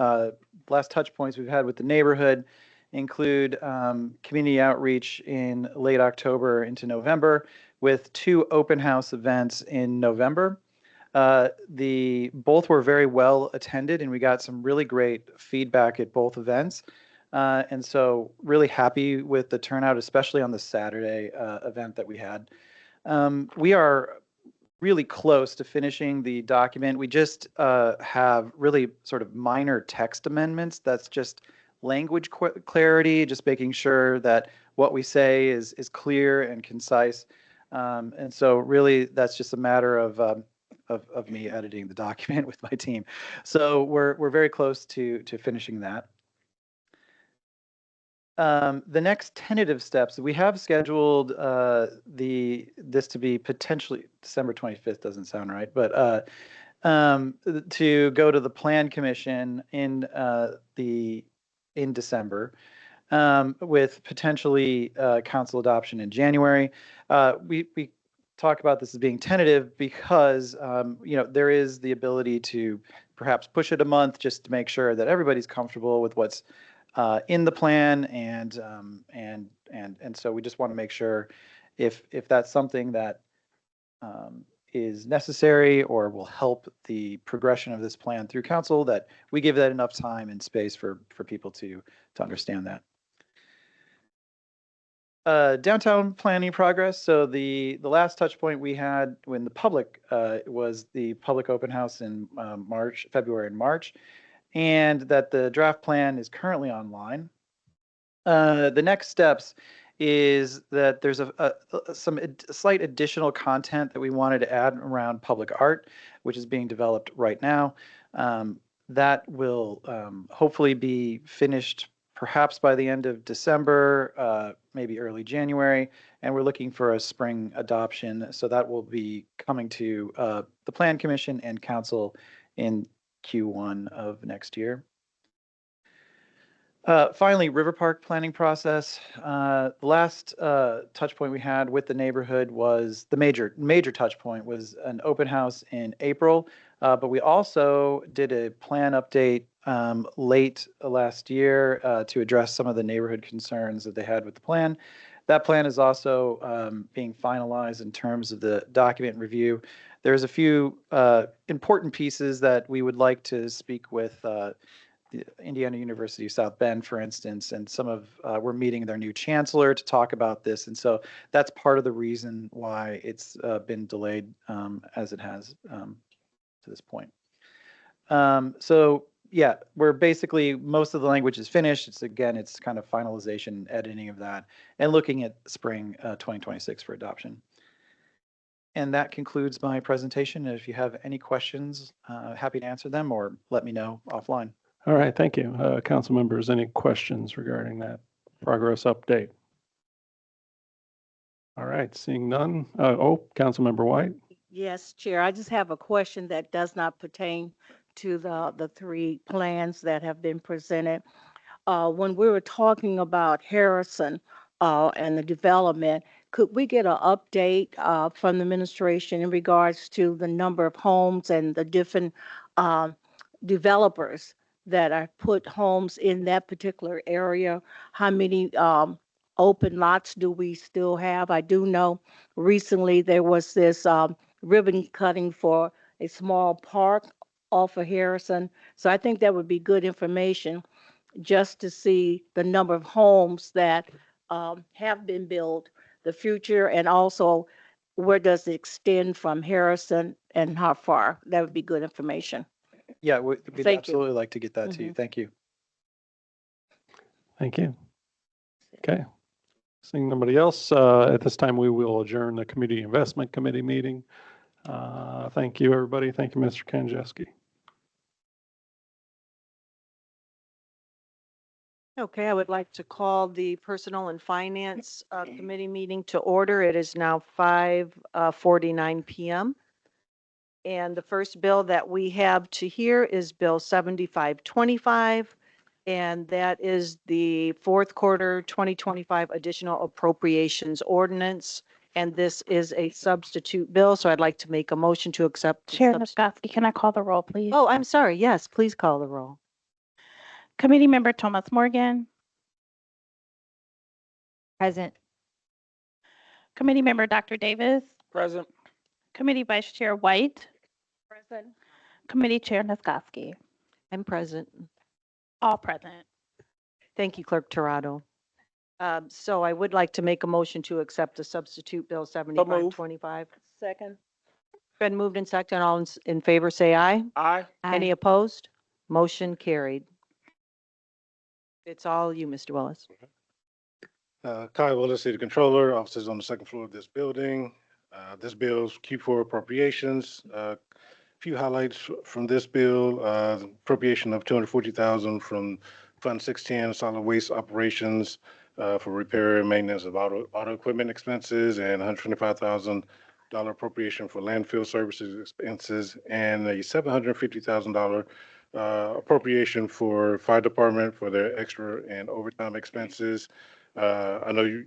last touch points we've had with the neighborhood include community outreach in late October into November with 2 open house events in November. Both were very well attended and we got some really great feedback at both events. And so really happy with the turnout, especially on the Saturday event that we had. We are really close to finishing the document. We just have really sort of minor text amendments. That's just language clarity, just making sure that what we say is clear and concise. And so really that's just a matter of of me editing the document with my team. So we're very close to finishing that. The next tentative steps, we have scheduled this to be potentially December 25th, doesn't sound right, but to go to the Plan Commission in December, with potentially council adoption in January. We talk about this as being tentative because there is the ability to perhaps push it a month just to make sure that everybody's comfortable with what's in the plan, and so we just want to make sure if that's something that is necessary or will help the progression of this plan through council, that we give that enough time and space for people to understand that. Downtown planning progress. So the last touch point we had when the public was the public open house in February and March, and that the draft plan is currently online. The next steps is that there's some slight additional content that we wanted to add around public art, which is being developed right now. That will hopefully be finished perhaps by the end of December, maybe early January, and we're looking for a spring adoption. So that will be coming to the Plan Commission and Council in Q1 of next year. Finally, River Park planning process. The last touch point we had with the neighborhood was the major touch point was an open house in April, but we also did a plan update late last year to address some of the neighborhood concerns that they had with the plan. That plan is also being finalized in terms of the document review. There's a few important pieces that we would like to speak with the Indiana University South Bend, for instance, and we're meeting their new chancellor to talk about this. And so that's part of the reason why it's been delayed as it has to this point. So yeah, we're basically, most of the language is finished. It's kind of finalization, editing of that, and looking at spring 2026 for adoption. And that concludes my presentation. And if you have any questions, happy to answer them or let me know offline. All right, thank you. Council members, any questions regarding that progress update? All right, seeing none. Councilmember White. Yes, Chair. I just have a question that does not pertain to the three plans that have been presented. When we were talking about Harrison and the development, could we get an update from the administration in regards to the number of homes and the different developers that are put homes in that particular area? How many open lots do we still have? I do know recently there was this ribbon cutting for a small park off of Harrison. So I think that would be good information just to see the number of homes that have been built, the future, and also where does it extend from Harrison and how far? That would be good information. Yeah, we'd Thank you. absolutely like to get that to you. Thank you. Thank you. Okay. Seeing nobody else, at this time we will adjourn the Community Investment Committee meeting. Thank you, everybody. Thank you, Mr. Kanjewski. Okay, I would like to call the Personnel and Finance Committee meeting to order. It is now 5:49 p.m. And the first bill that we have to hear is Bill 7525, and that is the fourth quarter 2025 additional appropriations ordinance. And this is a substitute bill, so I'd like to make a motion to accept. Chair Noskoski, can I call the roll, please? Oh, I'm sorry. Yes, please call the roll. Committee Member Thomas Morgan. Present. Committee Member Dr. Davis. Present. Committee Vice Chair White. Present. Committee Chair Noskoski. I'm present. All present. Thank you, Clerk Torado. So I would like to make a motion to accept the substitute bill 7525. Second. Been moved and seconded. All in favor, say aye. Aye. Any opposed? Motion carried. It's all you, Mr. Willis. Kyle Willis, City Controller, offices on the second floor of this building. This bill's Q4 appropriations few highlights from this bill, appropriation of 240,000 from Fund 610 Solid Waste Operations for repair and maintenance of auto equipment expenses, and $125,000 appropriation for landfill services expenses, and a $750,000 appropriation for fire department for their extra and overtime expenses. I know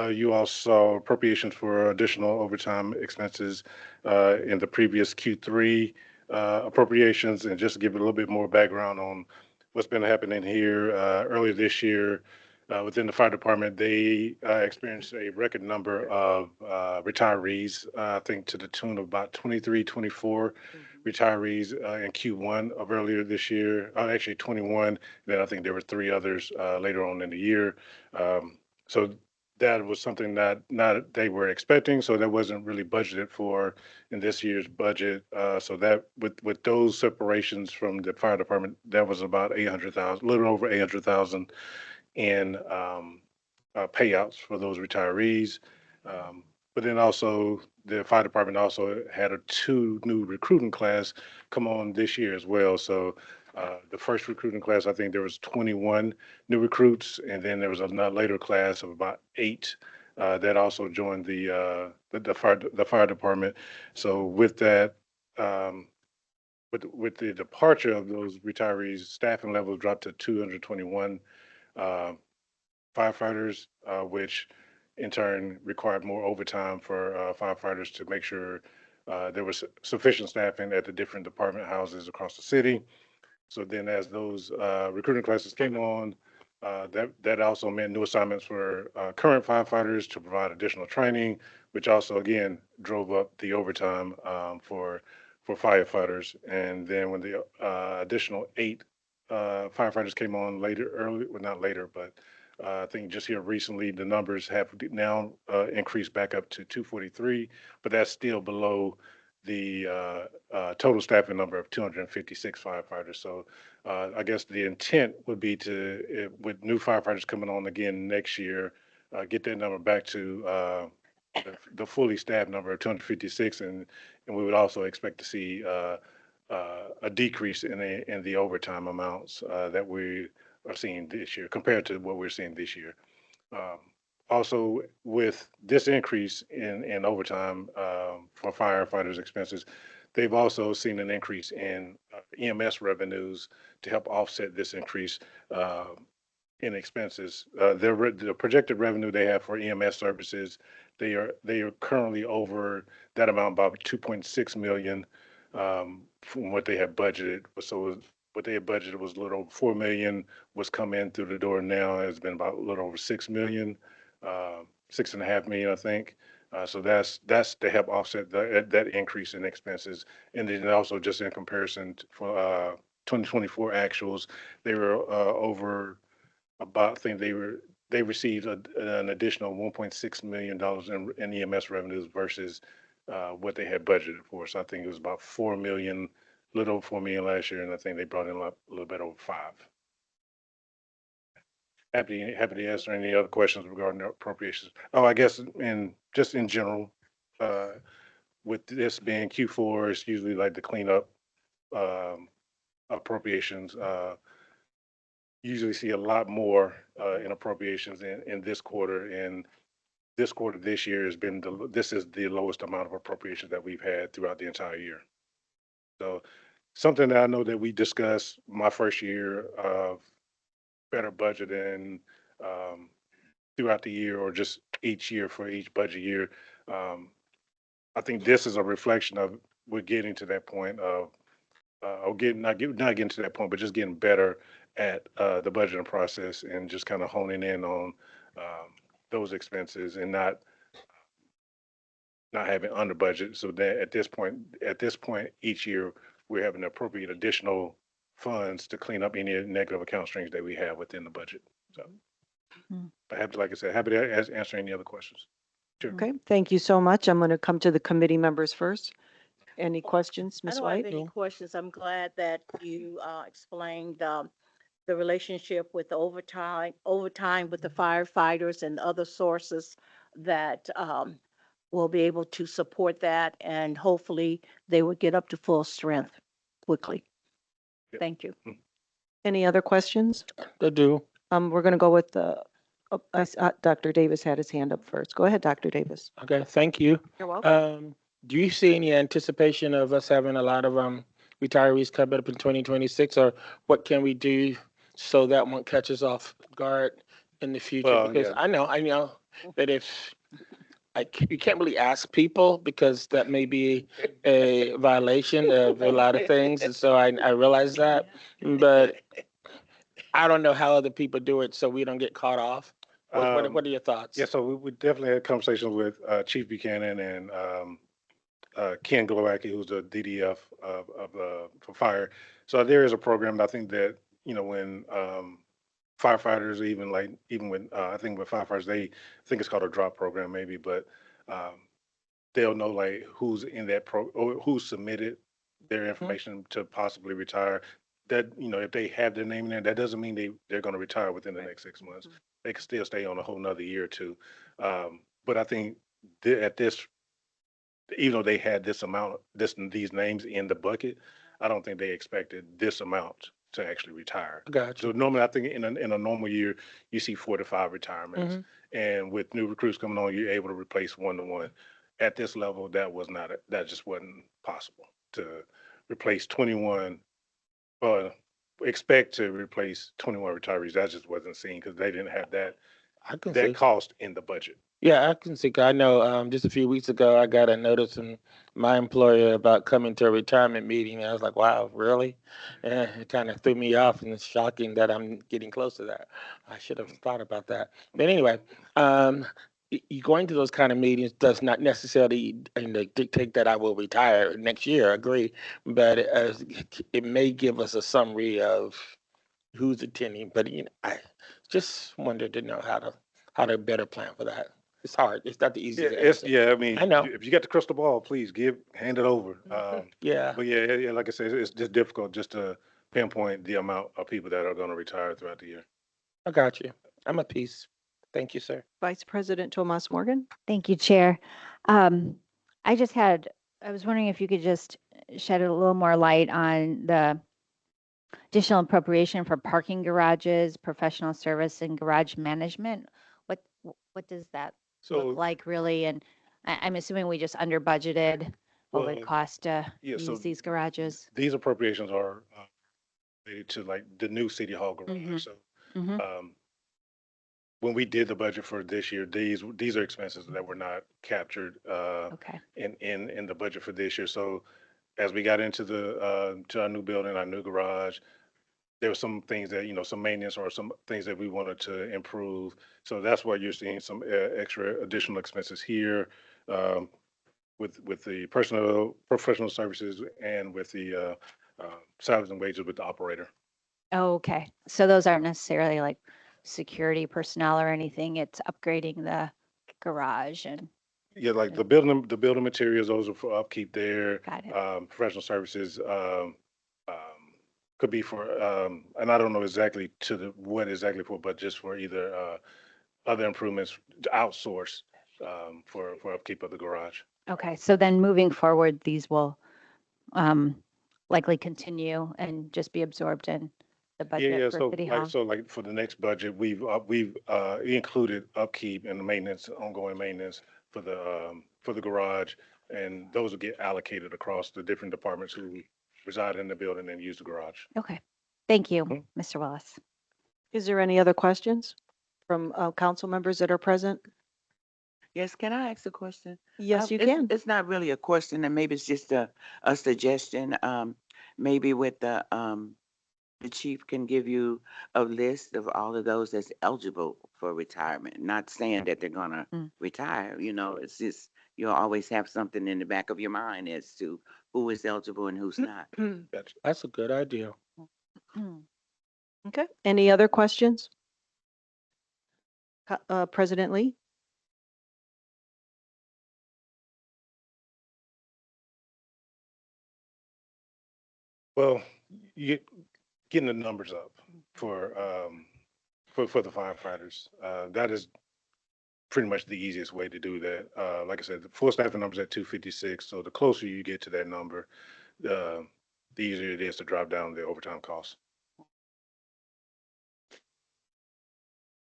you all saw appropriations for additional overtime expenses in the previous Q3 appropriations. And just to give a little bit more background on what's been happening here, earlier this year within the fire department, they experienced a record number of retirees, I think to the tune of about 23, 24 retirees in Q1 of earlier this year, actually 21. Then I think there were 3 others later on in the year. So that was something that not they were expecting, so that wasn't really budgeted for in this year's budget. So that with those separations from the fire department, that was about 800,000, a little over 800,000 in payouts for those retirees. But then also the fire department also had 2 new recruiting class come on this year as well. So the first recruiting class, I think there was 21 new recruits, and then there was another later class of about 8 that also joined the fire department. So with that, with the departure of those retirees, staffing levels dropped to 221 firefighters, which in turn required more overtime for firefighters to make sure there was sufficient staffing at the different department houses across the city. So then as those recruiting classes came on, that also meant new assignments for current firefighters to provide additional training, which also again drove up the overtime for firefighters. And then when the additional 8 firefighters came on not later, but I think just here recently, the numbers have now increased back up to 243, but that's still below the total staffing number of 256 firefighters. So I guess the intent would be to, with new firefighters coming on again next year, get that number back to the fully staffed number of 256, and we would also expect to see a decrease in the overtime amounts that we are seeing this year compared to what we're seeing this year. Also, with this increase in overtime for firefighters' expenses, they've also seen an increase in EMS revenues to help offset this increase in expenses. The projected revenue they have for EMS services, they are currently over that amount, about 2.6 million from what they had budgeted. So what they had budgeted was a little over 4 million. What's come in through the door now has been about a little over 6 million. 6.5 million, I think. So that's to help offset that increase in expenses. And then also just in comparison for 2024 actuals, they were over about, I think they received an additional $1.6 million in EMS revenues versus what they had budgeted for. So I think it was about 4 million, little over 4 million last year, and I think they brought in a little bit over 5. Happy to answer any other questions regarding the appropriations. Oh, I guess in general, with this being Q4, it's usually like the cleanup appropriations. Usually see a lot more in appropriations in this quarter. And this quarter this year has been this is the lowest amount of appropriations that we've had throughout the entire year. So something that I know that we discussed my first year of better budgeting throughout the year, or just each year for each budget year. I think this is a reflection of we're getting to that point of, or not getting to that point, but just getting better at the budgeting process and just kind of honing in on those expenses and not having under budget. So that at this point each year, we're having to appropriate additional funds to clean up any negative account streams that we have within the budget. So, but like I said, happy to answer any other questions. Sure. Okay, thank you so much. I'm going to come to the committee members first. Any questions, I Ms. don't White? have any questions. I'm glad that you explained the relationship with the overtime with the firefighters and other sources that will be able to support that, and hopefully they will get up to full strength quickly. Yep. Thank you. Any other questions? They do. We're going to go with Dr. Davis had his hand up first. Go ahead, Dr. Davis. Okay, thank you. You're welcome. Do you see any anticipation of us having a lot of retirees coming up in 2026, or what can we do so that won't catch us off guard in the future? Well, Because yeah. I know that if you can't really ask people because that may be a violation of a lot of things, and so I realize that, but I don't know how other people do it, so we don't get caught off. What are your thoughts? Yeah, so we definitely had conversations with Chief Buchanan and Ken Glowacki, who's the DDF for fire. So there is a program. I think that when firefighters, even when I think with firefighters, I think it's called a drop program maybe, but they'll know like who's in that or who submitted their information to possibly retire. That if they have their name in there, that doesn't mean they're going to retire within the next 6 months. They can still stay on a whole nother year or two. But I think at this, even though they had this amount, these names in the bucket, I don't think they expected this amount to actually retire. Gotcha. So normally, I think in a normal year, you see 4 to 5 retirements, and with new recruits coming on, you're able to replace 1-to-1. At this level, that just wasn't possible to replace 21. Expect to replace 21 retirees. That just wasn't seen because they didn't have that cost in the budget. Yeah, I can see. I know just a few weeks ago, I got a notice from my employer about coming to a retirement meeting. I was like, wow, really? And it kind of threw me off, and it's shocking that I'm getting close to that. I should have thought about that. But anyway, going to those kind of meetings does not necessarily dictate that I will retire next year, I agree. But it may give us a summary of who's attending. But I just wanted to know how to better plan for that. It's hard. It's not the easiest. I mean, I know. if you got the crystal ball, please hand it over. Yeah. But yeah, like I said, it's just difficult just to pinpoint the amount of people that are going to retire throughout the year. I got you. I'm at peace. Thank you, sir. Vice President Tomas Morgan. Thank you, Chair. I was wondering if you could just shed a little more light on the additional appropriation for parking garages, professional service, and garage management. What does that look like really? And I'm assuming we just under budgeted what would cost to use these garages. These appropriations are related to like the new City Hall garage. So when we did the budget for this year, these are expenses that were not captured in the budget for this year. So as we got into to our new building, our new garage, there were some things that, some maintenance or some things that we wanted to improve. So that's why you're seeing some extra additional expenses here with the professional services and with the salaries and wages with the operator. Oh, okay. So those aren't necessarily like security personnel or anything. It's upgrading the garage and. Yeah, like the building materials, those are for upkeep there. Got it. Professional services could be for, and I don't know exactly what exactly for, but just for either other improvements to outsource for upkeep of the garage. Okay, so then moving forward, these will likely continue and just be absorbed in the budget for City Hall. So like for the next budget, we've included upkeep and maintenance, ongoing maintenance for the garage, and those will get allocated across the different departments who reside in the building and use the garage. Okay, thank you, Mr. Willis. Is there any other questions from council members that are present? Yes, can I ask a question? Yes, you can. It's not really a question, and maybe it's just a suggestion. Maybe with the chief can give you a list of all of those that's eligible for retirement. Not saying that they're gonna retire, it's just you'll always have something in the back of your mind as to who is eligible and who's not. That's a good idea. Okay. Any other questions? President Lee? Well, getting the numbers up for the firefighters, that is pretty much the easiest way to do that. Like I said, the full staffing number is at 256, so the closer you get to that number, the easier it is to drop down the overtime costs.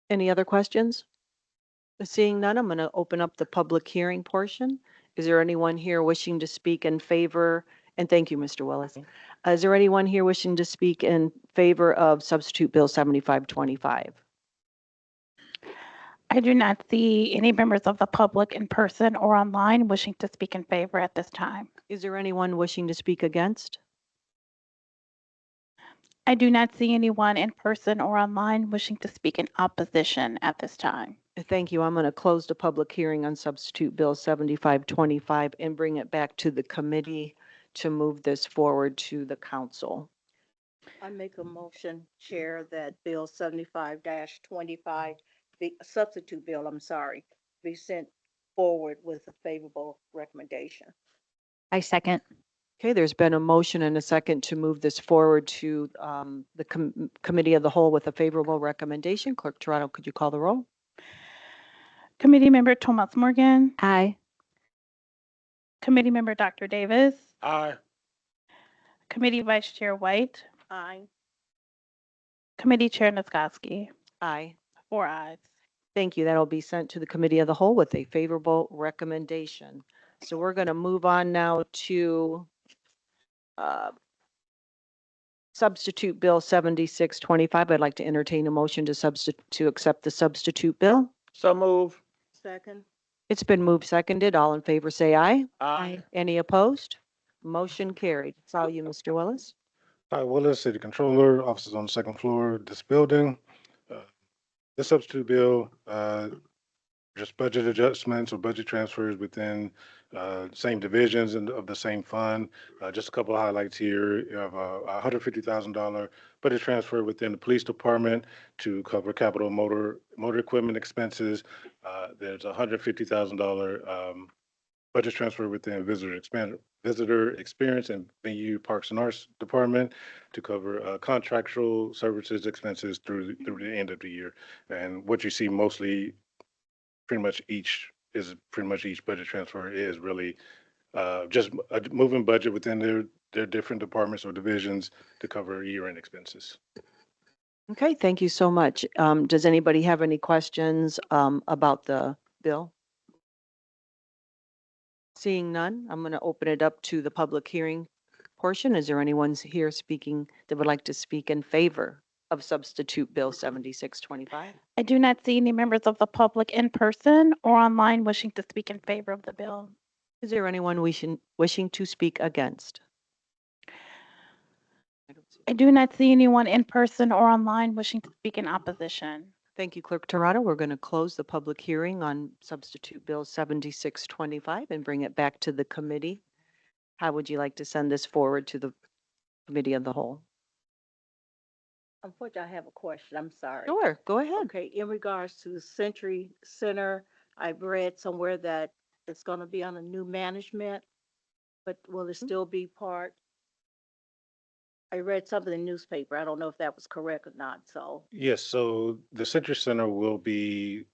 Any other questions? Seeing none, I'm going to open up the public hearing portion. Is there anyone here wishing to speak in favor? And thank you, Mr. Willis. Is there anyone here wishing to speak in favor of Substitute Bill 7525? I do not see any members of the public in person or online wishing to speak in favor at this time. Is there anyone wishing to speak against? I do not see anyone in person or online wishing to speak in opposition at this time. Thank you. I'm going to close the public hearing on Substitute Bill 7525 and bring it back to the committee to move this forward to the council. I make a motion, Chair, that Bill 75-25, the substitute bill, I'm sorry, be sent forward with a favorable recommendation. I second. Okay, there's been a motion and a second to move this forward to the committee of the whole with a favorable recommendation. Clerk Toronto, could you call the roll? Committee Member Thomas Morgan, Aye. Committee Member Dr. Davis, Aye. Committee Vice Chair White, Aye. Committee Chair Niskoski. Aye. 4 ayes. Thank you. That'll be sent to the committee of the whole with a favorable recommendation. So we're going to move on now to Substitute Bill 7625. I'd like to entertain a motion to accept the substitute bill. So move. Second. It's been moved, seconded. All in favor, say aye. Aye. Any opposed? Motion carried. It's all you, Mr. Willis. Hi, Willis, City Controller, offices on the second floor of this building. This substitute bill, just budget adjustments or budget transfers within same divisions and of the same fund. Just a couple of highlights here. You have a $150,000 budget transfer within the police department to cover capital motor equipment expenses. There's a $150,000 budget transfer within visitor experience and venue parks and arts department to cover contractual services expenses through the end of the year. And what you see mostly, pretty much each budget transfer is really just moving budget within their different departments or divisions to cover year-end expenses. Okay, thank you so much. Does anybody have any questions about the bill? Seeing none, I'm going to open it up to the public hearing portion. Is there anyone here speaking that would like to speak in favor of Substitute Bill 7625? I do not see any members of the public in person or online wishing to speak in favor of the bill. Is there anyone wishing to speak against? I do not see anyone in person or online wishing to speak in opposition. Thank you, Clerk Toronto. We're going to close the public hearing on Substitute Bill 7625 and bring it back to the committee. How would you like to send this forward to the committee of the whole? Unfortunately, I have a question. I'm sorry. Sure, go ahead. Okay, in regards to the Century Center, I've read somewhere that it's going to be on a new management, but will it still be part? I read something in the newspaper. I don't know if that was correct or not, so. Yes, so the Century Center will be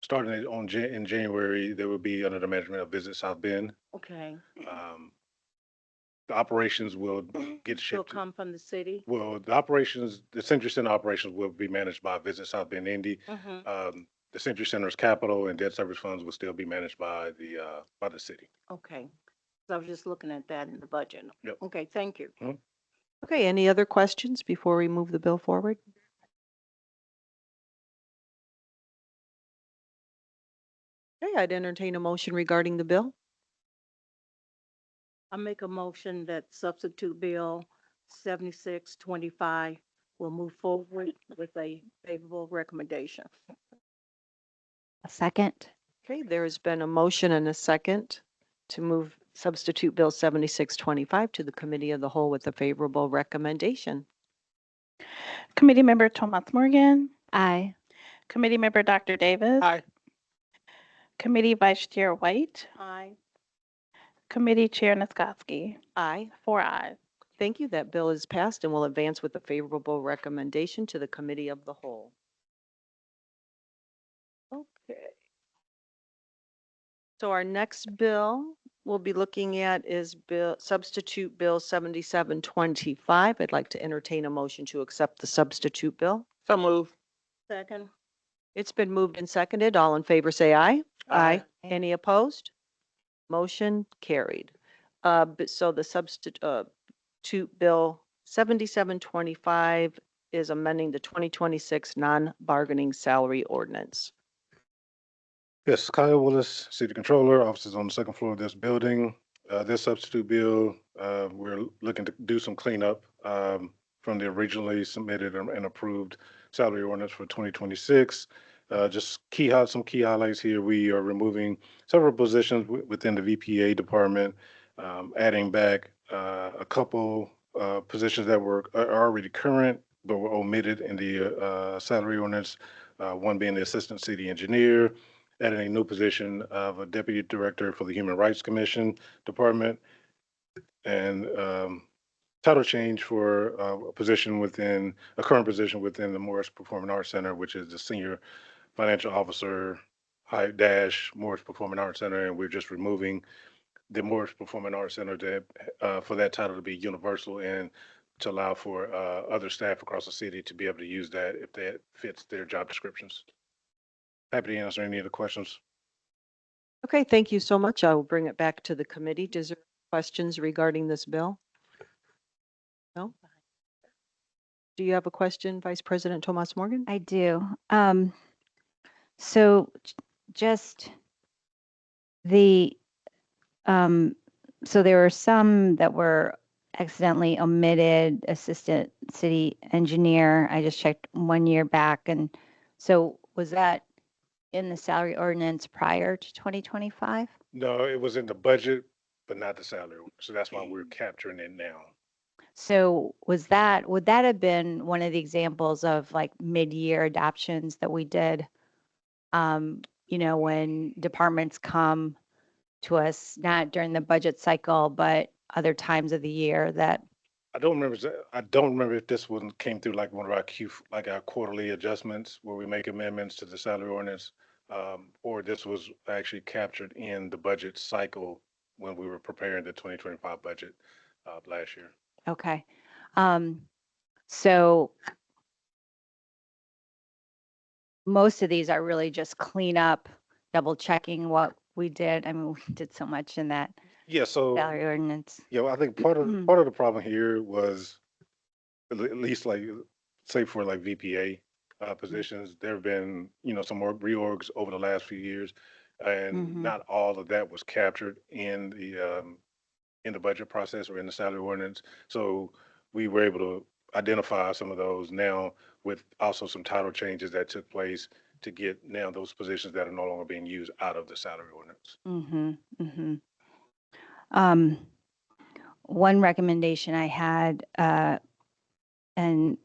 starting it in January. They will be under the management of Visit South Bend. Okay. The operations will get Still shipped. come from the city? Well, the Century Center operations will be managed by Visit South Bend, Indy. The Century Center's capital and debt service funds will still be managed by the city. Okay. So I was just looking at that in the budget. Yep. Okay, thank you. Okay, any other questions before we move the bill forward? Okay, I'd entertain a motion regarding the bill. I make a motion that substitute bill 7625 will move forward with a favorable recommendation. A second. Okay, there has been a motion and a second to move Substitute Bill 7625 to the Committee of the Whole with a favorable recommendation. Committee Member Thomas Morgan, Aye. Committee Member Dr. Davis, Aye. Committee Vice Chair White, Aye. Committee Chair Niskoski. Aye. 4 ayes. Thank you. That bill is passed and will advance with a favorable recommendation to the Committee of the Whole. Okay. So our next bill we'll be looking at is Substitute Bill 7725. I'd like to entertain a motion to accept the substitute bill. So move. Second. It's been moved and seconded. All in favor, say aye. Aye. Any opposed? Motion carried. So the substitute bill 7725 is amending the 2026 non-bargaining salary ordinance. Yes, Kyle Willis, City Controller, offices on the second floor of this building. This substitute bill, we're looking to do some cleanup from the originally submitted and approved salary ordinance for 2026. Just some key highlights here. We are removing several positions within the VPA department, adding back a couple positions that are already current but were omitted in the salary ordinance. One being the Assistant City Engineer, adding a new position of a Deputy Director for the Human Rights Commission Department, and title change for a current position within the Morris Performing Arts Center, which is the Senior Financial Officer / Morris Performing Arts Center, and we're just removing the Morris Performing Arts Center for that title to be universal and to allow for other staff across the city to be able to use that if that fits their job descriptions. Happy to answer any of the questions. Okay, thank you so much. I will bring it back to the committee. Does there questions regarding this bill? No? Do you have a question, Vice President Tomas Morgan? I do. Just the, so there were some that were accidentally omitted, Assistant City Engineer. I just checked 1 year back. And so was that in the salary ordinance prior to 2025? No, it was in the budget, but not the salary. So that's why we're capturing it now. So would that have been one of the examples of like mid-year adoptions that we did? When departments come to us, not during the budget cycle, but other times of the year that. I don't remember if this one came through like one of our quarterly adjustments where we make amendments to the salary ordinance, or this was actually captured in the budget cycle when we were preparing the 2025 budget last year. Okay. So most of these are really just clean up, double checking what we did. I mean, we did so much in that Yeah, so salary ordinance. I think part of the problem here was at least like say for like VPA positions, there have been some more reorgs over the last few years, and not all of that was captured in the budget process or in the salary ordinance. So we were able to identify some of those now with also some title changes that took place to get now those positions that are no longer being used out of the salary ordinance. One recommendation I had and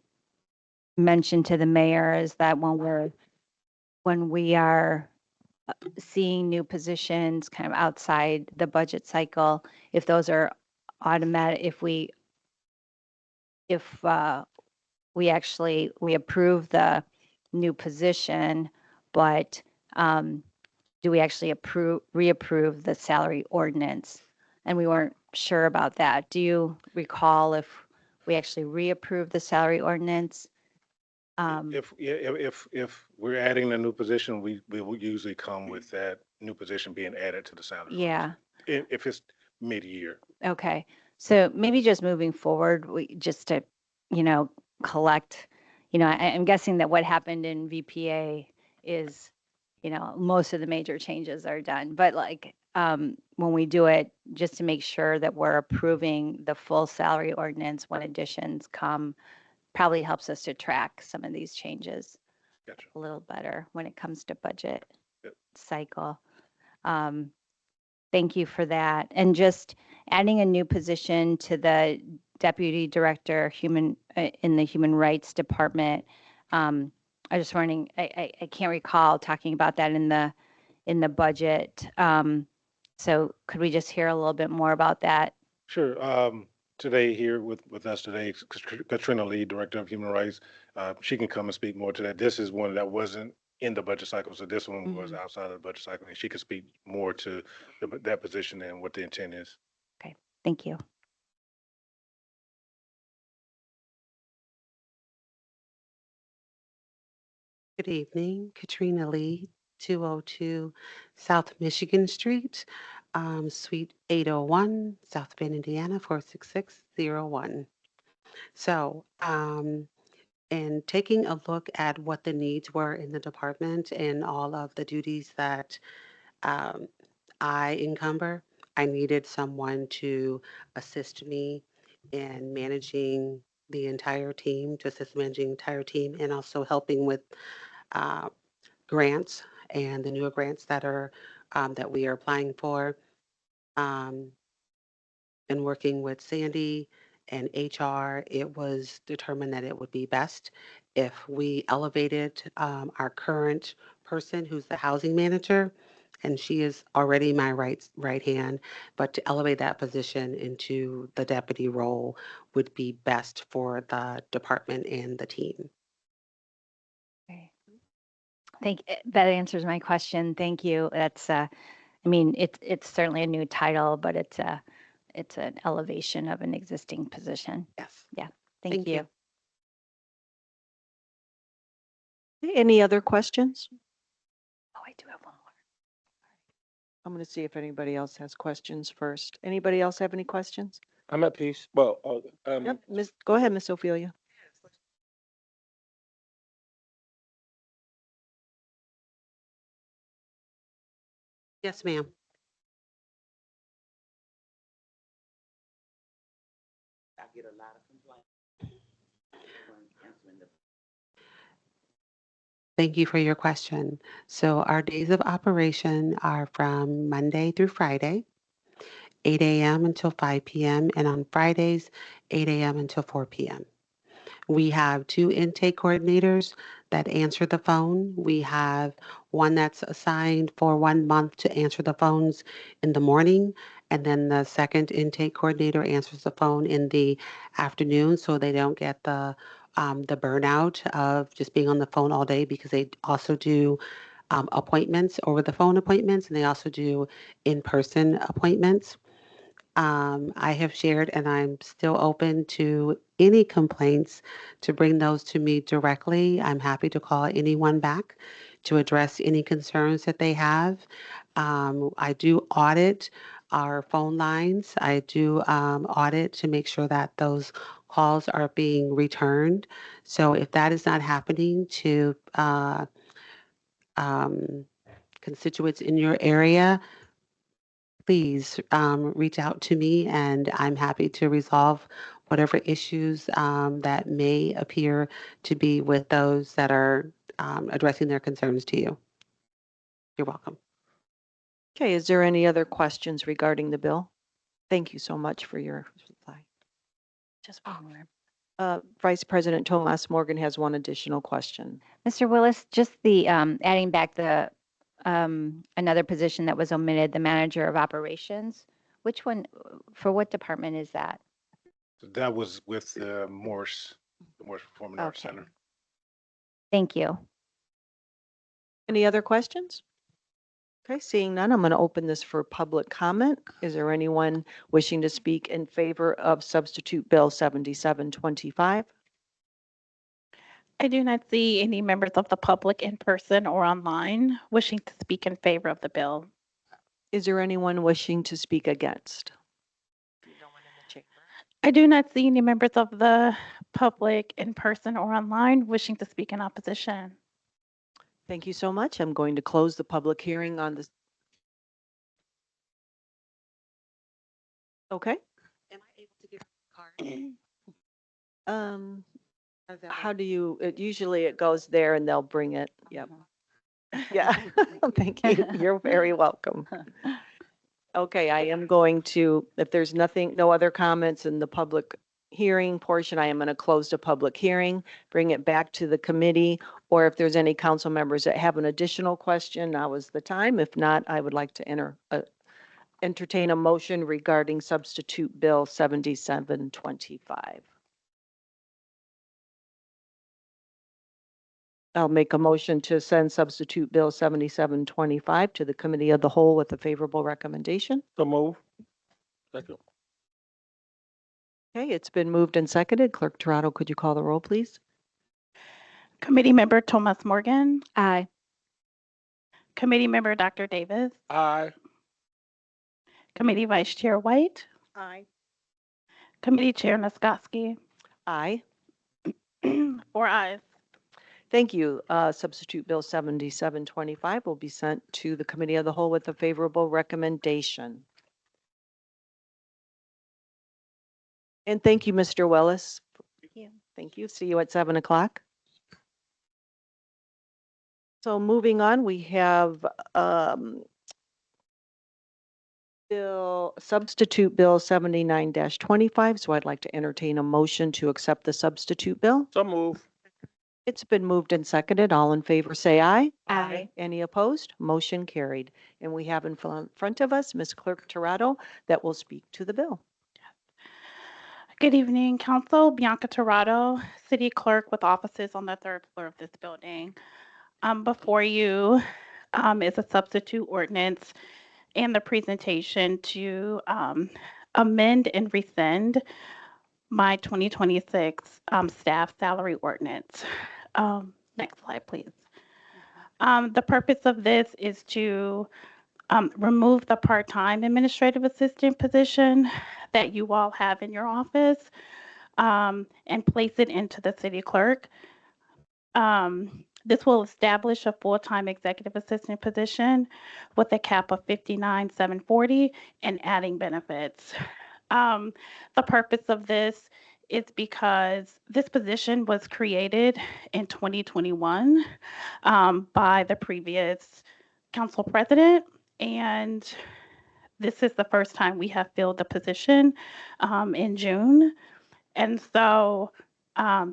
mentioned to the mayor is that when we are seeing new positions kind of outside the budget cycle, if those are automatic, if we approve the new position, but do we actually reapprove the salary ordinance? And we weren't sure about that. Do you recall if we actually reapproved the salary ordinance? If we're adding a new position, we will usually come with that new position being added to the salary. Yeah. If it's mid-year. Okay. So maybe just moving forward, just to, collect, I'm guessing that what happened in VPA is, most of the major changes are done, but when we do it, just to make sure that we're approving the full salary ordinance when additions come, probably helps us to track some of these changes a little better when it comes to budget cycle. Thank you for that. And just adding a new position to the Deputy Director in the Human Rights Department. I just wondering, I can't recall talking about that in the budget. So could we just hear a little bit more about that? Sure. Today here with us today, Katrina Lee, Director of Human Rights. She can come and speak more to that. This is one that wasn't in the budget cycle. So this one was Mhm. outside of the budget cycle, and she could speak more to that position and what the intent is. Okay, thank you. Good evening, Katrina Lee, 202 South Michigan Street, Suite 801, South Bend, Indiana, 46601. So, in taking a look at what the needs were in the department and all of the duties that um, I encumber, I needed someone to assist me in managing the entire team, to assist managing the entire team, and also helping with uh, grants and the newer grants that we are applying for. Um, and working with Sandy and HR, it was determined that it would be best if we elevated our current person, who's the housing manager, and she is already my right hand, but to elevate that position into the deputy role would be best for the department and the team. Okay. That answers my question. Thank you. That's, I mean, it's certainly a new title, but it's an elevation of an existing position. Yes. Yeah, thank Thank you. you. Any other questions? Oh, I do have one more. I'm going to see if anybody else has questions first. Anybody else have any questions? I'm at peace. Well, Yep, go ahead, Miss Ophelia. Yes, ma'am. I get a lot of complaints. Thank you for your question. So our days of operation are from Monday through Friday, 8 a.m. until 5 p.m., and on Fridays, 8 a.m. until 4 p.m. We have 2 intake coordinators that answer the phone. We have one that's assigned for 1 month to answer the phones in the morning, and then the second intake coordinator answers the phone in the afternoon so they don't get the burnout of just being on the phone all day, because they also do appointments, over the phone appointments, and they also do in-person appointments. I have shared, and I'm still open to any complaints to bring those to me directly. I'm happy to call anyone back to address any concerns that they have. I do audit our phone lines. I do audit to make sure that those calls are being returned. So if that is not happening to um, constituents in your area, please reach out to me, and I'm happy to resolve whatever issues that may appear to be with those that are addressing their concerns to you. You're welcome. Okay, is there any other questions regarding the bill? Thank you so much for your reply. Just one more. Vice President Tomas Morgan has one additional question. Mr. Willis, just the adding back the another position that was omitted, the manager of operations. Which one, for what department is that? So that was with the Morse Performing Arts Okay. Center. Thank you. Any other questions? Okay, seeing none, I'm going to open this for public comment. Is there anyone wishing to speak in favor of Substitute Bill 7725? I do not see any members of the public in person or online wishing to speak in favor of the bill. Is there anyone wishing to speak against? I do not see any members of the public in person or online wishing to speak in opposition. Thank you so much. I'm going to close the public hearing on this. Okay. Am I able to get a card? How do you, usually it goes there and they'll bring it. Yep. Yeah, thank you. You're very welcome. Okay, I am going to, if there's no other comments in the public hearing portion, I am going to close the public hearing, bring it back to the committee, or if there's any council members that have an additional question, now is the time. If not, I would like to entertain a motion regarding Substitute Bill 7725. I'll make a motion to send substitute Bill 7725 to the Committee of the Whole with a favorable recommendation. So move. Second. Okay, it's been moved and seconded. Clerk Toronto, could you call the roll, please? Committee Member Thomas Morgan, Aye. Committee Member Dr. Davis, Aye. Committee Vice Chair White, Aye. Committee Chair Naskowski. Aye. 4 ayes. Thank you. Substitute Bill 7725 will be sent to the Committee of the Whole with a favorable recommendation. And thank you, Mr. Wells. Thank you. Thank you. See you at 7 o'clock. So moving on, we have Substitute Bill 79-25. So I'd like to entertain a motion to accept the substitute bill. So move. It's been moved and seconded. All in favor, say aye. Aye. Any opposed? Motion carried. And we have in front of us Ms. Clerk Torado that will speak to the bill. Good evening, Council. Bianca Torado, City Clerk with offices on the 3rd floor of this building. Before you is a substitute ordinance and the presentation to amend and rescind my 2026 staff salary ordinance. Next slide, please. The purpose of this is to remove the part-time administrative assistant position that you all have in your office and place it into the city clerk. This will establish a full-time executive assistant position with a cap of $59,740 and adding benefits. The purpose of this is because this position was created in 2021 by the previous council president, and this is the first time we have filled the position in June. And so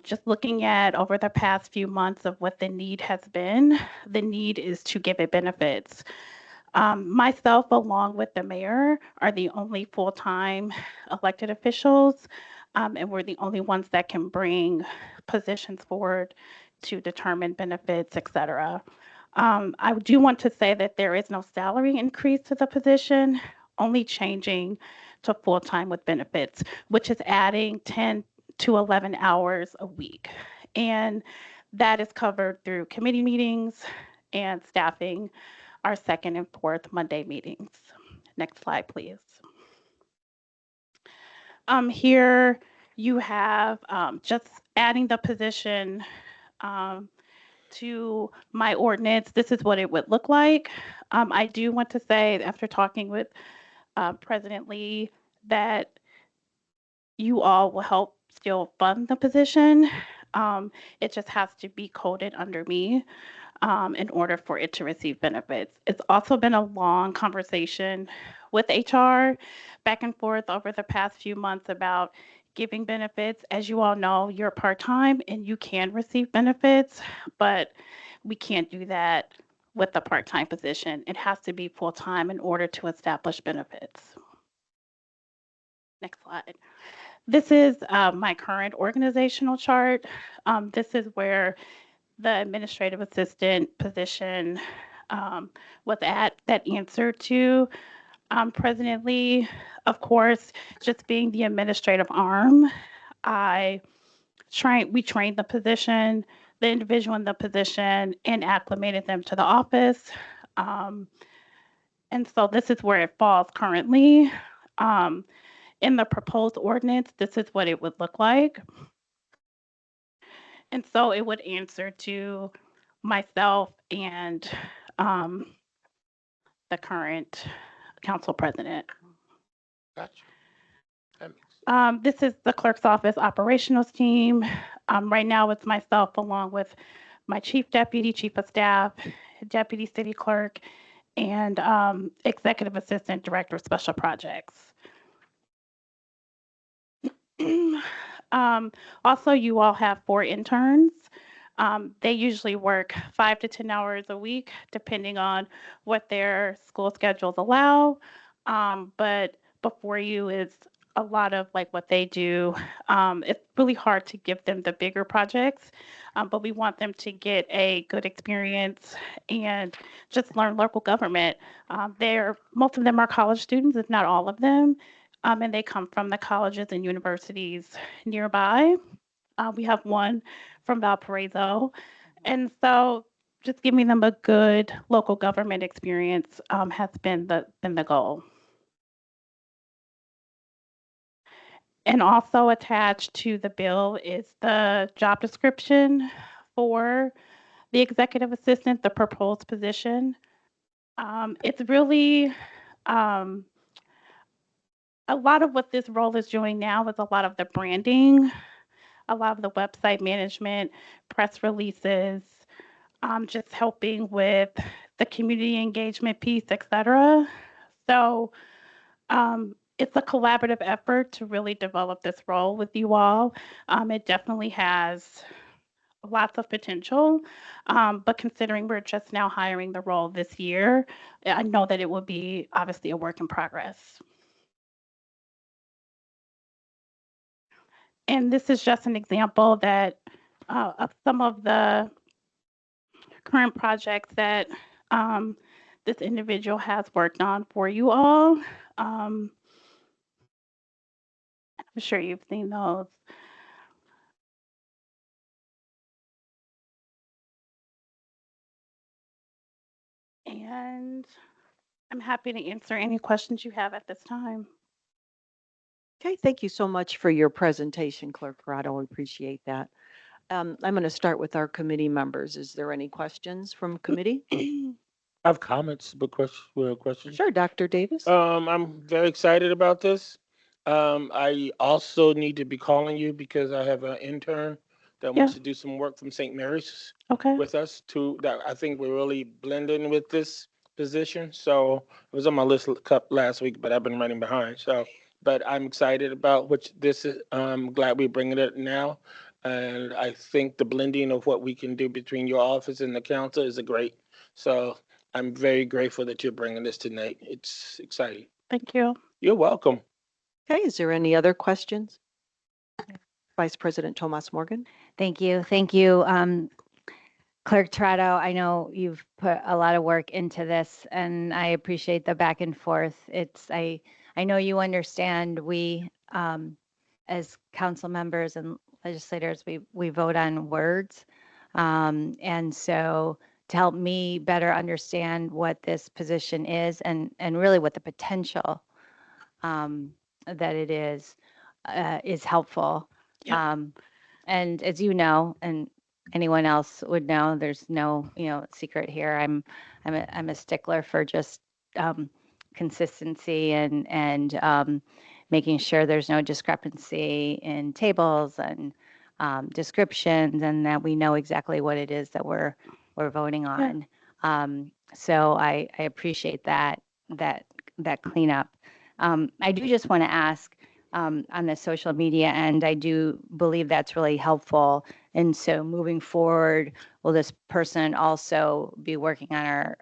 just looking at over the past few months of what the need has been, the need is to give it benefits. Myself, along with the mayor, are the only full-time elected officials, and we're the only ones that can bring positions forward to determine benefits, et cetera. I do want to say that there is no salary increase to the position, only changing to full-time with benefits, which is adding 10 to 11 hours a week. And that is covered through committee meetings and staffing our 2nd and 4th Monday meetings. Next slide, please. Here you have just adding the position to my ordinance. This is what it would look like. I do want to say, after talking with President Lee, that you all will help still fund the position. It just has to be coded under me in order for it to receive benefits. It's also been a long conversation with HR back and forth over the past few months about giving benefits. As you all know, you're part-time and you can receive benefits, but we can't do that with the part-time position. It has to be full-time in order to establish benefits. Next slide. This is my current organizational chart. This is where the administrative assistant position was at, that answered to President Lee. Of course, just being the administrative arm, we trained the position, the individual in the position, and acclimated them to the office. And so this is where it falls currently. In the proposed ordinance, this is what it would look like. And so it would answer to myself and the current council president. Gotcha. This is the clerk's office operations team. Right now it's myself along with my chief deputy, chief of staff, deputy city clerk, and executive assistant director of special projects. Also, you all have 4 interns. They usually work 5 to 10 hours a week, depending on what their school schedules allow. But before you is a lot of like what they do. It's really hard to give them the bigger projects, but we want them to get a good experience and just learn local government. Most of them are college students, if not all of them, and they come from the colleges and universities nearby. We have one from Valparaiso, and so just giving them a good local government experience has been the goal. And also attached to the bill is the job description for the executive assistant, the proposed position. It's really a lot of what this role is doing now is a lot of the branding, a lot of the website management, press releases, just helping with the community engagement piece, et cetera. So it's a collaborative effort to really develop this role with you all. It definitely has lots of potential, but considering we're just now hiring the role this year, I know that it will be obviously a work in progress. And this is just an example that of some of the current projects that this individual has worked on for you all. I'm sure you've seen those. And I'm happy to answer any questions you have at this time. Okay, thank you so much for your presentation, Clerk Corrado. We appreciate that. I'm going to start with our committee members. Is there any questions from committee? I have comments, but questions. Sure, Dr. Davis. I'm very excited about this. I also need to be calling you because I have an intern that wants to do some work from St. Mary's Okay. with us too. That I think we're really blending with this position. So it was on my list last week, but I've been running behind. So, but I'm excited about which this is. I'm glad we're bringing it now. And I think the blending of what we can do between your office and the council is a great. So I'm very grateful that you're bringing this tonight. It's exciting. Thank you. You're welcome. Okay, is there any other questions? Vice President Tomas Morgan. Thank you. Thank you. Clerk Torado, I know you've put a lot of work into this and I appreciate the back and forth. I know you understand we, as council members and legislators, we vote on words. And so to help me better understand what this position is and really what the potential that it is helpful. Yeah. And as you know, and anyone else would know, there's no secret here. I'm a stickler for just consistency and making sure there's no discrepancy in tables and descriptions, and that we know exactly what it is that we're voting on. So I appreciate that cleanup. I do just want to ask on the social media end, I do believe that's really helpful. And so moving forward, will this person also be working on our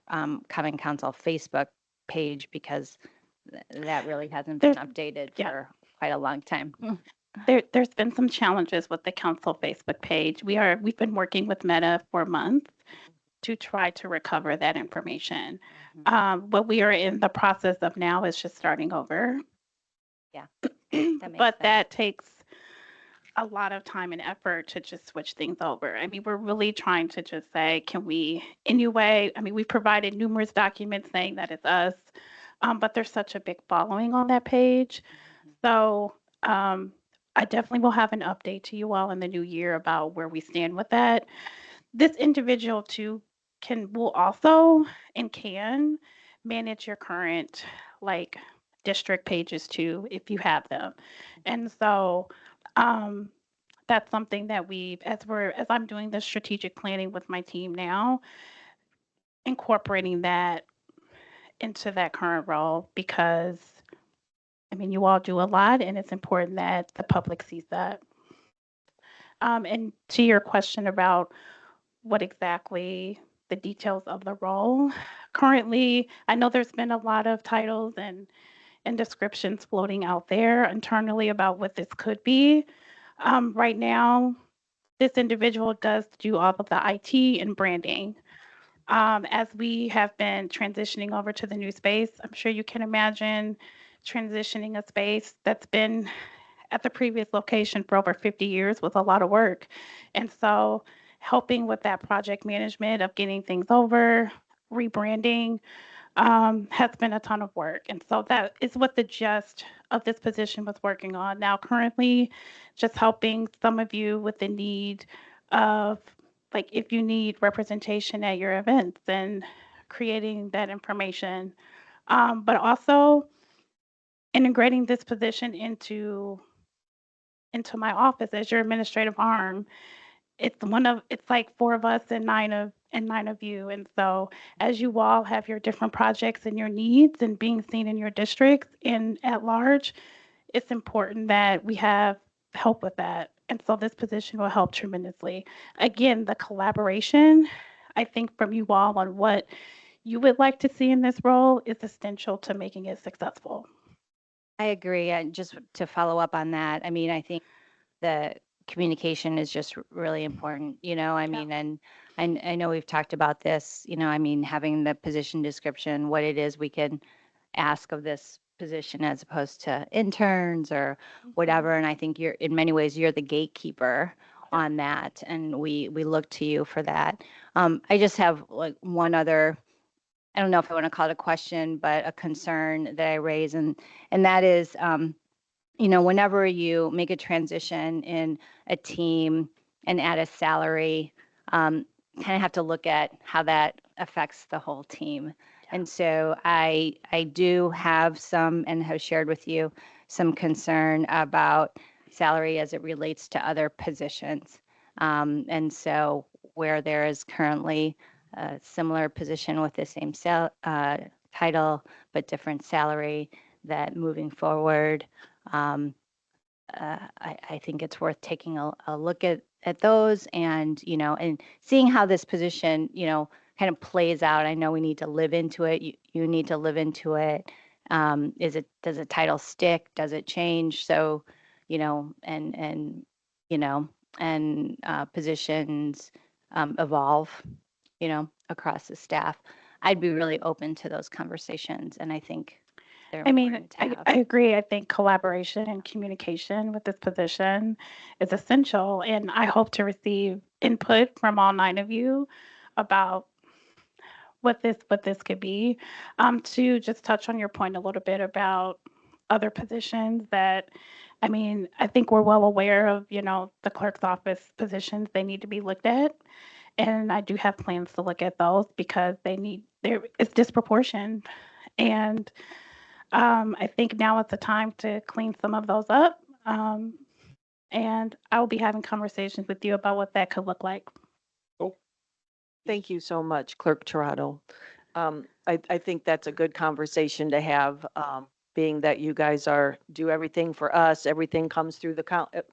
Common Council Facebook page, because that really hasn't been updated for quite a long time. There's been some challenges with the council Facebook page. We've been working with Meta for months to try to recover that information. What we are in the process of now is just starting over. Yeah. That takes a lot of time and effort to just switch things over. I mean, we're really trying to just say, can we anyway? I mean, we've provided numerous documents saying that it's us, but there's such a big following on that page. So I definitely will have an update to you all in the new year about where we stand with that. This individual too will also and can manage your current district pages too, if you have them. And so that's something that as I'm doing the strategic planning with my team now, incorporating that into that current role, because I mean, you all do a lot and it's important that the public sees that. And to your question about what exactly the details of the role, currently, I know there's been a lot of titles and and descriptions floating out there internally about what this could be. Right now, this individual does do all of the IT and branding. As we have been transitioning over to the new space, I'm sure you can imagine transitioning a space that's been at the previous location for over 50 years was a lot of work. And so helping with that project management of getting things over, rebranding, has been a ton of work. And so that is what the gist of this position was working on. Now, currently, just helping some of you with the need of, like, if you need representation at your events and creating that information, but also integrating this position into my office as your administrative arm. It's like four of us and nine of you. And so as you all have your different projects and your needs and being seen in your districts and at large, it's important that we have help with that. And so this position will help tremendously. Again, the collaboration, I think from you all on what you would like to see in this role is essential to making it successful. I agree. And just to follow up on that, I mean, I think the communication is just really important, you know, I mean, and I know we've talked about this, you know, I mean, having the position description, what it is we can ask of this position as opposed to interns or whatever. And I think you're, in many ways, you're the gatekeeper on that. And we look to you for that. I just have like one other, I don't know if I want to call it a question, but a concern that I raise, and that is, you know, whenever you make a transition in a team and add a salary, kind of have to look at how that affects the whole team. And so I do have some, and have shared with you, some concern about salary as it relates to other positions. And so where there is currently a similar position with the same title, but different salary, that moving forward, I think it's worth taking a look at those and, you know, and seeing how this position, you know, kind of plays out. I know we need to live into it. You need to live into it. Does the title stick? Does it change? So, you know, and you know, and positions evolve, you know, across the staff. I'd be really open to those conversations, and I think they're I mean, important to have. I agree. I think collaboration and communication with this position is essential, and I hope to receive input from all nine of you about what this could be. To just touch on your point a little bit about other positions that, I mean, I think we're well aware of, you know, the clerk's office positions, they need to be looked at. And I do have plans to look at those because it's disproportioned. And I think now is the time to clean some of those up. And I will be having conversations with you about what that could look like. Thank you so much, Clerk Toronto. I think that's a good conversation to have, being that you guys do everything for us. Everything comes through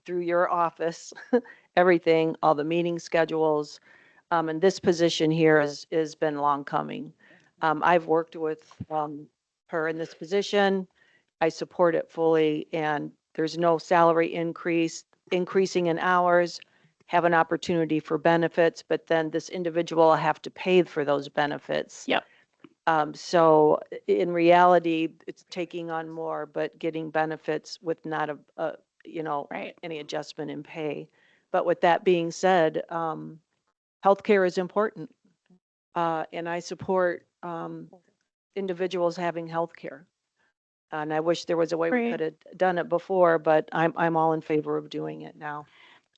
through your office, everything, all the meeting schedules. And this position here has been long coming. I've worked with her in this position. I support it fully, and there's no salary increasing in hours, have an opportunity for benefits, but then this individual will have to pay for those benefits. Yep. So in reality, it's taking on more, but getting benefits with not you know, any adjustment in pay. But with that being said, healthcare is important. And I support individuals having healthcare. And I wish there was a way we could have done it before, but I'm all in favor of doing it now.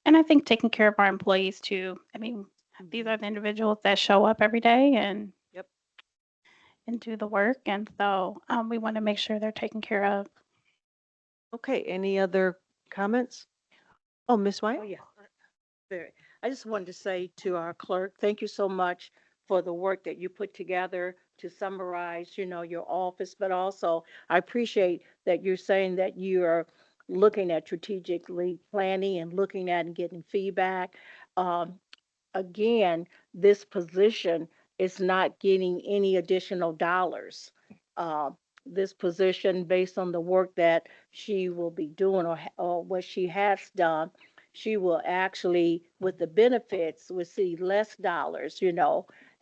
And I think taking care of our employees too. I mean, these are the individuals that show up every day and do the work. And so we want to make sure they're taken care of. Okay, any other comments? Oh, Ms. White? Oh, yeah. I just wanted to say to our clerk, thank you so much for the work that you put together to summarize, you know, your office, but also I appreciate that you're saying that you are looking at strategically planning and looking at and getting feedback. Again, this position is not getting any additional dollars. this position based on the work that she will be doing or what she has done, she will actually, with the benefits, will see less dollars,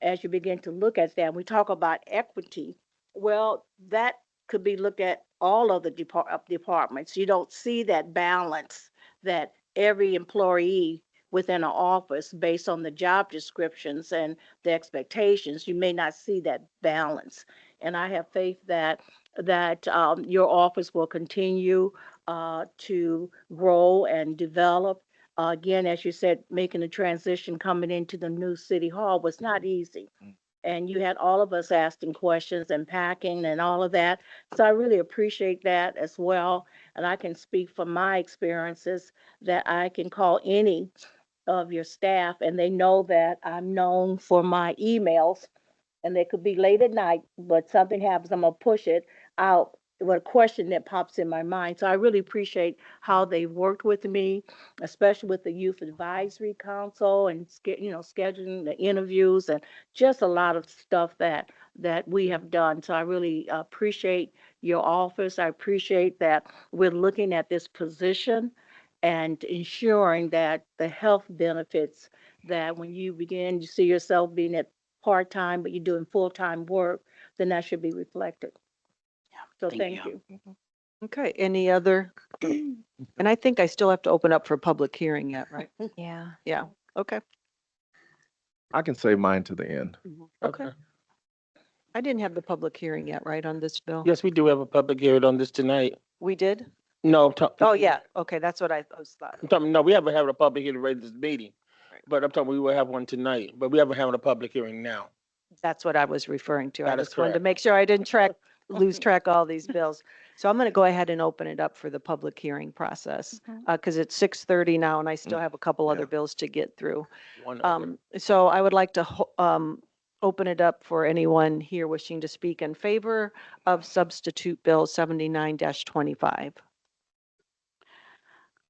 as you begin to look at that. We talk about equity. Well, that could be looked at all of the departments. You don't see that balance that every employee within an office, based on the job descriptions and the expectations, you may not see that balance. And I have faith that your office will continue to grow and develop. Again, as you said, making the transition coming into the new city hall was not easy. And you had all of us asking questions and packing and all of that. So I really appreciate that as well. And I can speak from my experiences that I can call any of your staff and they know that I'm known for my emails, and they could be late at night, but something happens, I'm gonna push it out with a question that pops in my mind. So I really appreciate how they worked with me, especially with the Youth Advisory Council and scheduling the interviews and just a lot of stuff that we have done. So I really appreciate your office. I appreciate that we're looking at this position and ensuring that the health benefits, that when you begin to see yourself being at part-time, but you're doing full-time work, then that should be reflected. So thank you. Okay, any other? And I think I still have to open up for public hearing yet, right? Yeah. Yeah, okay. I can save mine to the end. Okay. I didn't have the public hearing yet, right, on this bill? Yes, we do have a public hearing on this tonight. We did? No, Oh, yeah, okay, that's what I was thought. no, we haven't had a public hearing right this meeting. But I'm talking, we will have one tonight, but we haven't had a public hearing now. That's what I was referring to. I That is just wanted to correct. make sure I didn't lose track of all these bills. So I'm going to go ahead and open it up for the public hearing process, because it's 6:30 now and I still have a couple other bills to get through. So I would like to open it up for anyone here wishing to speak in favor of substitute bill 79-25.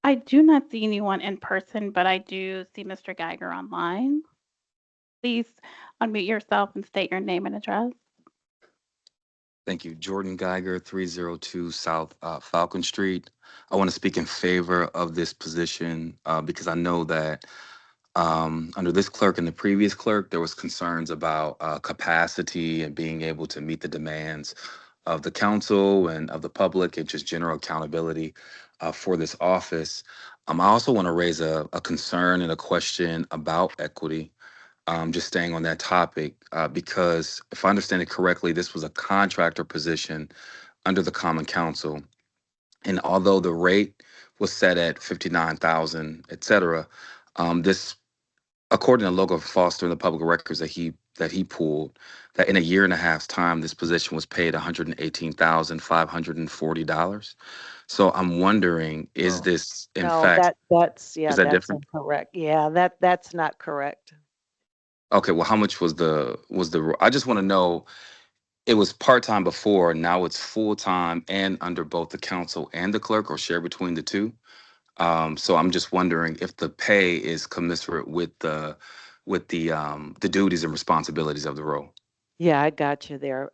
I do not see anyone in person, but I do see Mr. Geiger online. Please unmute yourself and state your name and address. Thank you. Jordan Geiger, 302 South Falcon Street. I want to speak in favor of this position because I know that under this clerk and the previous clerk, there was concerns about capacity and being able to meet the demands of the council and of the public and just general accountability for this office. I also want to raise a concern and a question about equity. Just staying on that topic, because if I understand it correctly, this was a contractor position under the Common Council. And although the rate was set at 59,000, et cetera, this, according to Logan Foster in the public records that he pulled, that in a year and a half's time, this position was paid $118,540. So I'm wondering, is this in No, fact, that's is that that's different? incorrect. Yeah, that's not correct. Okay, well, how much was I just want to know, it was part-time before, now it's full-time and under both the council and the clerk or shared between the two. So I'm just wondering if the pay is commensurate with the duties and responsibilities of the role. Yeah, I got you there.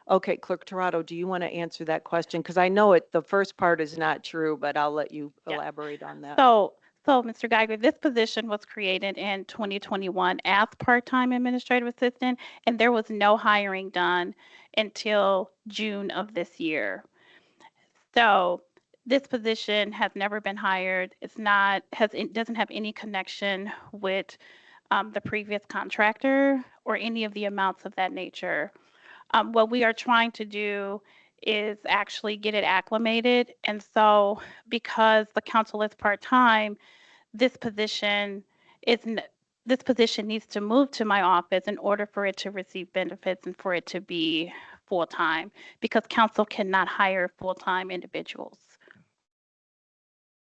Okay, Clerk Torado, do you want to answer that question? Because I know the first part is not true, but I'll let you elaborate on that. So, Mr. Geiger, this position was created in 2021 as part-time administrative assistant, and there was no hiring done until June of this year. So this position has never been hired. It doesn't have any connection with the previous contractor or any of the amounts of that nature. What we are trying to do is actually get it acclimated. And so because the council is part-time, this position needs to move to my office in order for it to receive benefits and for it to be full-time, because council cannot hire full-time individuals.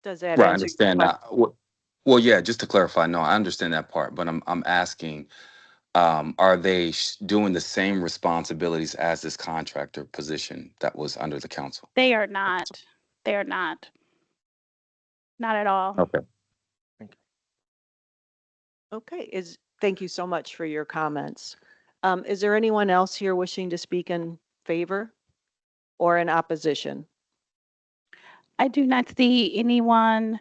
Does that Right, I answer your understand question? that. Well, yeah, just to clarify, no, I understand that part, but I'm asking, are they doing the same responsibilities as this contractor position that was under the council? They are not. They are not. Not at all. Okay. Okay, thank you so much for your comments. Is there anyone else here wishing to speak in favor? or in opposition? I do not see anyone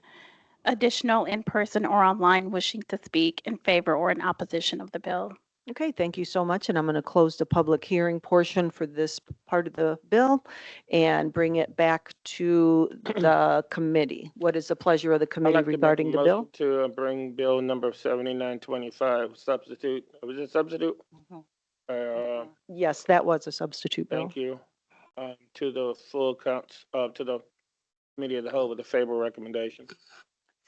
additional in person or online wishing to speak in favor or in opposition of the bill. Okay, thank you so much. And I'm going to close the public hearing portion for this part of the bill and bring it back to the committee. What is the pleasure of the I'd committee like to make a regarding the bill? motion to bring bill number 7925, substitute, was it substitute? Yes, that was a substitute bill. Thank you. To the full to the committee of the whole with a favorable recommendation.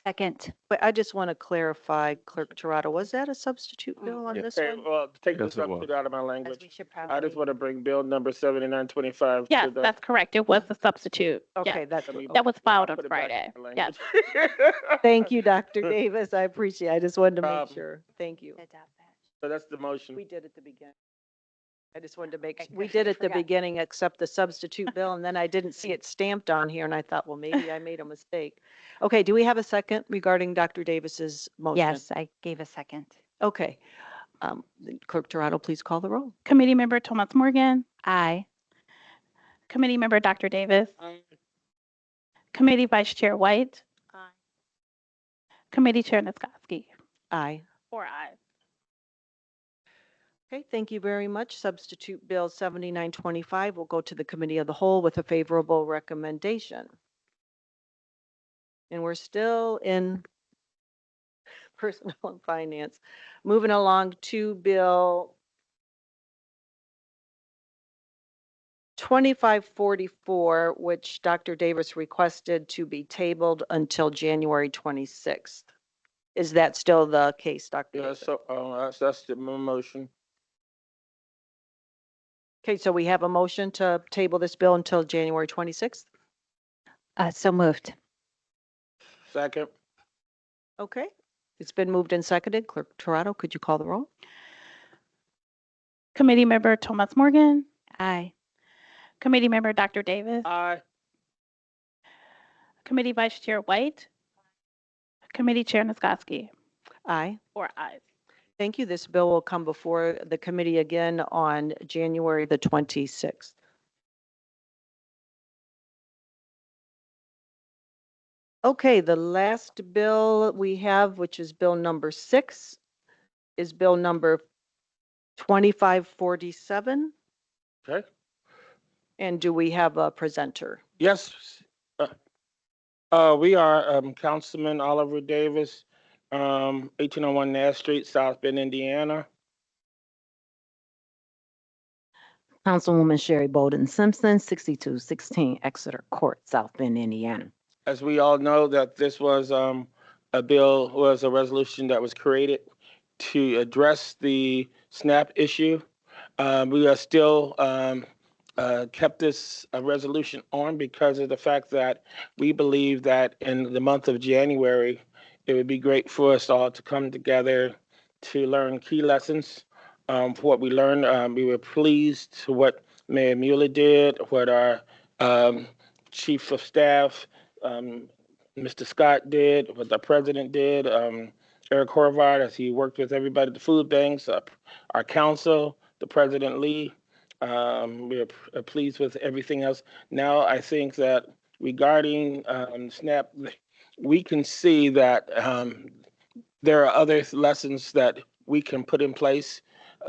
Second. But I just want to clarify, Clerk Torado, was that a substitute bill on this Okay, one? well, take the Yes, it was. substitute out of my language. We should I probably. just want to bring bill number 7925 Yes, to the. that's correct. It was a substitute. Okay, Yes. that's, Let me- That was filed I'll on put it back Friday. in my Yes. language. thank you, Dr. Davis. I appreciate it. I just wanted to make Problem. sure. Thank you. So that's the motion. We did at the beginning. I just wanted to make, Okay, we I did at the forgot. beginning, accept the substitute bill, and then I didn't see it stamped on here, and I thought, well, maybe I made a mistake. Okay, do we have a second regarding Dr. Davis's motion? Yes, I gave a second. Okay. Clerk Torado, please call the roll. Committee Member Thomas Morgan, Aye. Committee Member Dr. Davis, Committee Vice Chair White, Committee Chair Niskoski. Aye. 4 ayes. Okay, thank you very much. Substitute Bill 7925 will go to the Committee of the Whole with a favorable recommendation. And we're still in Personnel and Finance. Moving along to Bill 2544, which Dr. Davis requested to be tabled until January 26th. Is that still the case, Dr. Yeah, Davis? so, that's the motion. Okay, so we have a motion to table this bill until January 26th? So moved. Second. Okay, it's been moved and seconded. Clerk Torado, could you call the roll? Committee Member Thomas Morgan, Aye. Committee Member Dr. Davis, Aye. Committee Vice Chair White, Committee Chair Niskoski. Aye. 4 ayes. Thank you. This bill will come before the committee again on January the 26th. Okay, the last bill we have, which is Bill number 6, is Bill number 2547. Okay. And do we have a presenter? Yes. We are Councilman Oliver Davis, 1801 Nash Street, South Bend, Indiana. Councilwoman Sherry Bolden Simpson, 6216 Exeter Court, South Bend, Indiana. As we all know, that this was a resolution that was created to address the SNAP issue. We are still kept this resolution on because of the fact that we believe that in the month of January, it would be great for us all to come together to learn key lessons. For what we learned, we were pleased to what Mayor Mueller did, what our Chief of Staff, Mr. Scott did, what the President did, Eric Horvath, as he worked with everybody at the food banks, our council, the President Lee. We are pleased with everything else. Now, I think that regarding SNAP, we can see that there are other lessons that we can put in place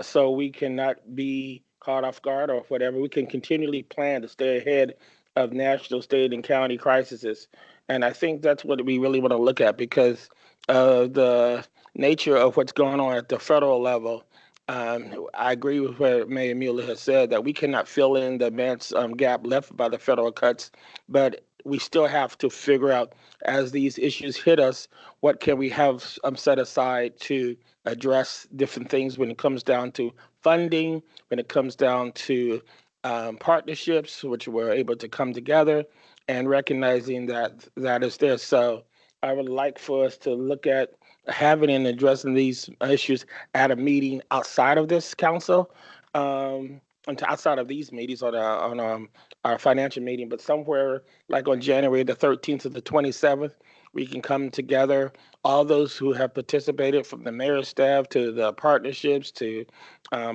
so we cannot be caught off guard or whatever. We can continually plan to stay ahead of national, state, and county crises. And I think that's what we really want to look at because of the nature of what's going on at the federal level. I agree with what Mayor Mueller has said, that we cannot fill in the immense gap left by the federal cuts, but we still have to figure out, as these issues hit us, what can we have set aside to address different things when it comes down to funding, when it comes down to partnerships, which we're able to come together, and recognizing that that is there. So I would like for us to look at having and addressing these issues at a meeting outside of this council, and outside of these meetings on our financial meeting, but somewhere like on January the 13th to the 27th, we can come together, all those who have participated, from the mayor's staff to the partnerships to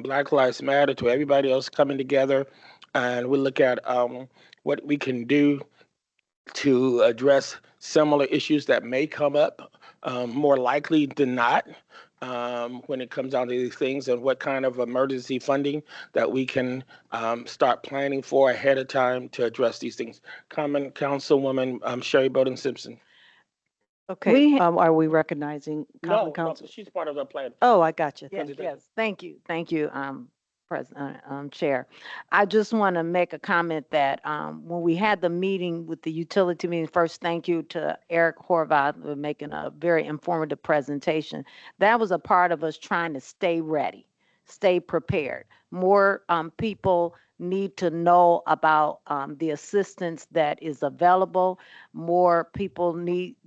Black Lives Matter to everybody else coming together and we look at what we can do to address similar issues that may come up, more likely than not, when it comes down to these things, and what kind of emergency funding that we can start planning for ahead of time to address these things. Comment, Councilwoman Sherry Bowden Simpson. Okay, are we recognizing common No, council? she's part of the plan. Oh, I got you. Yes, Thank you. yes, thank you, President, Chair. I just want to make a comment that, when we had the meeting with the utility meeting, first, thank you to Eric Horvath for making a very informative presentation. That was a part of us trying to stay ready, stay prepared. More, people need to know about, the assistance that is available. More people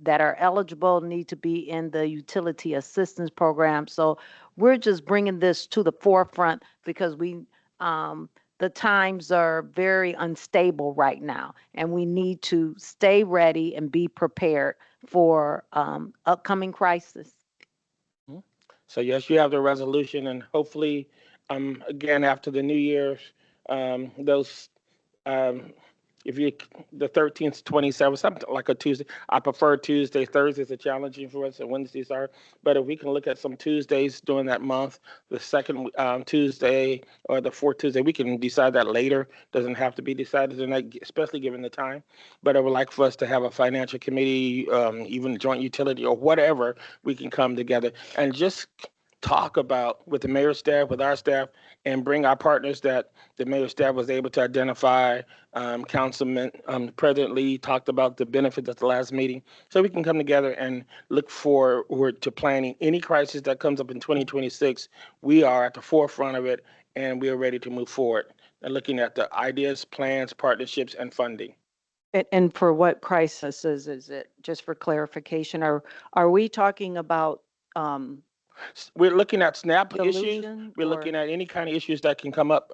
that are eligible need to be in the utility assistance program. So we're just bringing this to the forefront because the times are very unstable right now, and we need to stay ready and be prepared for upcoming crisis. So yes, you have the resolution, and hopefully, again, after the New Year's, those, if you, the 13th, 27th, something like a Tuesday. I prefer Tuesday. Thursdays are challenging for us, and Wednesdays are. But if we can look at some Tuesdays during that month, the second Tuesday or the fourth Tuesday, we can decide that later. Doesn't have to be decided tonight, especially given the time. But I would like for us to have a financial committee, even joint utility or whatever, we can come together and just talk about with the mayor's staff, with our staff, and bring our partners that the mayor's staff was able to identify. Councilman, President Lee talked about the benefits at the last meeting. So we can come together and look forward to planning any crisis that comes up in 2026. We are at the forefront of it, and we are ready to move forward and looking at the ideas, plans, partnerships, and funding. And for what crisis is it? Just for clarification, are we talking about, We're looking at SNAP issues. solution We're or- looking at any kind of issues that can come up.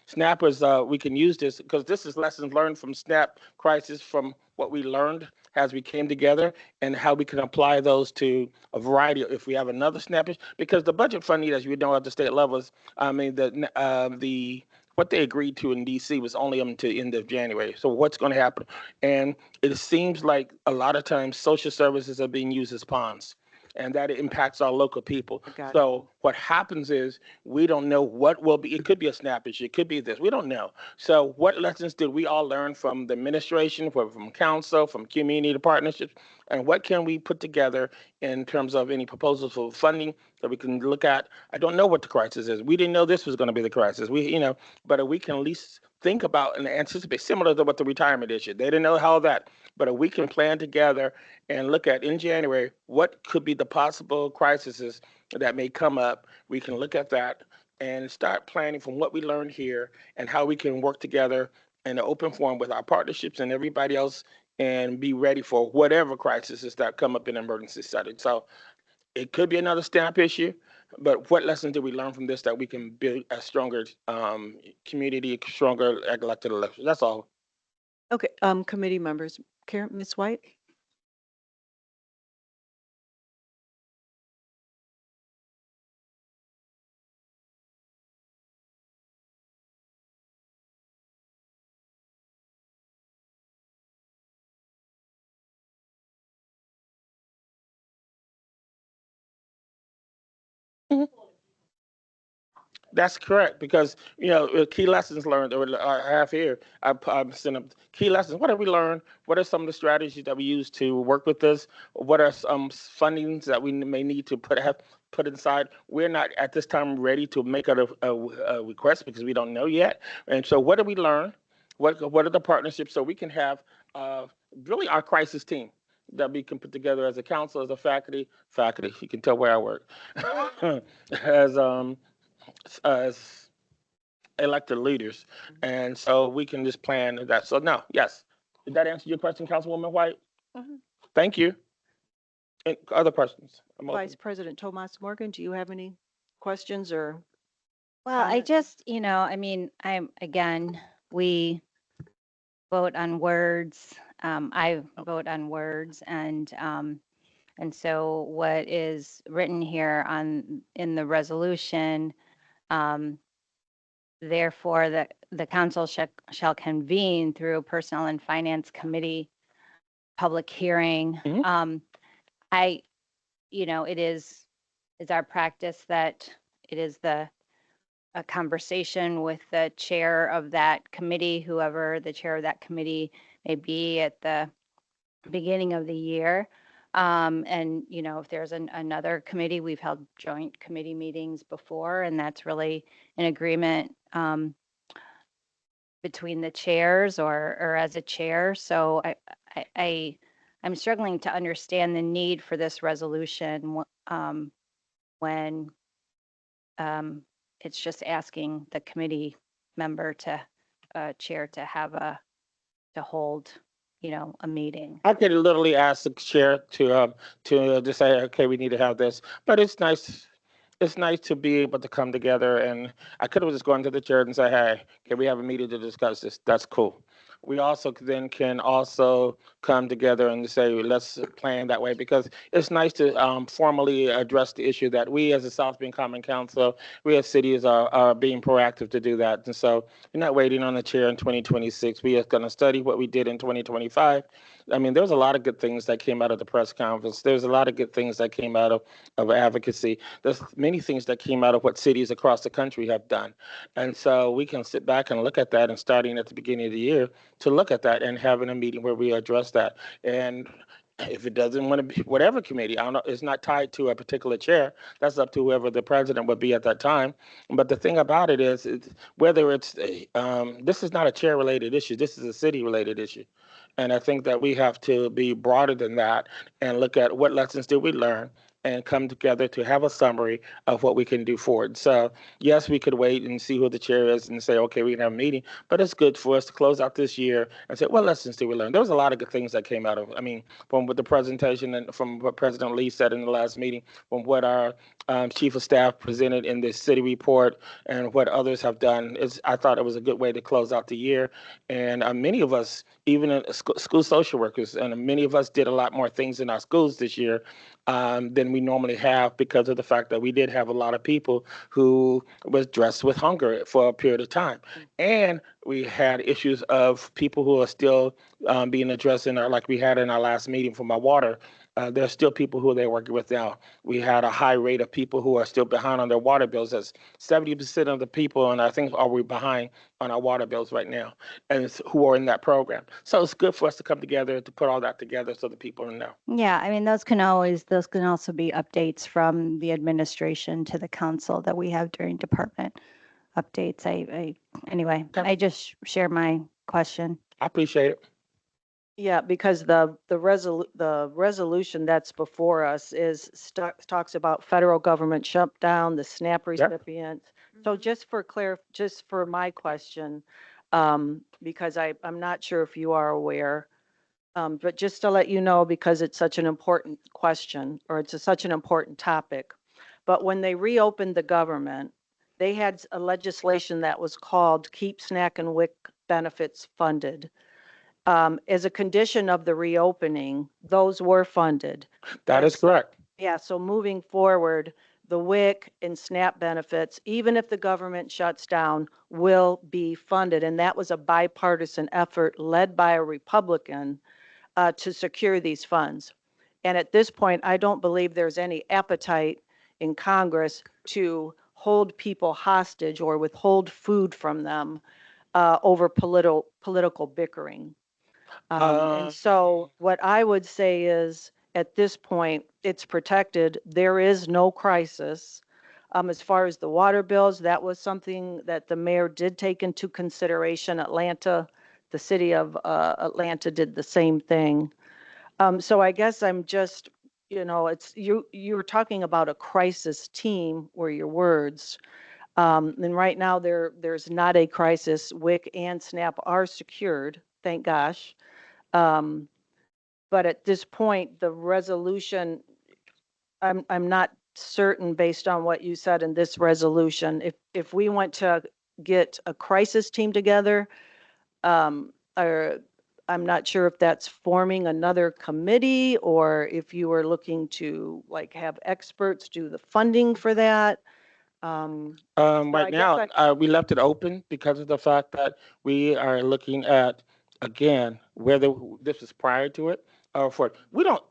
SNAP is, we can use this because this is lessons learned from SNAP crisis, from what we learned as we came together, and how we can apply those to a variety of, if we have another SNAP issue, because the budget funding, as you know, at the state levels, I mean, what they agreed to in DC was only until the end of January. So what's going to happen? And it seems like a lot of times social services are being used as pawns, and that impacts our local people. Got it. So what happens is we don't know what will be. It could be a SNAP issue. It could be this. We don't know. So what lessons did we all learn from the administration, from council, from community partnerships, and what can we put together in terms of any proposals for funding that we can look at? I don't know what the crisis is. We didn't know this was going to be the crisis. But we can at least think about and anticipate, similar to what the retirement issue. They didn't know how that, but we can plan together and look at in January what could be the possible crises that may come up. We can look at that and start planning from what we learned here and how we can work together in an open forum with our partnerships and everybody else, and be ready for whatever crises that come up in emergency settings. So it could be another SNAP issue, but what lessons did we learn from this that we can build a stronger community, stronger elected elections? That's all. Okay, committee members, Ms. White? That's correct, because key lessons learned, or I have here. I'm sending up key lessons. What have we learned? What are some of the strategies that we use to work with this? What are some fundings that we may need to put inside? We're not at this time ready to make a request because we don't know yet. And so, what did we learn? What are the partnerships so we can have really our crisis team that we can put together as a council, as a faculty. You can tell where I work as elected leaders, and so we can just plan that. So no, yes, did that answer your question, Councilwoman White? Thank you. And other questions? I'm open. Vice President Tomas Morgan, do you have any questions or? Well, I comments? just, we vote on words. I vote on words, and so what is written here in the resolution, therefore, the council shall convene through Personnel and Finance Committee public hearing. I, it is our practice that it is a conversation with the chair of that committee, whoever the chair of that committee may be at the beginning of the year. And, if there's another committee, we've held joint committee meetings before, and that's really an agreement between the chairs or as a chair. So I'm struggling to understand the need for this resolution when it's just asking the committee member to chair to hold, a meeting. I could literally ask the chair to just say, okay, we need to have this, but it's nice. It's nice to be able to come together, and I could have just gone to the chair and say, hey, can we have a meeting to discuss this? That's cool. We also then can also come together and say, let's plan that way, because it's nice to formally address the issue that we as a South Bend Common Council, we as cities are being proactive to do that. And so we're not waiting on the chair in 2026. We are going to study what we did in 2025. I mean, there's a lot of good things that came out of the press conference. There's a lot of good things that came out of advocacy. There's many things that came out of what cities across the country have done. And so we can sit back and look at that, and starting at the beginning of the year to look at that and having a meeting where we address that. And if it doesn't want to be whatever committee, I don't know, it's not tied to a particular chair. That's up to whoever the president would be at that time. But the thing about it is, whether it's, this is not a chair related issue. This is a city related issue. And I think that we have to be broader than that and look at what lessons did we learn and come together to have a summary of what we can do forward. So yes, we could wait and see who the chair is and say, okay, we can have a meeting, but it's good for us to close out this year and say, what lessons did we learn? There was a lot of good things that came out of, from what the presentation and from what President Lee said in the last meeting, from what our chief of staff presented in the city report and what others have done. I thought it was a good way to close out the year. And many of us, even in school social workers, and many of us did a lot more things in our schools this year than we normally have, because of the fact that we did have a lot of people who was dressed with hunger for a period of time. And we had issues of people who are still being addressed like we had in our last meeting for my water. There's still people who they're working with now. We had a high rate of people who are still behind on their water bills. That's 70% of the people, and I think we behind on our water bills right now, and who are in that program. So it's good for us to come together to put all that together so the people know. Yeah, those can also be updates from the administration to the council that we have during department updates. Anyway, I just share my question. I appreciate it. Yeah, because the resolution that's before us talks about federal government shutdown, the SNAP recipients. So just for my question, because I'm not sure if you are aware, but just to let you know, because it's such an important question, or it's such an important topic. But when they reopened the government, they had a legislation that was called Keep SNAP and WIC Benefits Funded. As a condition of the reopening, those were funded. That is correct. Yeah, so moving forward, the WIC and SNAP benefits, even if the government shuts down, will be funded. And that was a bipartisan effort led by a Republican to secure these funds. And at this point, I don't believe there's any appetite in Congress to hold people hostage or withhold food from them over political bickering. And so what I would say is, at this point, it's protected. There is no crisis. As far as the water bills, that was something that the mayor did take into consideration. The city of Atlanta did the same thing. So I guess I'm just, you were talking about a crisis team, were your words. And right now there's not a crisis. WIC and SNAP are secured, thank gosh. But at this point, the resolution, I'm not certain based on what you said in this resolution. If we want to get a crisis team together, I'm not sure if that's forming another committee, or if you are looking to have experts do the funding for that. I Right guess now, we left it open because of the fact that we are looking at, again, whether this is prior to it or for, we don't,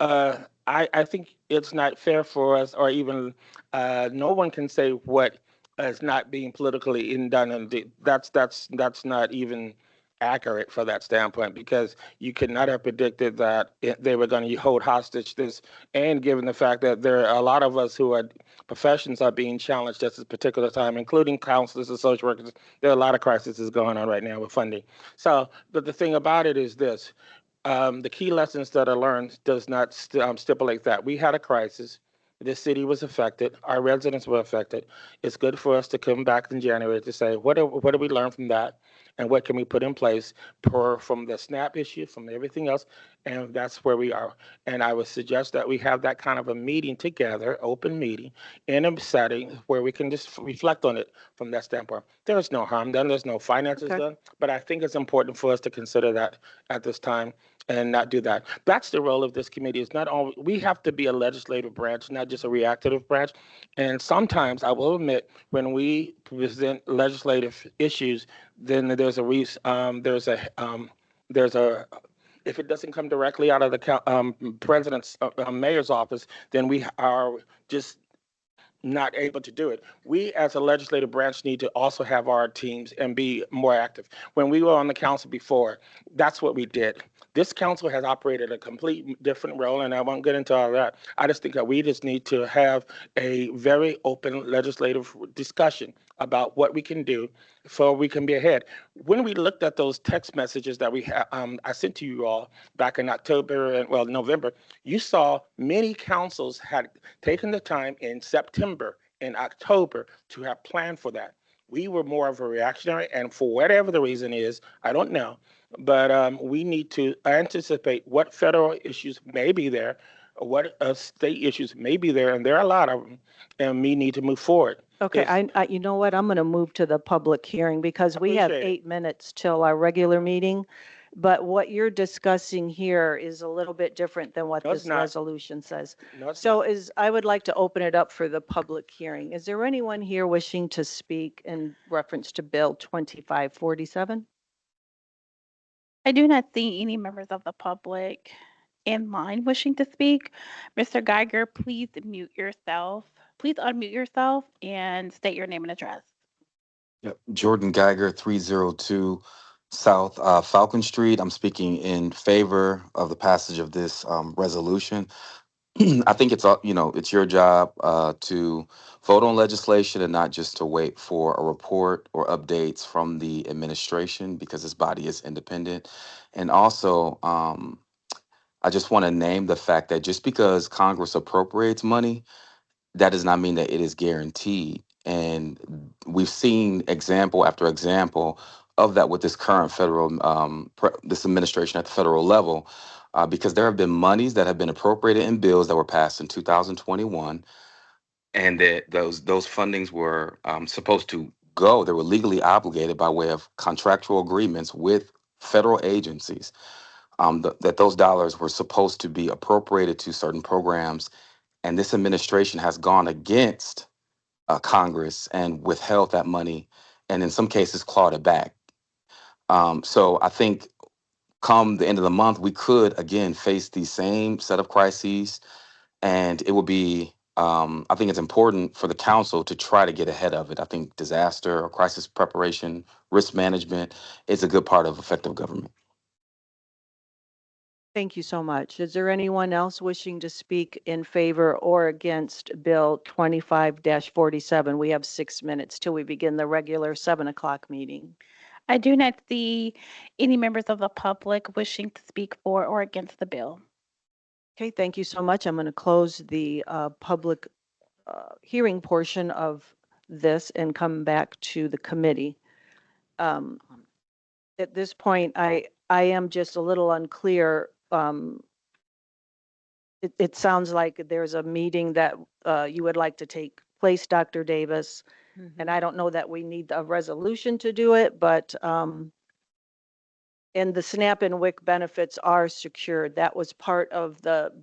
I think it's not fair for us, or even, no one can say what is not being politically in done, and that's not even accurate for that standpoint, because you could not have predicted that they were going to hold hostage this, and given the fact that there are a lot of us who are professions are being challenged at this particular time, including counselors and social workers. There are a lot of crises going on right now with funding. So, but the thing about it is this, the key lessons that are learned does not stipulate that. We had a crisis. The city was affected. Our residents were affected. It's good for us to come back in January to say, what do we learn from that? And what can we put in place from the SNAP issue, from everything else? And that's where we are. And I would suggest that we have that kind of a meeting together, open meeting, in a setting where we can just reflect on it from that standpoint. There is no harm done. There's no finances Okay. done. But I think it's important for us to consider that at this time and not do that. That's the role of this committee. Is not all, we have to be a legislative branch, not just a reactive branch. And sometimes I will admit, when we present legislative issues, then there's a if it doesn't come directly out of the president's mayor's office, then we are just not able to do it. We, as a legislative branch, need to also have our teams and be more active. When we were on the council before, that's what we did. This council has operated a complete different role, and I won't get into all that. I just think that we just need to have a very open legislative discussion about what we can do so we can be ahead. When we looked at those text messages that I sent to you all back in October and November, you saw many councils had taken the time in September and October to have planned for that. We were more of a reactionary, and for whatever the reason is, I don't know, but we need to anticipate what federal issues may be there, what state issues may be there, and there are a lot of them, and we need to move forward. Okay, If- you know what? I'm going to move to the public hearing because we have Appreciate it. 8 minutes till our regular meeting. But what you're discussing here is a little bit different than what No, it's this not. resolution says. No, it's So I would like to open it up for the public hearing. Is there anyone here wishing to speak in reference to Bill 2547? I do not see any members of the public in line wishing to speak. Mr. Geiger, please mute yourself. Please unmute yourself and state your name and address. Yep. Jordan Geiger, 302 South Falcon Street. I'm speaking in favor of the passage of this resolution. I think it's it's your job to vote on legislation and not just to wait for a report or updates from the administration, because this body is independent. And also, I just want to name the fact that just because Congress appropriates money, that does not mean that it is guaranteed. And we've seen example after example of that with this current federal, this administration at the federal level, because there have been monies that have been appropriated in bills that were passed in 2021, and that those fundings were supposed to go. They were legally obligated by way of contractual agreements with federal agencies, that those dollars were supposed to be appropriated to certain programs, and this administration has gone against Congress and withheld that money, and in some cases clawed it back. So I think come the end of the month, we could again face the same set of crises, and it would be. I think it's important for the council to try to get ahead of it. I think disaster or crisis preparation, risk management is a good part of effective government. Thank you so much. Is there anyone else wishing to speak in favor or against Bill 25-47? We have 6 minutes till we begin the regular 7 o'clock meeting. I do not see any members of the public wishing to speak for or against the bill. Okay, thank you so much. I'm going to close the public hearing portion of this and come back to the committee. At this point, I am just a little unclear. It sounds like there's a meeting that you would like to take place, Dr. Davis, and I don't know that we need a resolution to do it, but and the SNAP and WIC benefits are secured. That was part of the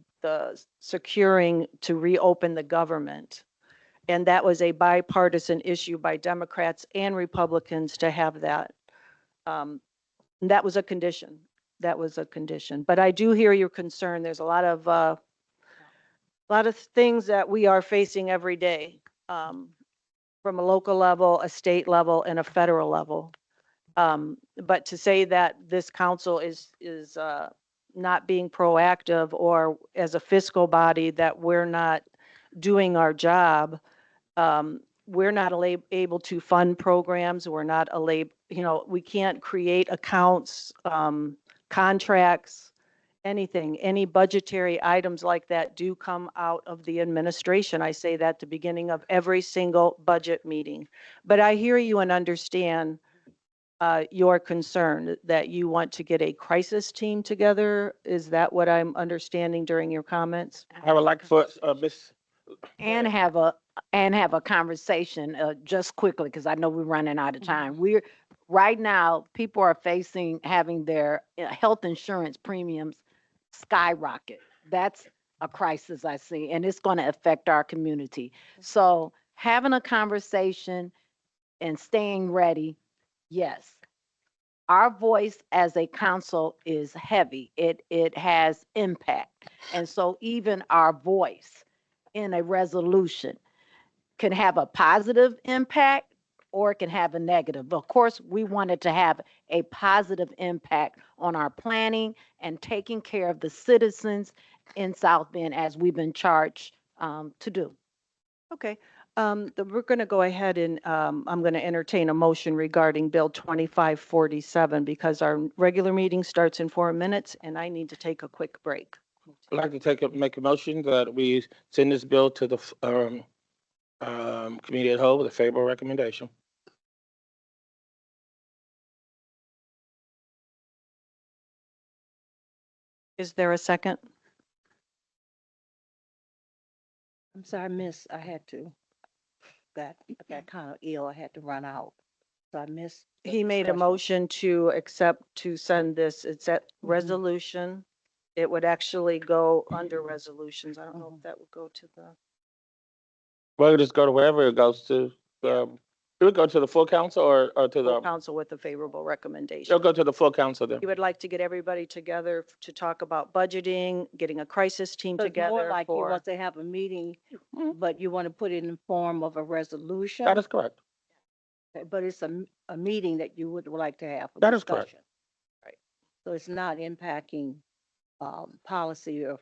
securing to reopen the government. And that was a bipartisan issue by Democrats and Republicans to have that. And that was a condition. That was a condition. But I do hear your concern. There's a lot of things that we are facing every day, from a local level, a state level, and a federal level. But to say that this council is not being proactive, or as a fiscal body that we're not doing our job, we're not able to fund programs. We're not we can't create accounts, contracts, anything. Any budgetary items like that do come out of the administration. I say that at the beginning of every single budget meeting. But I hear you and understand your concern that you want to get a crisis team together. Is that what I'm understanding during your comments? I would like for Ms. And have a conversation, just quickly, because I know we're running out of time. Right now, people are having their health insurance premiums skyrocket. That's a crisis I see, and it's going to affect our community. So having a conversation and staying ready, yes. Our voice as a council is heavy. It has impact. And so even our voice in a resolution can have a positive impact, or it can have a negative. Of course, we wanted to have a positive impact on our planning and taking care of the citizens in South Bend, as we've been charged to do. Okay. We're going to go ahead and I'm going to entertain a motion regarding Bill 2547, because our regular meeting starts in 4 minutes and I need to take a quick break. I'd like to make a motion that we send this bill to the committee at whole with a favorable recommendation. Is there a second? I'm sorry, Miss, I got kind of ill. I had to run out. So I missed. the He made a discussion. motion to send this, it's at resolution. It would actually go under resolutions. I don't know if that would go to the. Well, just go to wherever it goes to. It would go to the full council or to Full the, council with a favorable recommendation. it'll go to the full council then. You would like to get everybody together to talk about budgeting, getting a crisis team So it's more together like you for. want to have a meeting, but you want to put it in form of a resolution. That is correct. But it's a meeting that you would like to have. For That is correct. discussion. Right. So it's not impacting policy, or,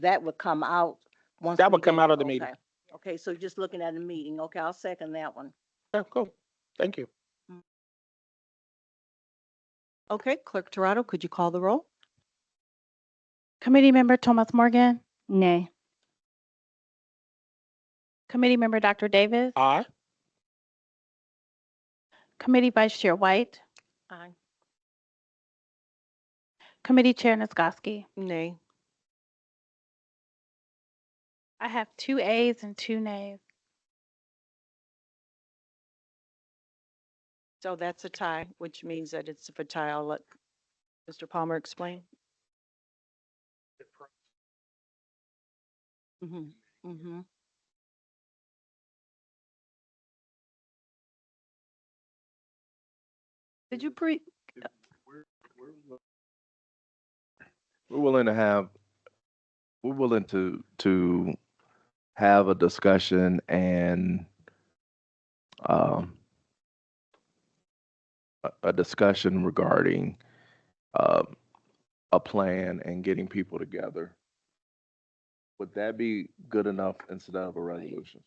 that would come out once. That we would come get- out of the meeting. okay. Okay, so just looking at the meeting. Okay, I'll second that one. Yeah, cool. Thank you. Okay, Clerk Toronto, could you call the roll? Committee Member Thomas Morgan, Nay. Committee Member Dr. Davis, Aye. Committee Vice Chair White, Aye. Committee Chair Niskoski. Nay. I have 2 ayes and 2 nays. So that's a tie, which means that it's a tie. I'll let Mr. Palmer explain. Mm-hmm. Mm-hmm. Did you We're willing to have a discussion and a discussion regarding a plan and getting people together. Would that be good enough instead of a resolution?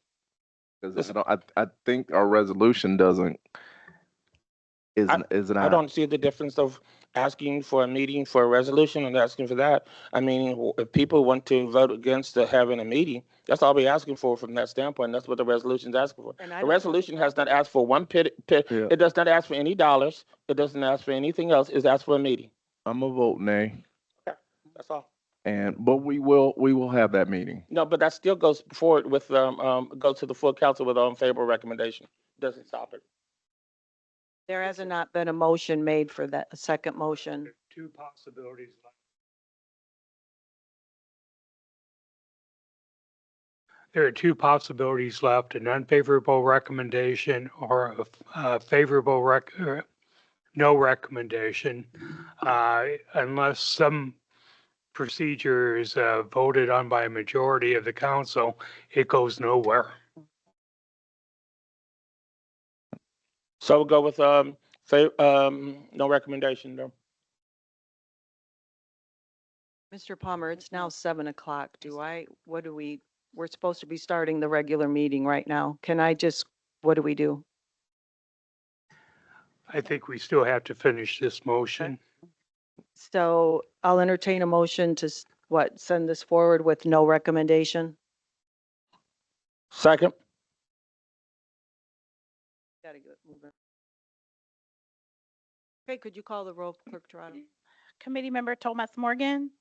Because I think our resolution is I not. don't see the difference of asking for a meeting for a resolution and asking for that. I mean, if people want to vote against having a meeting, that's all we're asking for from that standpoint. That's what the resolution's asking for. And I The don't- resolution has not asked for Yeah. it does not ask for any dollars. It doesn't ask for anything else. It's asked for a meeting. I'm a vote nay, That's all. but we will have that meeting. No, but that still goes forward with, goes to the full council with unfavorable recommendation. Doesn't stop it. There has not been a motion made for that, a second motion. Two possibilities. there are two possibilities left, an unfavorable recommendation or a favorable no recommendation. Unless some procedure is voted on by a majority of the council, it goes nowhere. So we'll go with, no recommendation though. Mr. Palmer, it's now 7 o'clock. We're supposed to be starting the regular meeting right now. What do we do? I think we still have to finish this motion. So I'll entertain a motion to, send this forward with no recommendation? Second. Gotta get moving. Okay, could you call the roll, Clerk Toronto? Committee Member Thomas Morgan,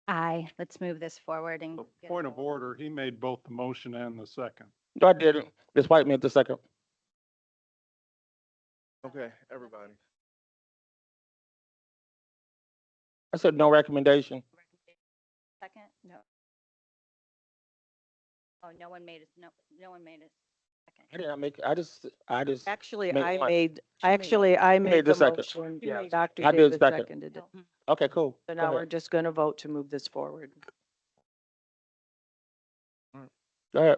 Aye, let's move this forward and. get it Point of order, he made both the motion and the second. No, I didn't. Ms. White made the second. Okay, everybody. I said no recommendation. Second? No. Oh, no one made it, no one made it. I didn't make, I just. Actually, Made I one. made made the the second. motion. Yes. Dr. I did Davis second. seconded it. Okay, cool. So Go now we're ahead. just going to vote to move this forward. Go ahead.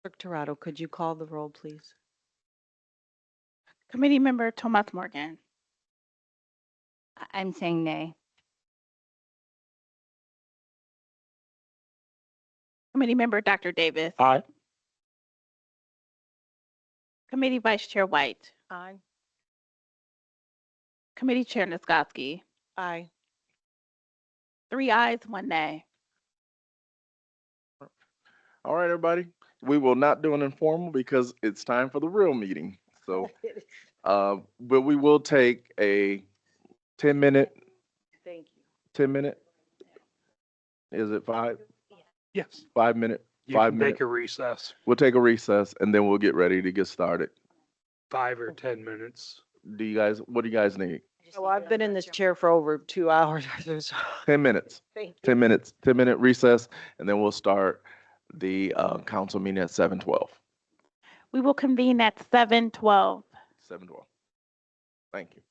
Clerk Toronto, could you call the roll, please? Committee Member Thomas Morgan, I'm saying nay. Committee Member Dr. Davis, Aye. Committee Vice Chair White, Aye. Committee Chair Nisgowsky, Aye. 3 ayes, 1 nay. All right, everybody. We will not do an informal because it's time for the real meeting. So, but we will take a 10-minute, Thank you. 10-minute. Is it 5? Yes. 5-minute, You 5 can minute. take a recess, We'll take a recess and then we'll get ready to get started. 5 or 10 minutes. What do you guys need? Well, I've been in this chair for over 2 hours. 10 minutes. Thank you. 10 minutes, 10-minute recess, and then we'll start the council meeting at 7:12. We will convene at 7:12. 7:12. Thank you.